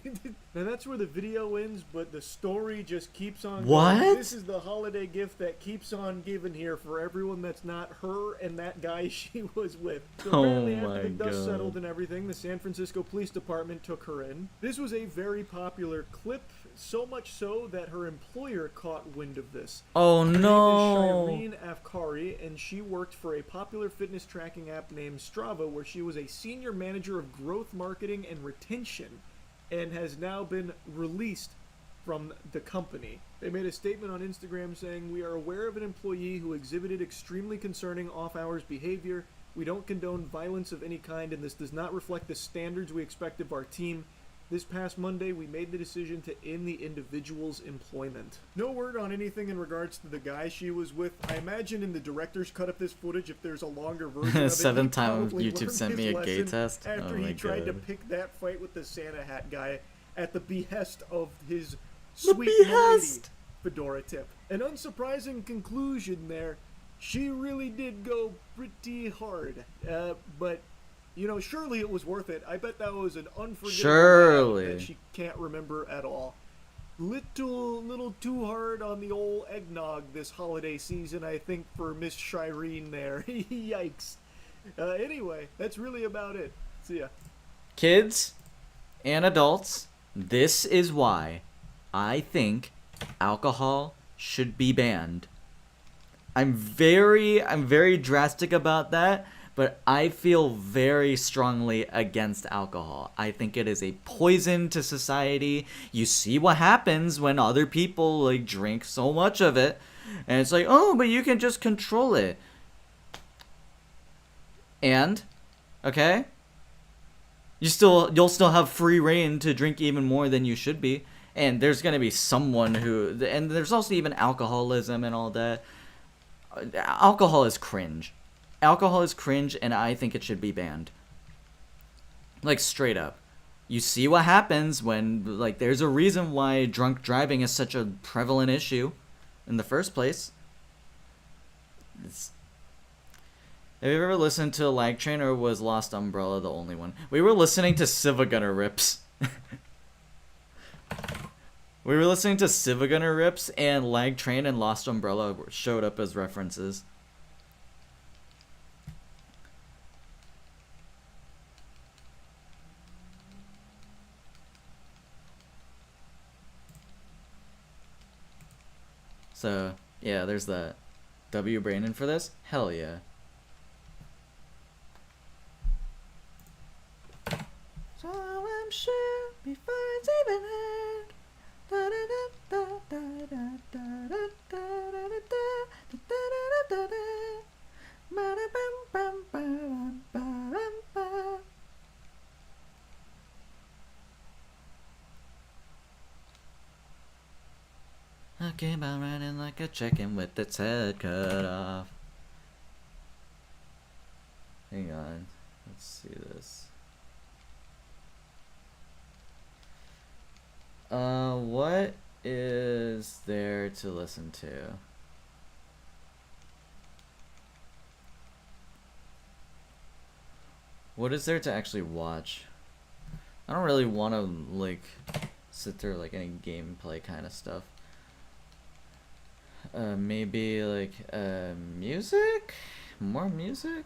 Now that's where the video ends, but the story just keeps on What? going. This is the holiday gift that keeps on giving here for everyone that's not her and that guy she was with. So Oh apparently my after the dust God. settled and everything, the San Francisco Police Department took her in. This was a very popular clip, so much so that her employer caught wind of this. Oh Her no. name is Shireen Afkari, and she worked for a popular fitness tracking app named Strava, where she was a senior manager of growth marketing and retention, and has now been released from the company. They made a statement on Instagram saying, "We are aware of an employee who exhibited extremely concerning off-hours behavior. We don't condone violence of any kind, and this does not reflect the standards we expect of our team. This past Monday, we made the decision to end the individual's employment. No word on anything in regards to the guy she was with. I imagine in the director's cut of this footage, if there's a longer version of it, Seventh he time probably YouTube learned sent his me a gay lesson test. after Oh my he tried to God. pick that fight with the Santa hat guy at the behest of his sweet lady behest! fedora tip. An unsurprising conclusion there. She really did go pretty hard. But, you know, surely it was worth it. I bet that was an unforgettable Surely. night that she can't remember at all. Little too hard on the old eggnog this holiday season, I think, for Miss Shireen there. Yikes. Anyway, that's really about it. See ya. Kids and adults, this is why I think alcohol should be banned. I'm very drastic about that, but I feel very strongly against alcohol. I think it is a poison to society. You see what happens when other people like drink so much of it, and it's like, oh, but you can just control it. And, okay, you'll still have free reign to drink even more than you should be. And there's gonna be someone who, and there's also even alcoholism and all that. Alcohol is cringe. Alcohol is cringe, and I think it should be banned. Like, straight up. You see what happens when, like, there's a reason why drunk driving is such a prevalent issue in the first place. Have you ever listened to Lag Train, or was Lost Umbrella the only one? We were listening to Civigunner rips. We were listening to Civigunner rips, and Lag Train and Lost Umbrella showed up as references. So, yeah, there's that. W Brandon for this? Hell yeah. So I'm sure before it's even heard. I came out running like a chicken with its head cut off. Hang on, let's see this. What is there to listen to? What is there to actually watch? I don't really want to, like, sit through, like, any gameplay kind of stuff. Maybe, like, music? More music?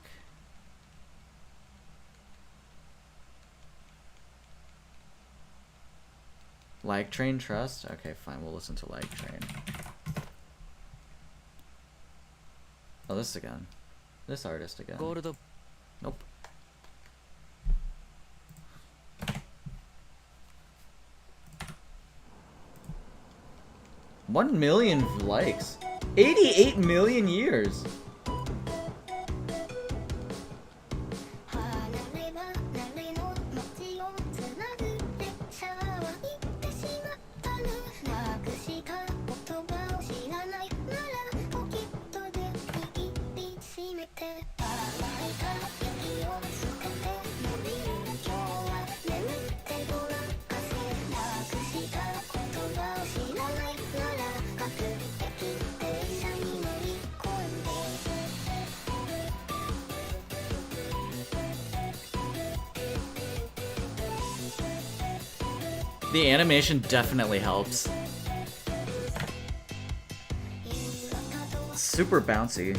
Lag Train Trust? Okay, fine, we'll listen to Lag Train. Oh, this again. This artist again. Go to the... Nope. $1 million likes. 88 million years. The animation definitely helps. Super bouncy.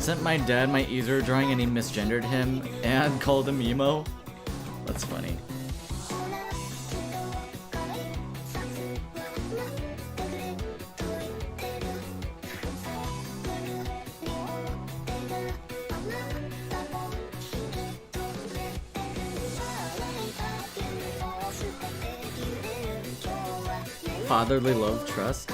Sent my dad my Easer drawing and he misgendered him and called him emo. That's funny. Fatherly love, trust.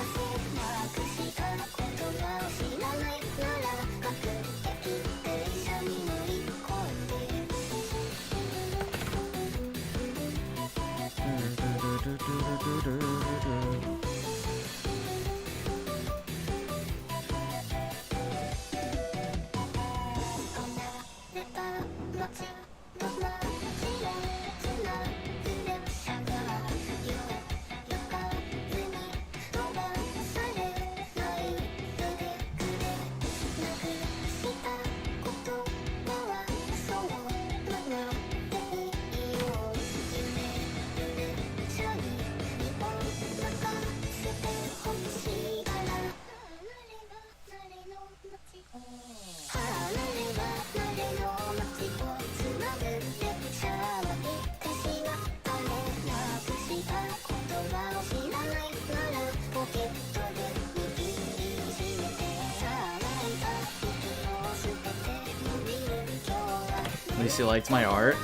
At least you liked my art.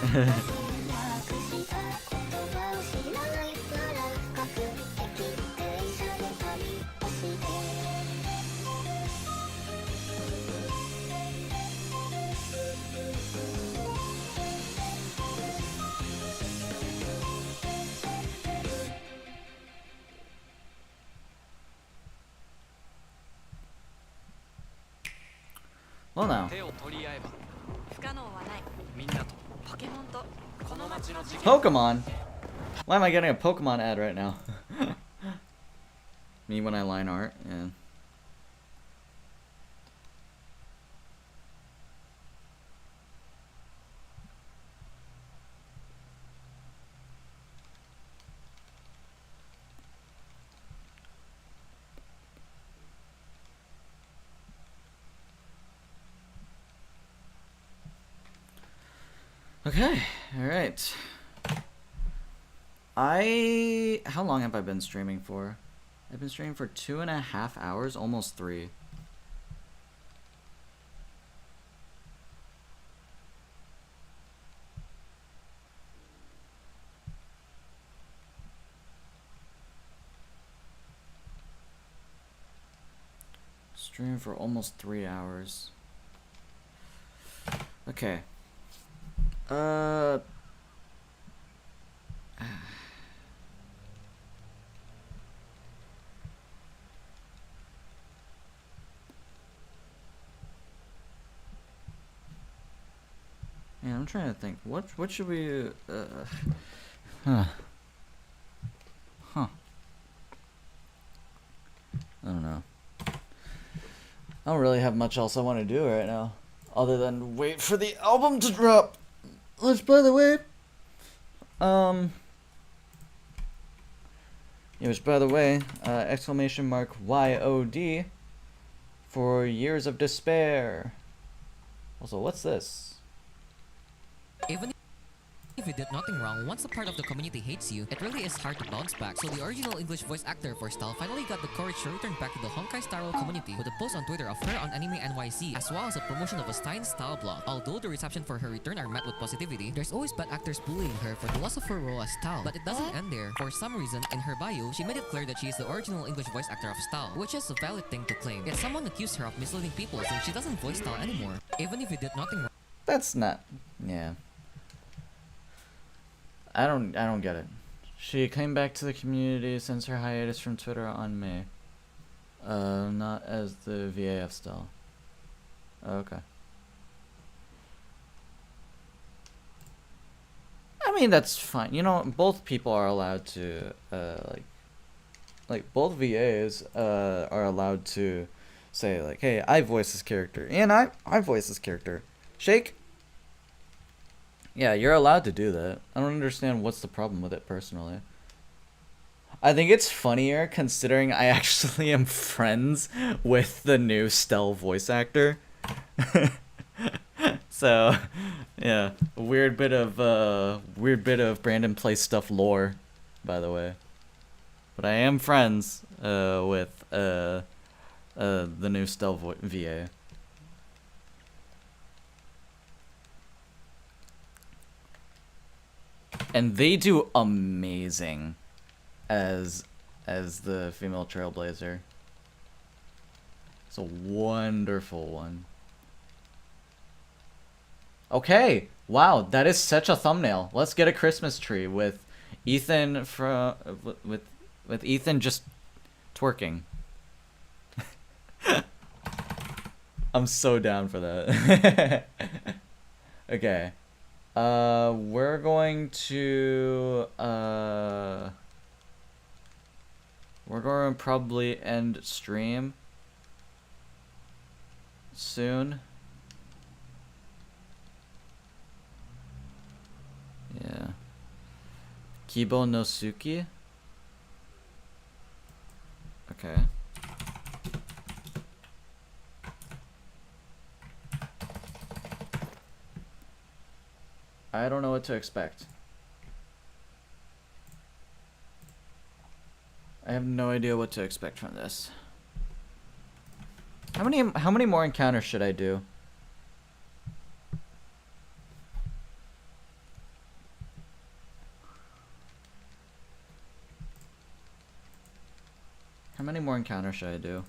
Well, now. Pokemon? Why am I getting a Pokemon ad right now? Me when I line art, yeah. Okay, alright. How long have I been streaming for? I've been streaming for 2.5 hours, almost 3. Streaming for almost 3 hours. Okay. Yeah, I'm trying to think. What should we Huh. I don't know. I don't really have much else I want to do right now, other than wait for the album to drop. Which, by the way, exclamation mark YOD for Years of Despair. Also, what's this? Even if you did nothing wrong, once a part of the community hates you, it really is hard to bounce back. So the original English voice actor for Style finally got the courage to return back to the Honkai Star Rail community with a post on Twitter of her on Anime NYC, as well as a promotion of a Stein style blog. Although the reception for her return are met with positivity, there's always bad actors bullying her for the loss of her role as Style. But it doesn't end there. For some reason, in her bio, she made it clear that she is the original English voice actor of Style, which is a valid thing to claim. Yet someone accused her of misleading people since she doesn't voice Style anymore. Even if you did nothing wrong. That's not... yeah. I don't get it. She came back to the community since her hiatus from Twitter on May. Not as the VAF Style. Okay. I mean, that's fine. You know, both people are allowed to, like both VAs, are allowed to say, like, hey, I voice this character, and I voice this character. Shake? Yeah, you're allowed to do that. I don't understand what's the problem with it, personally. I think it's funnier considering I actually am friends with the new Stell voice actor. So, yeah, weird bit of Brandon Plays Stuff lore, by the way. But I am friends with the new Stealth VA. And they do amazing as the female trailblazer. It's a wonderful one. Okay, wow, that is such a thumbnail. Let's get a Christmas tree with Ethan with Ethan just twerking. I'm so down for that. Okay. We're going to probably end stream soon. Yeah. Kibo no Suki. Okay. I don't know what to expect. I have no idea what to expect from this. How many more encounters should I do? How many more encounters should I do?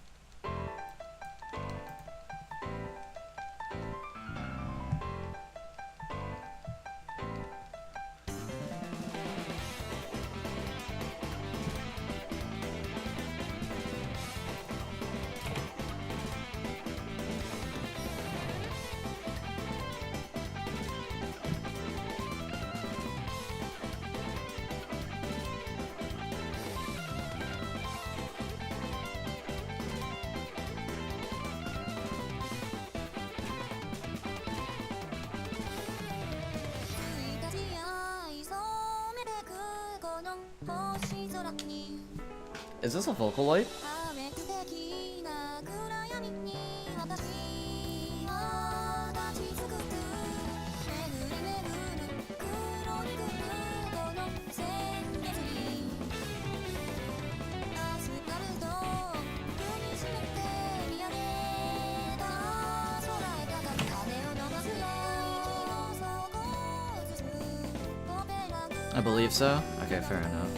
Is this a Vocaloid? I believe so. Okay, fair enough.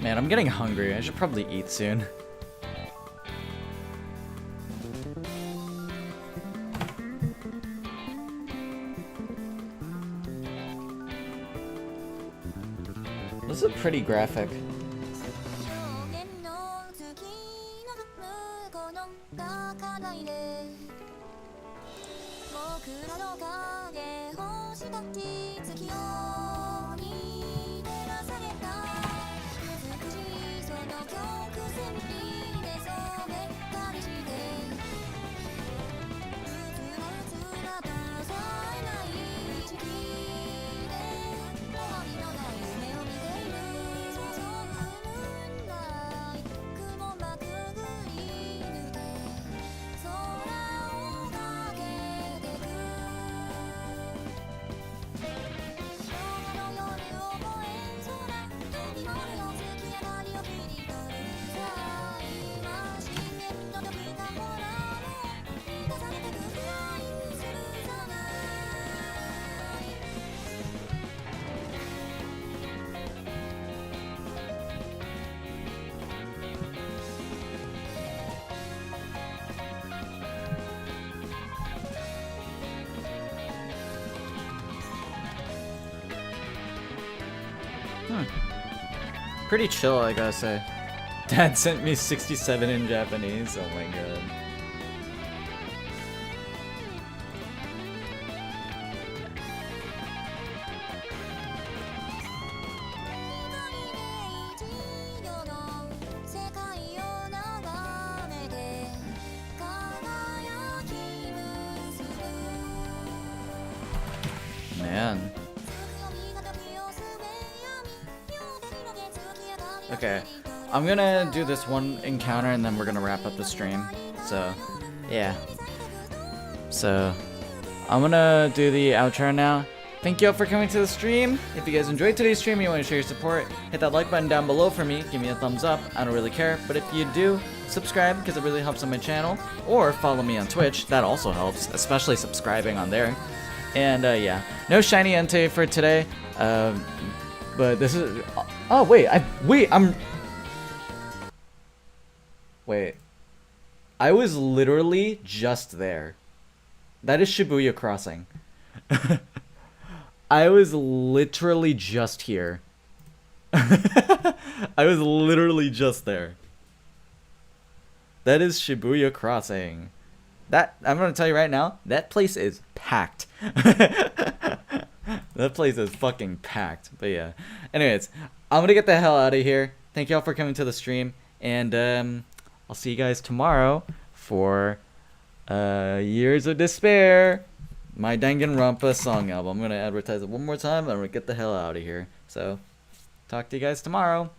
Man, I'm getting hungry. I should probably eat soon. This is a pretty graphic. Pretty chill, I gotta say. Dad sent me 67 in Japanese. Oh my god. Okay, I'm gonna do this one encounter and then we're gonna wrap up the stream. So, yeah. So, I'm gonna do the outro now. Thank you all for coming to the stream. If you guys enjoyed today's stream and you want to show your support, hit that like button down below for me. Give me a thumbs up. I don't really care. But if you do, subscribe because it really helps on my channel. Or follow me on Twitch. That also helps, especially subscribing on there. And yeah, no shiny Entei for today. But this is... Oh, wait. Wait. I was literally just there. That is Shibuya Crossing. I was literally just here. I was literally just there. That is Shibuya Crossing. That, I'm gonna tell you right now, that place is packed. That place is fucking packed. But yeah. Anyways, I'm gonna get the hell out of here. Thank y'all for coming to the stream. And I'll see you guys tomorrow for Years of Despair. My Danganronpa song album. I'm gonna advertise it one more time and I'm gonna get the hell out of here. So, talk to you guys tomorrow.